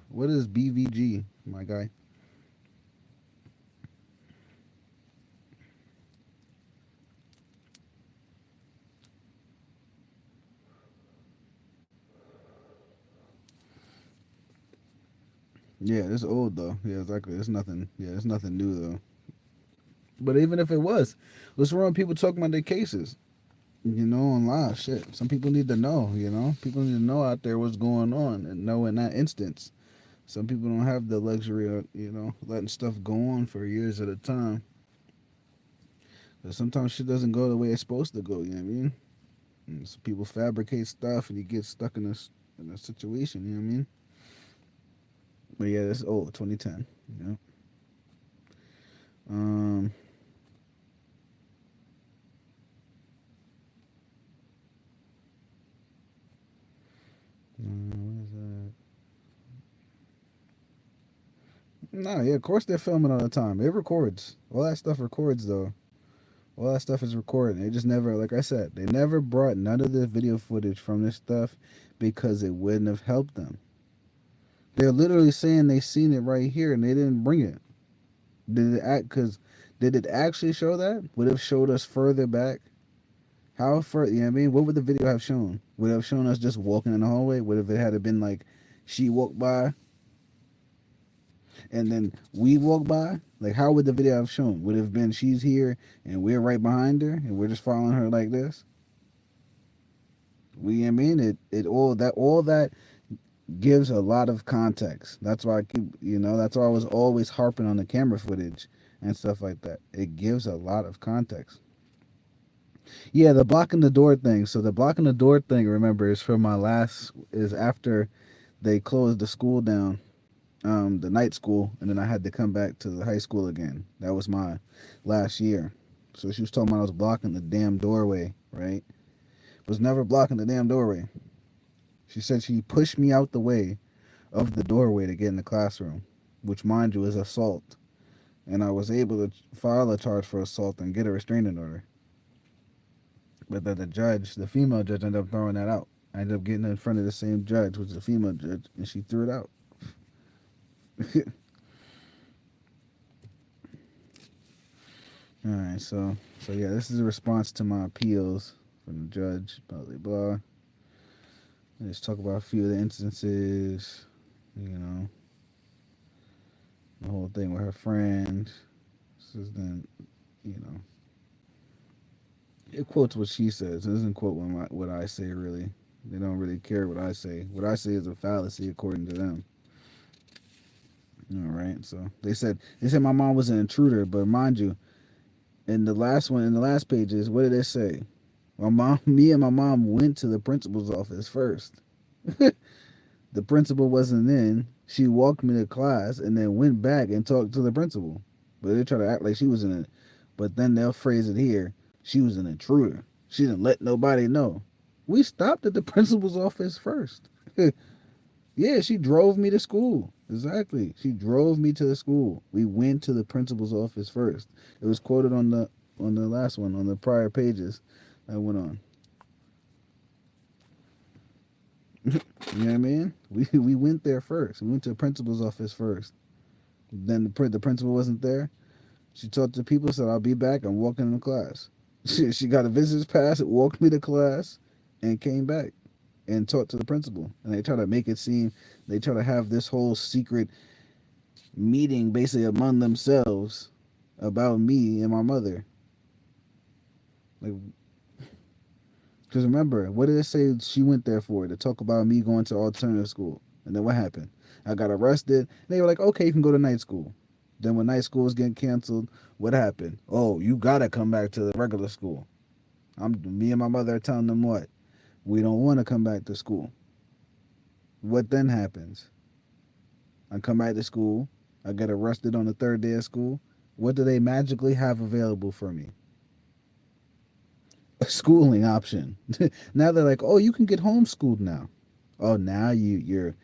What is BVG, my guy? Yeah, it's old though. Yeah, exactly. It's nothing. Yeah, it's nothing new though. But even if it was, what's wrong with people talking about their cases? You know, on live shit. Some people need to know. You know, people need to know out there what's going on and know in that instance. Some people don't have the luxury of letting stuff go on for years at a time. But sometimes shit doesn't go the way it's supposed to go. You know what I mean? And so people fabricate stuff and you get stuck in a situation. You know what I mean? But yeah, that's old, 2010. Yeah. Um. What is that? No, yeah, of course they're filming all the time. It records. All that stuff records though. All that stuff is recorded. They just never, like I said, they never brought none of the video footage from this stuff because it wouldn't have helped them. They're literally saying they seen it right here and they didn't bring it. Did it act? Because did it actually show that? Would it have showed us further back? How far? You know what I mean? What would the video have shown? Would it have shown us just walking in the hallway? Would have it had been like she walked by and then we walk by? Like how would the video have shown? Would it have been she's here and we're right behind her and we're just following her like this? We, I mean, it all that gives a lot of context. That's why I keep, that's why I was always harping on the camera footage and stuff like that. It gives a lot of context. Yeah, the blocking the door thing. So the blocking the door thing, remember, is from my last is after they closed the school down, the night school, and then I had to come back to the high school again. That was my last year. So she was talking about I was blocking the damn doorway, right? Was never blocking the damn doorway. She said she pushed me out the way of the doorway to get in the classroom, which, mind you, is assault. And I was able to file a charge for assault and get a restraining order. But then the judge, the female judge, ended up throwing that out. I ended up getting in front of the same judge, which is a female judge, and she threw it out. All right, so yeah, this is a response to my appeals from the judge. Blah blah blah. Let's talk about a few of the instances. You know, the whole thing with her friend. This is then, you know, it quotes what she says. It doesn't quote what I say really. They don't really care what I say. What I say is a fallacy according to them. All right. So they said my mom was an intruder, but mind you, in the last pages, what did they say? Me and my mom went to the principal's office first. The principal wasn't in. She walked me to class and then went back and talked to the principal. But they try to act like she was in it. But then they'll phrase it here. She was an intruder. She didn't let nobody know. We stopped at the principal's office first. Yeah, she drove me to school. Exactly. She drove me to the school. We went to the principal's office first. It was quoted on the last one, on the prior pages I went on. You know what I mean? We went there first. We went to the principal's office first. Then the principal wasn't there. She talked to people, said, I'll be back. I'm walking in the class. She got a visitor's pass, walked me to class, and came back and talked to the principal. And they try to make it seem, they try to have this whole secret meeting basically among themselves about me and my mother. Like, because remember, what did it say she went there for? To talk about me going to alternative school. And then what happened? I got arrested. They were like, okay, you can go to night school. Then when night school was getting canceled, what happened? Oh, you gotta come back to the regular school. Me and my mother are telling them what? We don't want to come back to school. What then happens? I come back to school. I get arrested on the third day of school. What do they magically have available for me? A schooling option. Now they're like, oh, you can get homeschooled now. Oh, now you're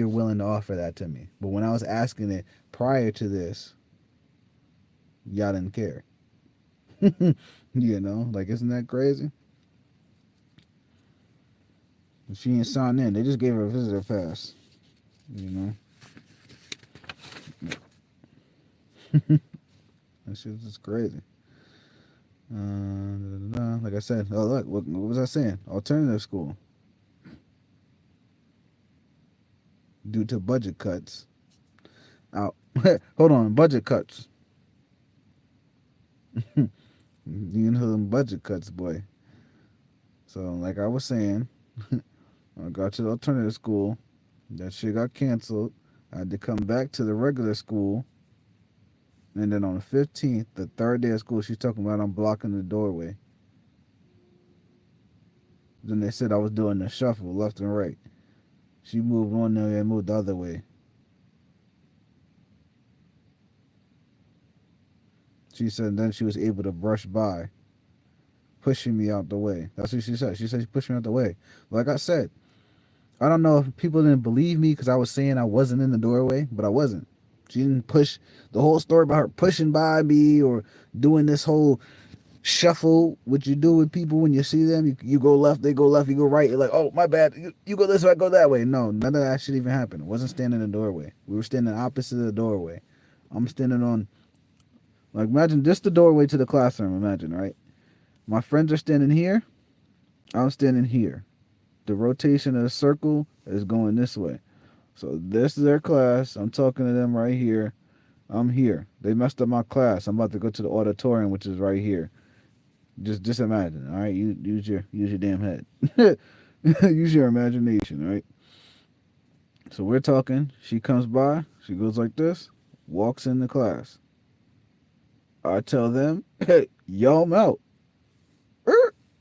willing to offer that to me. But when I was asking it prior to this, y'all didn't care. Like, isn't that crazy? She ain't signed in. They just gave her a visitor pass. You know, that shit's just crazy. Like I said, oh look, what was I saying? Alternative school due to budget cuts. Out. Hold on, budget cuts. You know them budget cuts, boy. So like I was saying, I got to the alternative school. That shit got canceled. I had to come back to the regular school. And then on the 15th, the third day of school, she's talking about I'm blocking the doorway. Then they said I was doing the shuffle left and right. She moved one way and moved the other way. She said then she was able to brush by, pushing me out the way. That's what she said. She said she pushed me out the way. Like I said, I don't know if people didn't believe me because I was saying I wasn't in the doorway, but I wasn't. She didn't push the whole story about her pushing by me or doing this whole shuffle, what you do with people when you see them. You go left, they go left, you go right. You're like, oh, my bad. You go this way, I go that way. No, none of that shit even happened. I wasn't standing in the doorway. We were standing opposite of the doorway. I'm standing on, like, imagine just the doorway to the classroom. Imagine, right? My friends are standing here. I'm standing here. The rotation of the circle is going this way. So this is their class. I'm talking to them right here. I'm here. They messed up my class. I'm about to go to the auditorium, which is right here. Just imagine, all right? Use your damn head. Use your imagination, all right? So we're talking. She comes by. She goes like this. Walks in the class. I tell them, hey, y'all, I'm out.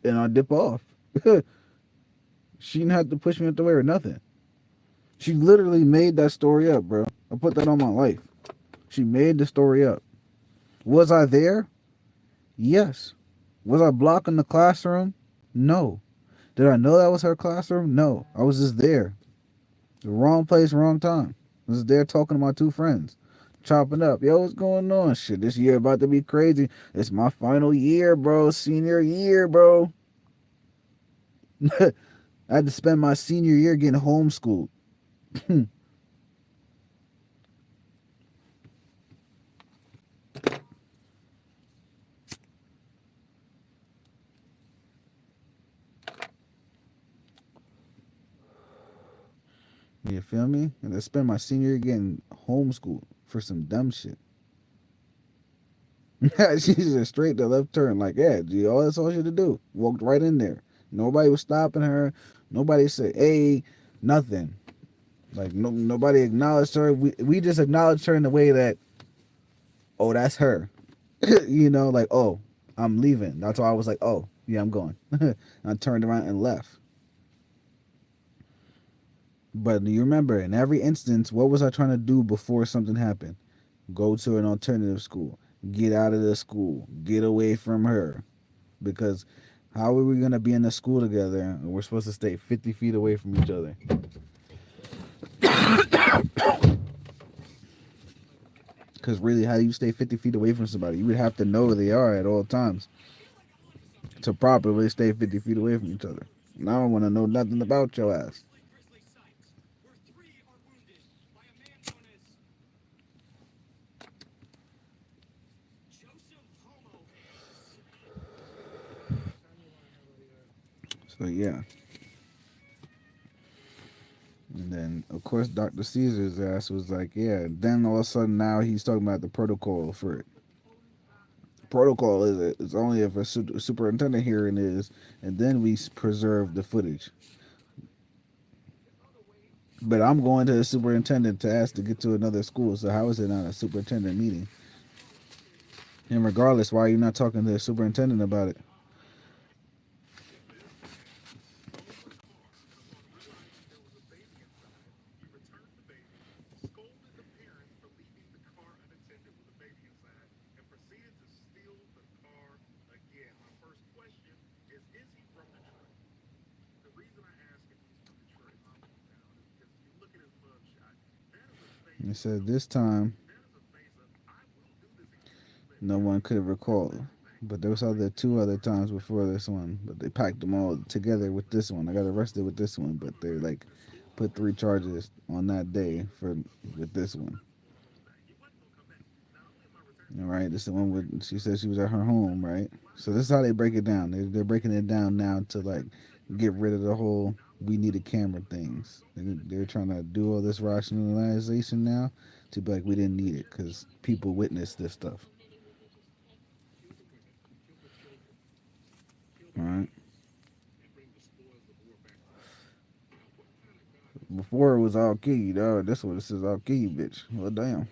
And I dip off. She didn't have to push me out the way or nothing. She literally made that story up, bro. I put that on my life. She made the story up. Was I there? Yes. Was I blocking the classroom? No. Did I know that was her classroom? No. I was just there. The wrong place, wrong time. I was there talking to my two friends. Chopping up. Yo, what's going on? Shit, this year about to be crazy. It's my final year, bro. Senior year, bro. I had to spend my senior year getting homeschooled. You feel me? And I spent my senior year getting homeschooled for some dumb shit. She just straight to left turn. Like, yeah, G, all that's all she had to do. Walked right in there. Nobody was stopping her. Nobody said, hey, nothing. Like, nobody acknowledged her. We just acknowledged her in the way that, oh, that's her. Like, oh, I'm leaving. That's why I was like, oh, yeah, I'm going. I turned around and left. But you remember, in every instance, what was I trying to do before something happened? Go to an alternative school. Get out of the school. Get away from her. Because how are we going to be in the school together and we're supposed to stay 50 feet away from each other? Because really, how do you stay 50 feet away from somebody? You would have to know where they are at all times to properly stay 50 feet away from each other. And I don't want to know nothing about your ass. But yeah. And then, of course, Dr. Caesar's ass was like, yeah. Then all of a sudden, now he's talking about the protocol for it. Protocol is it? It's only if a superintendent hearing is, and then we preserve the footage. But I'm going to the superintendent to ask to get to another school. So how is it not a superintendent meeting? And regardless, why are you not talking to the superintendent about it? He said this time no one could recall. But there was two other times before this one, but they packed them all together with this one. I got arrested with this one, but they like put 3 charges on that day for with this one. All right, this is the one with she said she was at her home, right? So this is how they break it down. They're breaking it down now to like get rid of the whole we need a camera things. They're trying to do all this rationalization now to be like we didn't need it because people witnessed this stuff. All right. Before it was all key, dog. This one this is all key, bitch. Well, damn.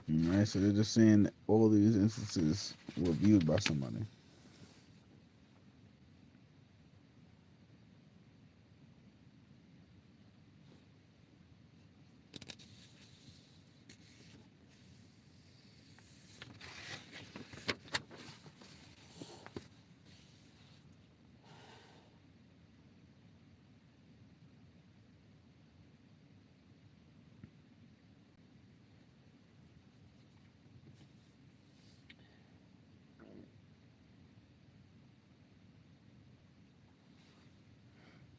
All right, so they're just saying all these instances were viewed by somebody.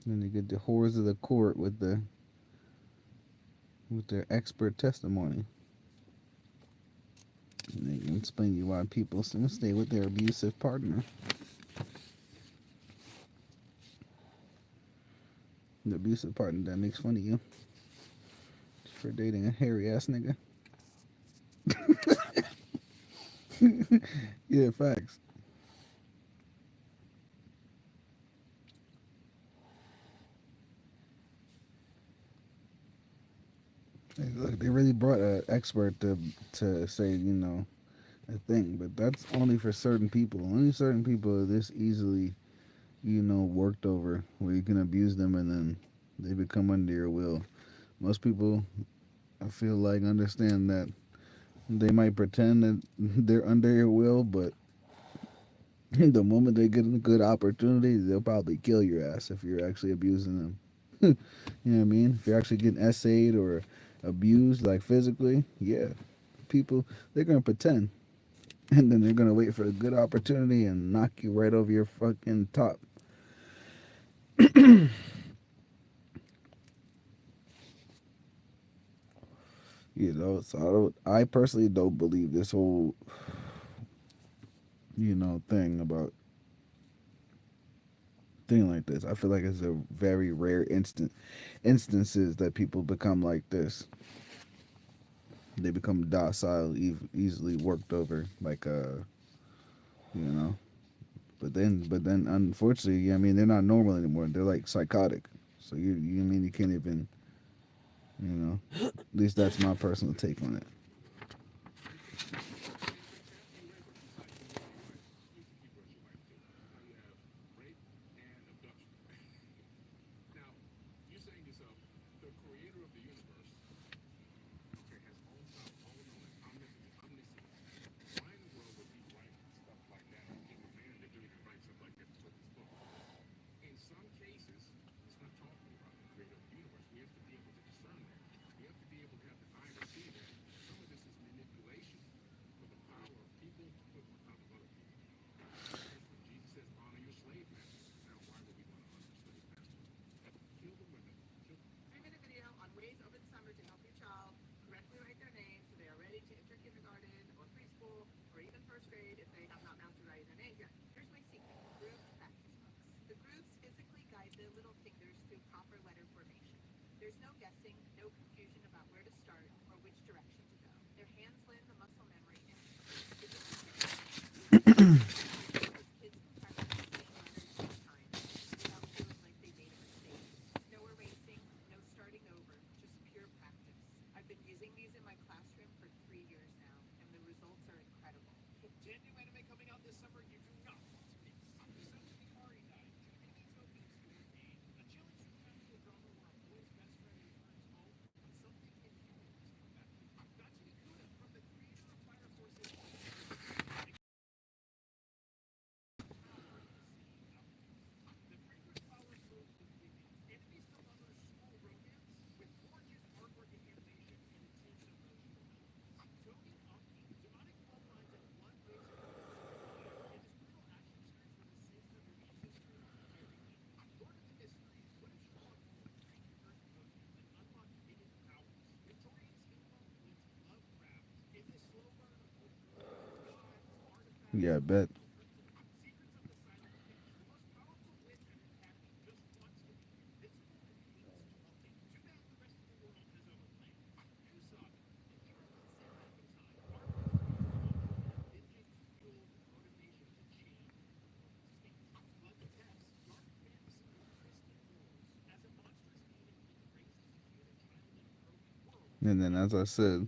Then they get the horrors of the court with their expert testimony. And they can explain you why people stay with their abusive partner. The abusive partner that makes fun of you for dating a hairy ass nigga. Yeah, facts. Hey, look, they really brought an expert to say, a thing, but that's only for certain people. Only certain people are this easily, worked over where you can abuse them and then they become under your will. Most people, I feel like, understand that they might pretend that they're under your will, but the moment they get a good opportunity, they'll probably kill your ass if you're actually abusing them. You know what I mean? If you're actually getting essayed or abused, like physically, yeah, people, they're going to pretend. And then they're going to wait for a good opportunity and knock you right over your fucking top. So I personally don't believe this whole, thing about thing like this. I feel like it's a very rare instances that people become like this. They become docile, easily worked over, like you know. But then, unfortunately, I mean, they're not normal anymore. They're like psychotic. So you mean you can't even, At least that's my personal take on it. There's no guessing, no confusion about where to start or which direction to go. Their hands learn the muscle memory instantly. It isn't scary, it's exhilarating because kids can practice the same letters 10 times without feeling like they made a mistake. No erasing, no starting over, just pure practice. I've been using these in my classroom for 3 years now, and the results are incredible. Brand new anime coming out this summer you do not want to miss. Episode to the Ari Night, Junimito meets Hurricane, a chilling supernatural drama where a boy's best friend returns home, but something inhuman has come back. Gachi Kuda from the creator of Fire Force Intelligence power in the same outcomes. The fragrant flower flows with dignity. Enemies to lovers, school romance with gorgeous artwork and animation and intense emotional elements. Tony Aki, demonic plot lines and one ways of survive, and his brutal action surge for the sake of your ancestors very equal. Lord of the Mysteries, what if you want more? Train your inner emotions and unlock hidden powers. Victorian steampunk meets Lovecraft in this slow burn of folklore, gods, artifacts, Yeah, I and bet. mystical rituals. Secrets of the Silent Pit, the most powerful witch and an academy just wants to be invincible and hates taunting. Too bad the rest of the world has other plans. New saga. If you ever want to sit back in time, Artemis meets Romeo, vengeance-fueled motivation to change the world's fate. Flood the text, dark fantasy with twisted morals. As a monstrous demon being raised as a human child in a broken world, And then, as I said,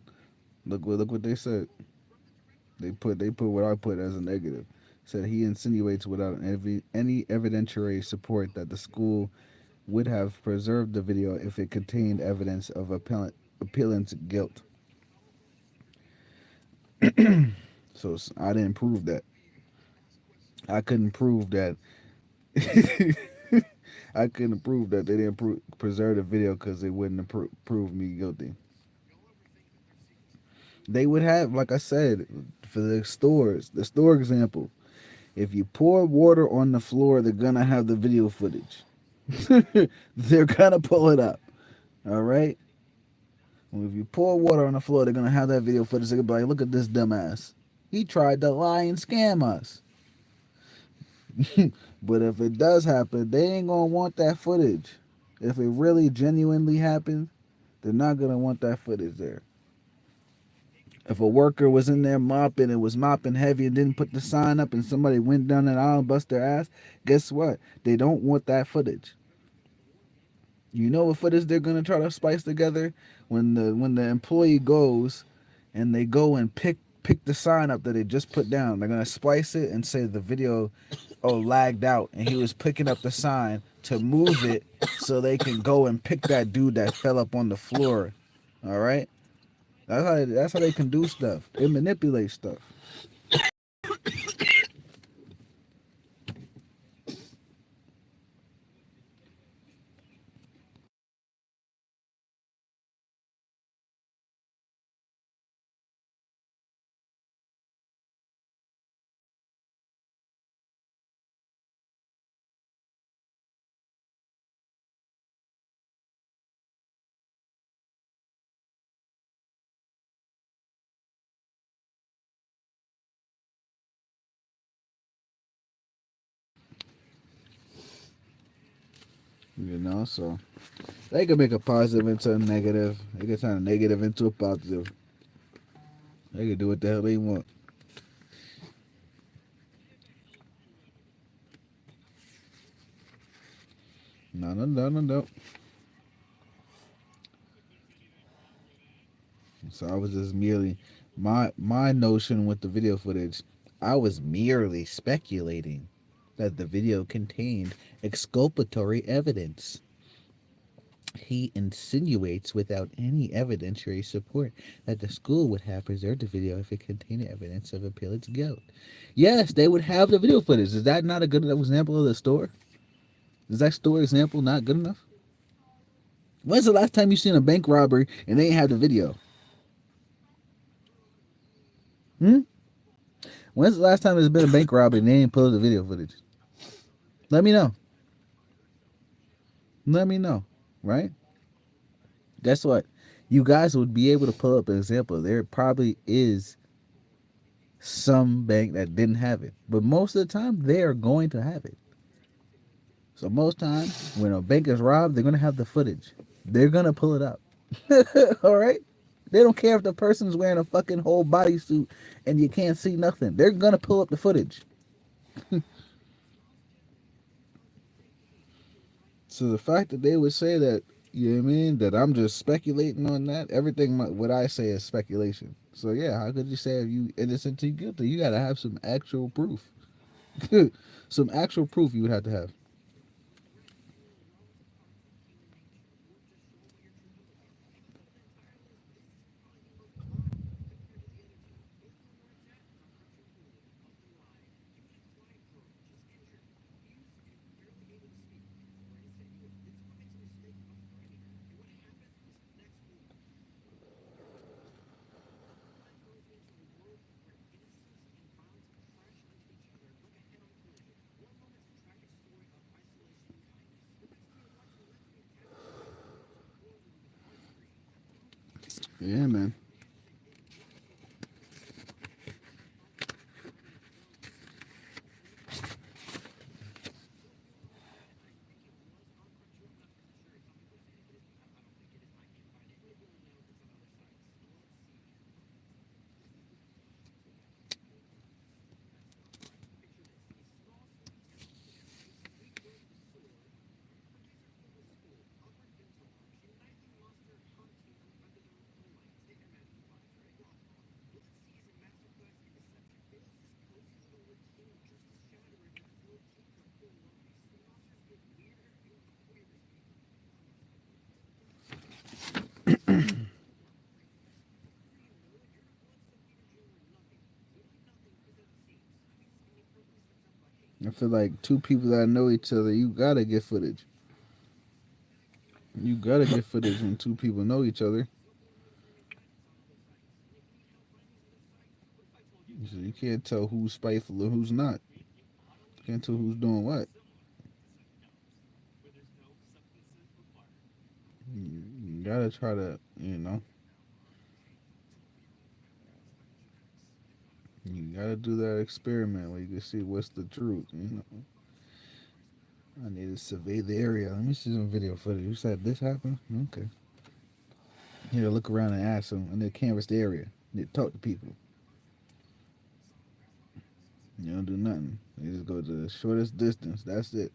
look what they said. from the director of They put what I put as a negative. Said he insinuates without any evidentiary support that the school would have preserved the video if it contained evidence of appellant's guilt. So I didn't prove that. I couldn't prove that. I couldn't prove that they didn't preserve the video because they wouldn't have proved me guilty. They would have, like I said, for the store example. If you pour water on the floor, they're gonna have the video footage. They're gonna pull it up. All right. Well, if you pour water on the floor, they're gonna have that video footage. They're gonna be like, "Look at this dumbass. He tried to lie and scam us." But if it does happen, they ain't gonna want that footage. If it really genuinely happened, they're not gonna want that footage there. If a worker was in there mopping and was mopping heavy and didn't put the sign up and somebody went down that aisle and bust their ass, guess what? They don't want that footage. You know what footage they're gonna try to splice together? When the employee goes and they go and pick the sign up that they just put down. They're gonna splice it and say the video lagged out and he was picking up the sign to move it so they can go and pick that dude that fell up on the floor. All right? That's how they can do stuff. They manipulate stuff. So they can make a positive into a negative. They can turn a negative into a positive. They can do what the hell they want. No. So I was just merely my notion with the video footage. I was merely speculating that the video contained exculpatory evidence. He insinuates without any evidentiary support that the school would have preserved the video if it contained evidence of appellant's guilt. Yes, they would have the video footage. Is that not a good example of the store? Is that store example not good enough? When's the last time you seen a bank robbery and they ain't have the video? Hmm? When's the last time there's been a bank robbery and they ain't pulled the video footage? Let me know. Let me know. Right? Guess what? You guys would be able to pull up an example. There probably is some bank that didn't have it. But most of the time, they are going to have it. So most times, when a bank is robbed, they're going to have the footage. They're gonna pull it out. All right. They don't care if the person's wearing a fucking whole bodysuit and you can't see nothing. They're gonna pull up the footage. So the fact that they would say that, you know what I mean, that I'm just speculating on that, everything what I say is speculation. So yeah, how could you say if you innocent to guilty? You gotta have some actual proof. Some actual proof you would have to have. Yeah, man. I feel like two people that know each other, you gotta get footage. You gotta get footage when two people know each other. So you can't tell who's spiteful and who's not. You can't tell who's doing what. You gotta try to, you gotta do that experiment where you can see what's the truth. I need to survey the area. Let me see some video footage. You said this happened? Okay. Here, look around and ask them. I need to canvass the area. I need to talk to people. You don't do nothing. You just go to the shortest distance. That's it.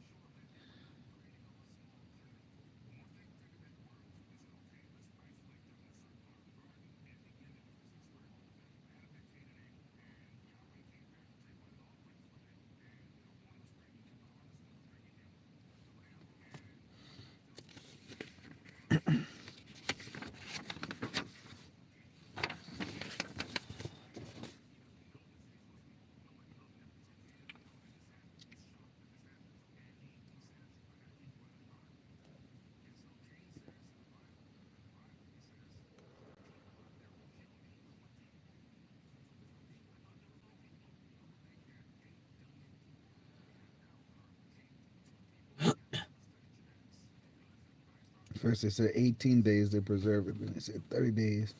First they said 18 days they preserve it. Then they said 30 days.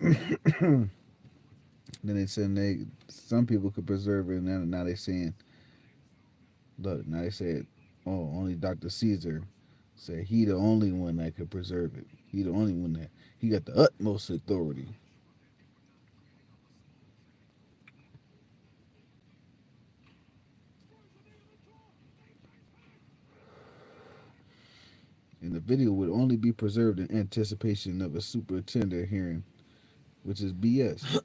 Then they said some people could preserve it. And now they saying, look, now they said, oh, only Dr. Caesar said he the only one that could preserve it. He the only one that he got the utmost authority. And the video would only be preserved in anticipation of a superintendent hearing, which is BS.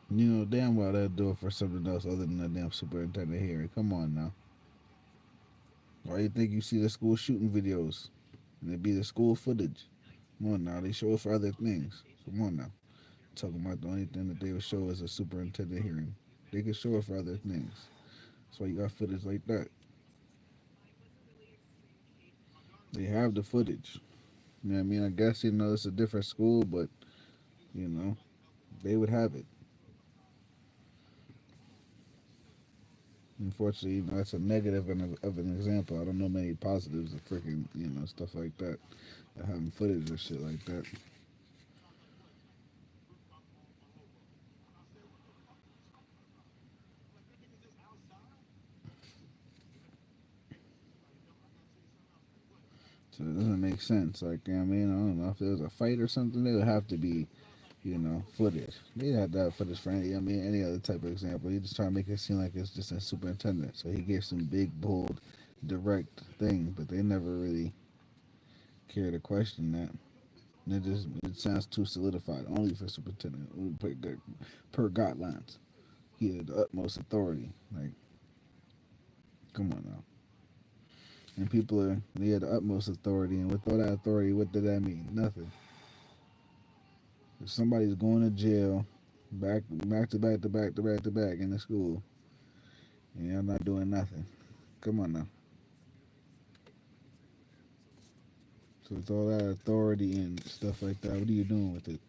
You know damn well they'll do it for something else other than a damn superintendent hearing. Come on now. Why you think you see the school shooting videos? And it be the school footage. Come on now, they show it for other things. Come on now. Talking about the only thing that they would show is a superintendent hearing. They could show it for other things. That's why you got footage like that. They have the footage. You know what I mean? I guess it's a different school, but you know, they would have it. Unfortunately, that's a negative of an example. I don't know many positives of freaking, stuff like that. Having footage or shit like that. So it doesn't make sense. Like, you know what I mean? I don't know if there was a fight or something, there would have to be, footage. They had that footage for any, any other type of example. He just trying to make it seem like it's just a superintendent. So he gave some big, bold, direct thing, but they never really care to question that. It sounds too solidified, only for superintendent per guidelines. He had the utmost authority. Like, come on now. And they had the utmost authority, and with all that authority, what did that mean? Nothing. If somebody's going to jail, back to back to back to back to back in the school, and you're not doing nothing. Come on now. So with all that authority and stuff like that, what are you doing with it?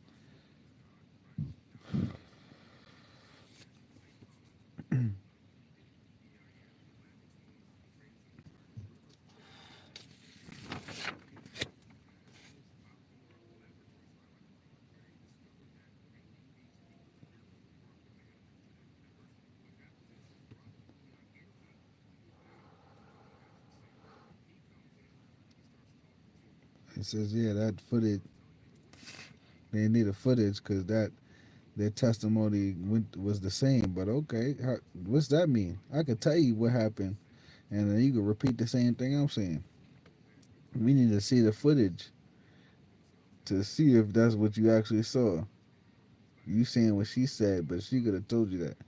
It says, yeah, that footage, they need a footage because their testimony was the same. But okay, what's that mean? I could tell you what happened, and then you could repeat the same thing I'm saying. We need to see the footage to see if that's what you actually saw. You saying what she said, but she could have told you that.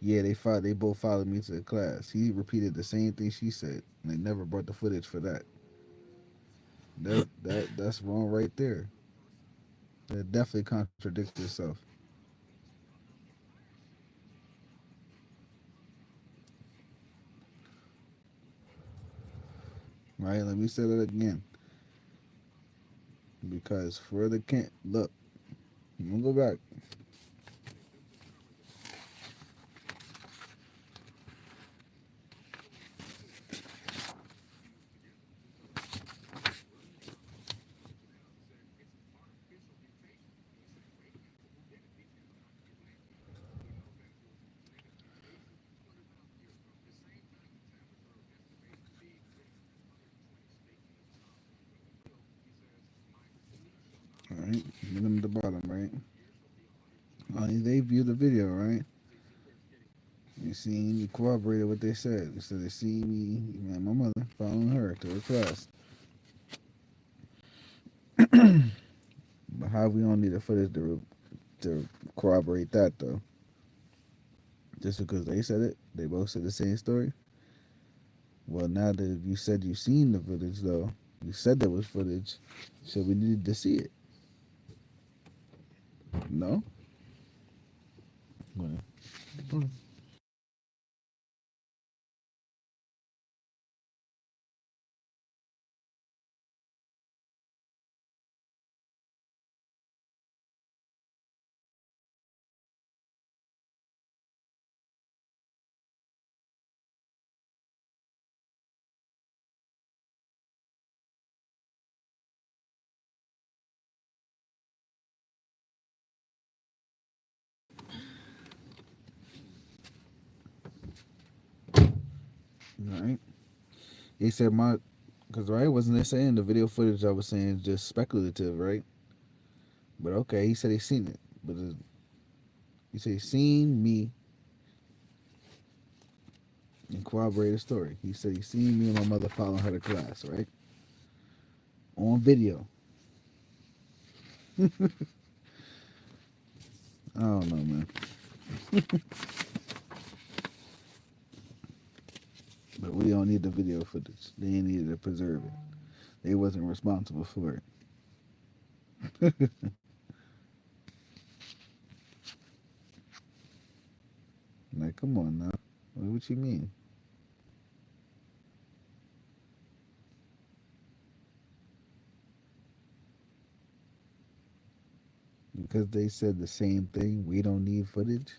Yeah, they both followed me to the class. He repeated the same thing she said. And they never brought the footage for that. That's wrong right there. That definitely contradicts itself. Right? Let me say that again. Because for the can't look, I'm gonna go back. Alright. Get them at the bottom, right? They view the video, right? You seen, you corroborated what they said. They said they see me and my mother following her to her class. But how we don't need the footage to corroborate that though? Just because they said it, they both said the same story. Well, now that you said you seen the footage though, you said there was footage, so we needed to see it. No. Well, all right. He said my, because right wasn't they saying the video footage I was saying is just speculative, right? But okay, he said he seen it, but he said he seen me and corroborate the story. He said he seen me and my mother following her to class, right? On video. I don't know, man. But we don't need the video footage. They ain't needed to preserve it. They wasn't responsible for it. Like, come on now. What you mean? Because they said the same thing. We don't need footage.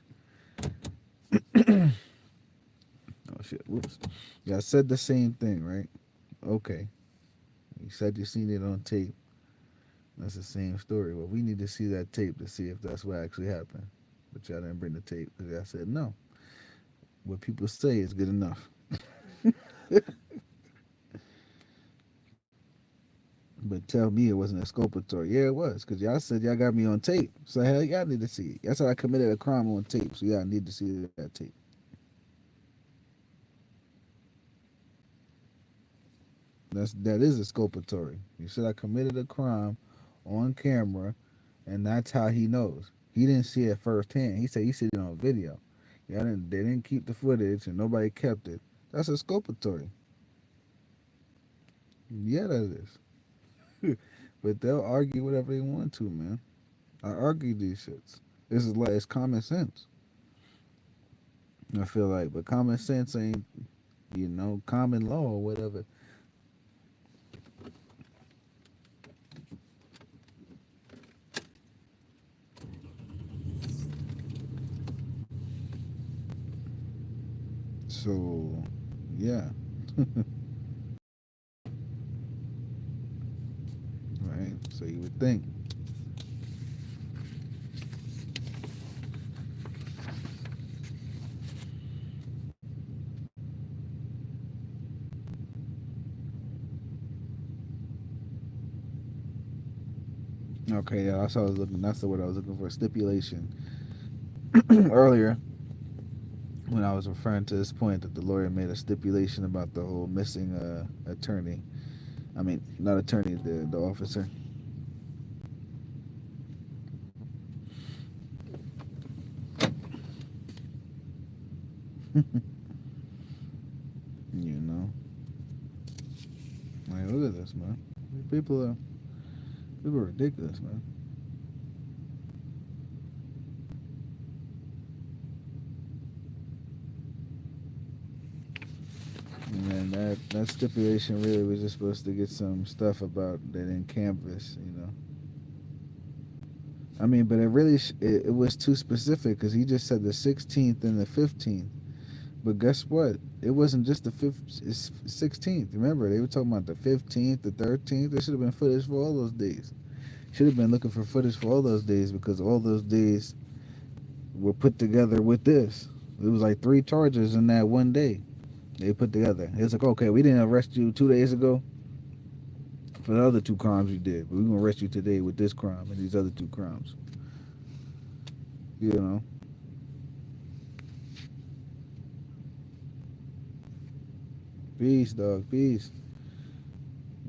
Oh shit! Whoops. Yeah, I said the same thing, right? Okay. You said you seen it on tape. That's the same story. Well, we need to see that tape to see if that's what actually happened. But y'all didn't bring the tape because I said no. What people say is good enough. But tell me it wasn't exculpatory. Yeah, it was, because y'all said y'all got me on tape. So hell, y'all need to see it. Y'all said I committed a crime on tape, so y'all need to see that tape. That is exculpatory. You said I committed a crime on camera, and that's how he knows. He didn't see it firsthand. He said he seen it on video. They didn't keep the footage, and nobody kept it. That's exculpatory. Yeah, that is. But they'll argue whatever they want to, man. I argue these shits. This is like it's common sense. I feel like, but common sense ain't common law or whatever. So, yeah, right. So you would think. Okay, yeah, that's what I was looking. That's the word I was looking for. Stipulation earlier when I was referring to this point that the lawyer made a stipulation about the whole missing attorney. I mean, not attorney, the officer. You know, like look at this, man. People are people are ridiculous, man. And that stipulation really was just supposed to get some stuff about that in canvas, you know. I mean, but it really it was too specific because he just said the 16th and the 15th. But guess what? It wasn't just the 16th. Remember, they were talking about the 15th, the 13th. There should have been footage for all those days. Should have been looking for footage for all those days because all those days were put together with this. It was like three charges in that one day they put together. It's like, okay, we didn't arrest you 2 days ago for the other two crimes you did, but we're going to arrest you today with this crime and these other two crimes. You know? Peace, dog. Peace.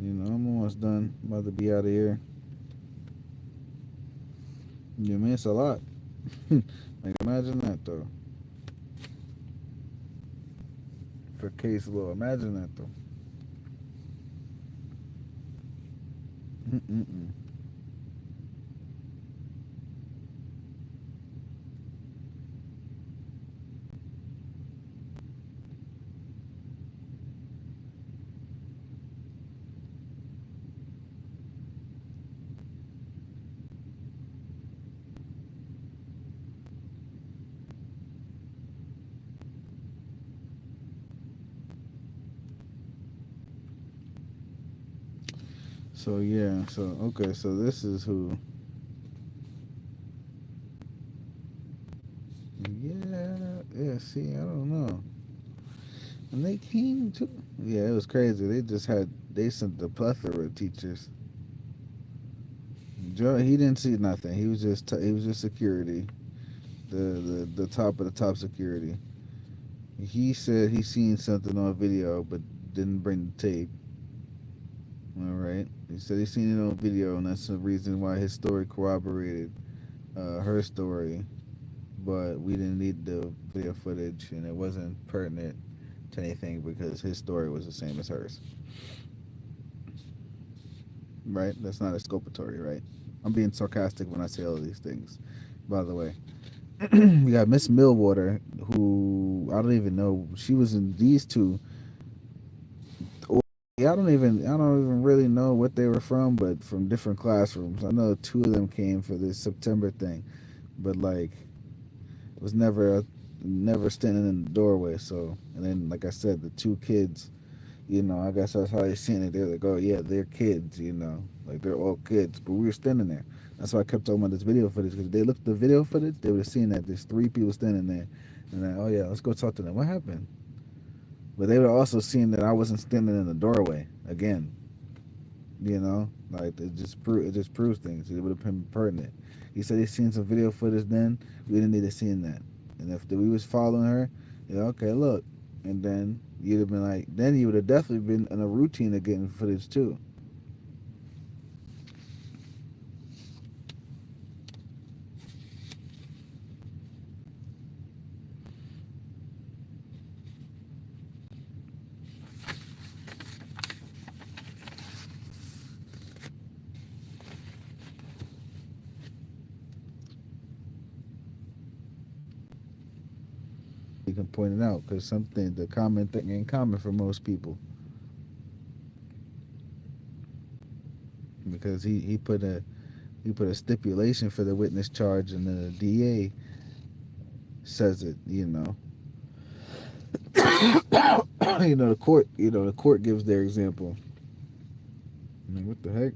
You know, I'm almost done. I'm about to be out of here. You miss a lot. Like, imagine that, though. For case law. Imagine that, though. Mm-mm-mm. So, yeah. So, okay. So, this is who. Yeah. Yeah, see, I don't know. And they came to. Yeah, it was crazy. They sent the plethora of teachers. Joe, he didn't see nothing. He was just security, the top of the top security. He said he seen something on video, but didn't bring the tape. All right. He said he seen it on video, and that's the reason why his story corroborated her story. But we didn't need the video footage, and it wasn't pertinent to anything because his story was the same as hers. Right? That's not exculpatory, right? I'm being sarcastic when I say all these things. By the way, we got Miss Millwater, who I don't even know. She was in these two. I don't even really know what they were from, but from different classrooms. I know two of them came for this September thing, but like it was never standing in the doorway. So, and then like I said, the two kids, I guess that's how they seen it. They're like, oh yeah, they're kids, like they're all kids, but we were standing there. That's why I kept talking about this video footage because if they looked at the video footage, they would have seen that there's three people standing there, and then oh yeah, let's go talk to them. What happened? But they would have also seen that I wasn't standing in the doorway again. You know, like it just proves things. It would have been pertinent. He said he seen some video footage. Then we didn't need to see that. And if we was following her, yeah, okay, look, and then you'd have been like, then you would have definitely been in a routine of getting footage too. You can point it out because something the common thing ain't common for most people because he put a stipulation for the witness charge and the DA says it. The court gives their example. I mean, what the heck?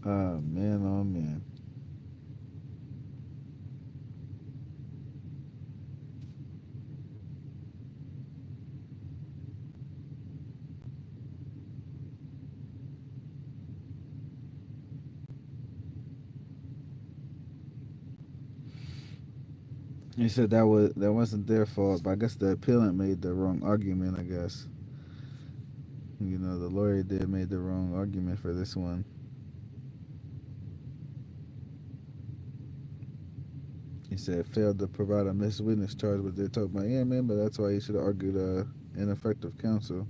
Oh man, oh man. He said that wasn't their fault, but I guess the appellant made the wrong argument. I guess the lawyer did made the wrong argument for this one. He said failed to provide a missed witness charge, but they're talking about yeah, man. But that's why he should have argued ineffective counsel.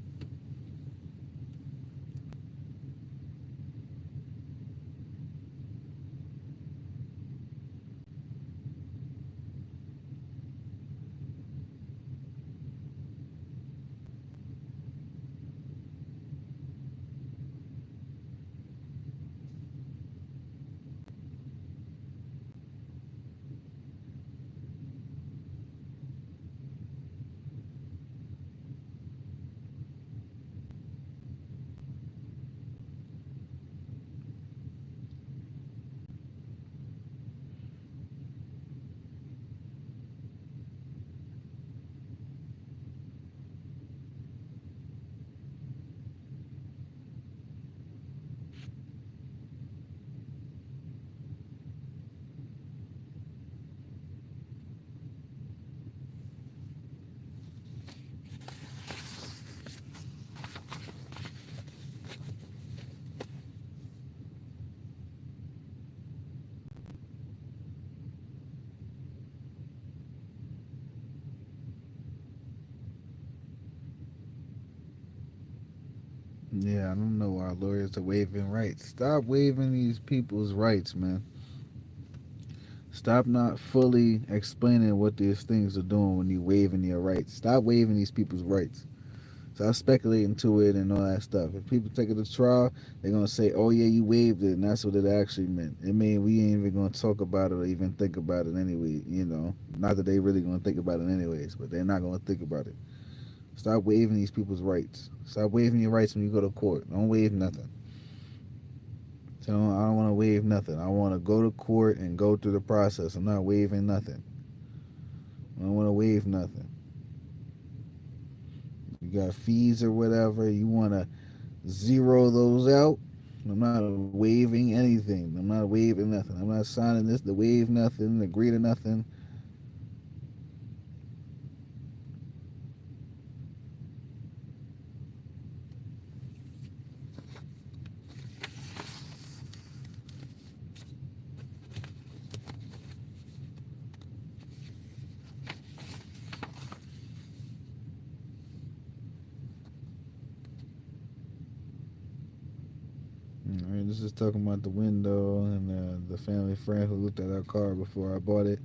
Yeah, I don't know why lawyers are waiving rights. Stop waiving these people's rights, man. Stop not fully explaining what these things are doing when you waiving your rights. Stop waiving these people's rights. Stop speculating to it and all that stuff. If people take it to trial, they're gonna say, "Oh yeah, you waived it," and that's what it actually meant. It mean we ain't even gonna talk about it or even think about it anyway. Not that they really gonna think about it anyways, but they're not gonna think about it. Stop waiving these people's rights. Stop waiving your rights when you go to court. Don't waive nothing. So I don't want to waive nothing. I want to go to court and go through the process. I'm not waiving nothing. I don't want to waive nothing. You got fees or whatever. You want to zero those out. I'm not waiving anything. I'm not waiving nothing. I'm not signing this to waive nothing, agree to nothing. All right, this is talking about the window and the family friend who looked at our car before I bought it.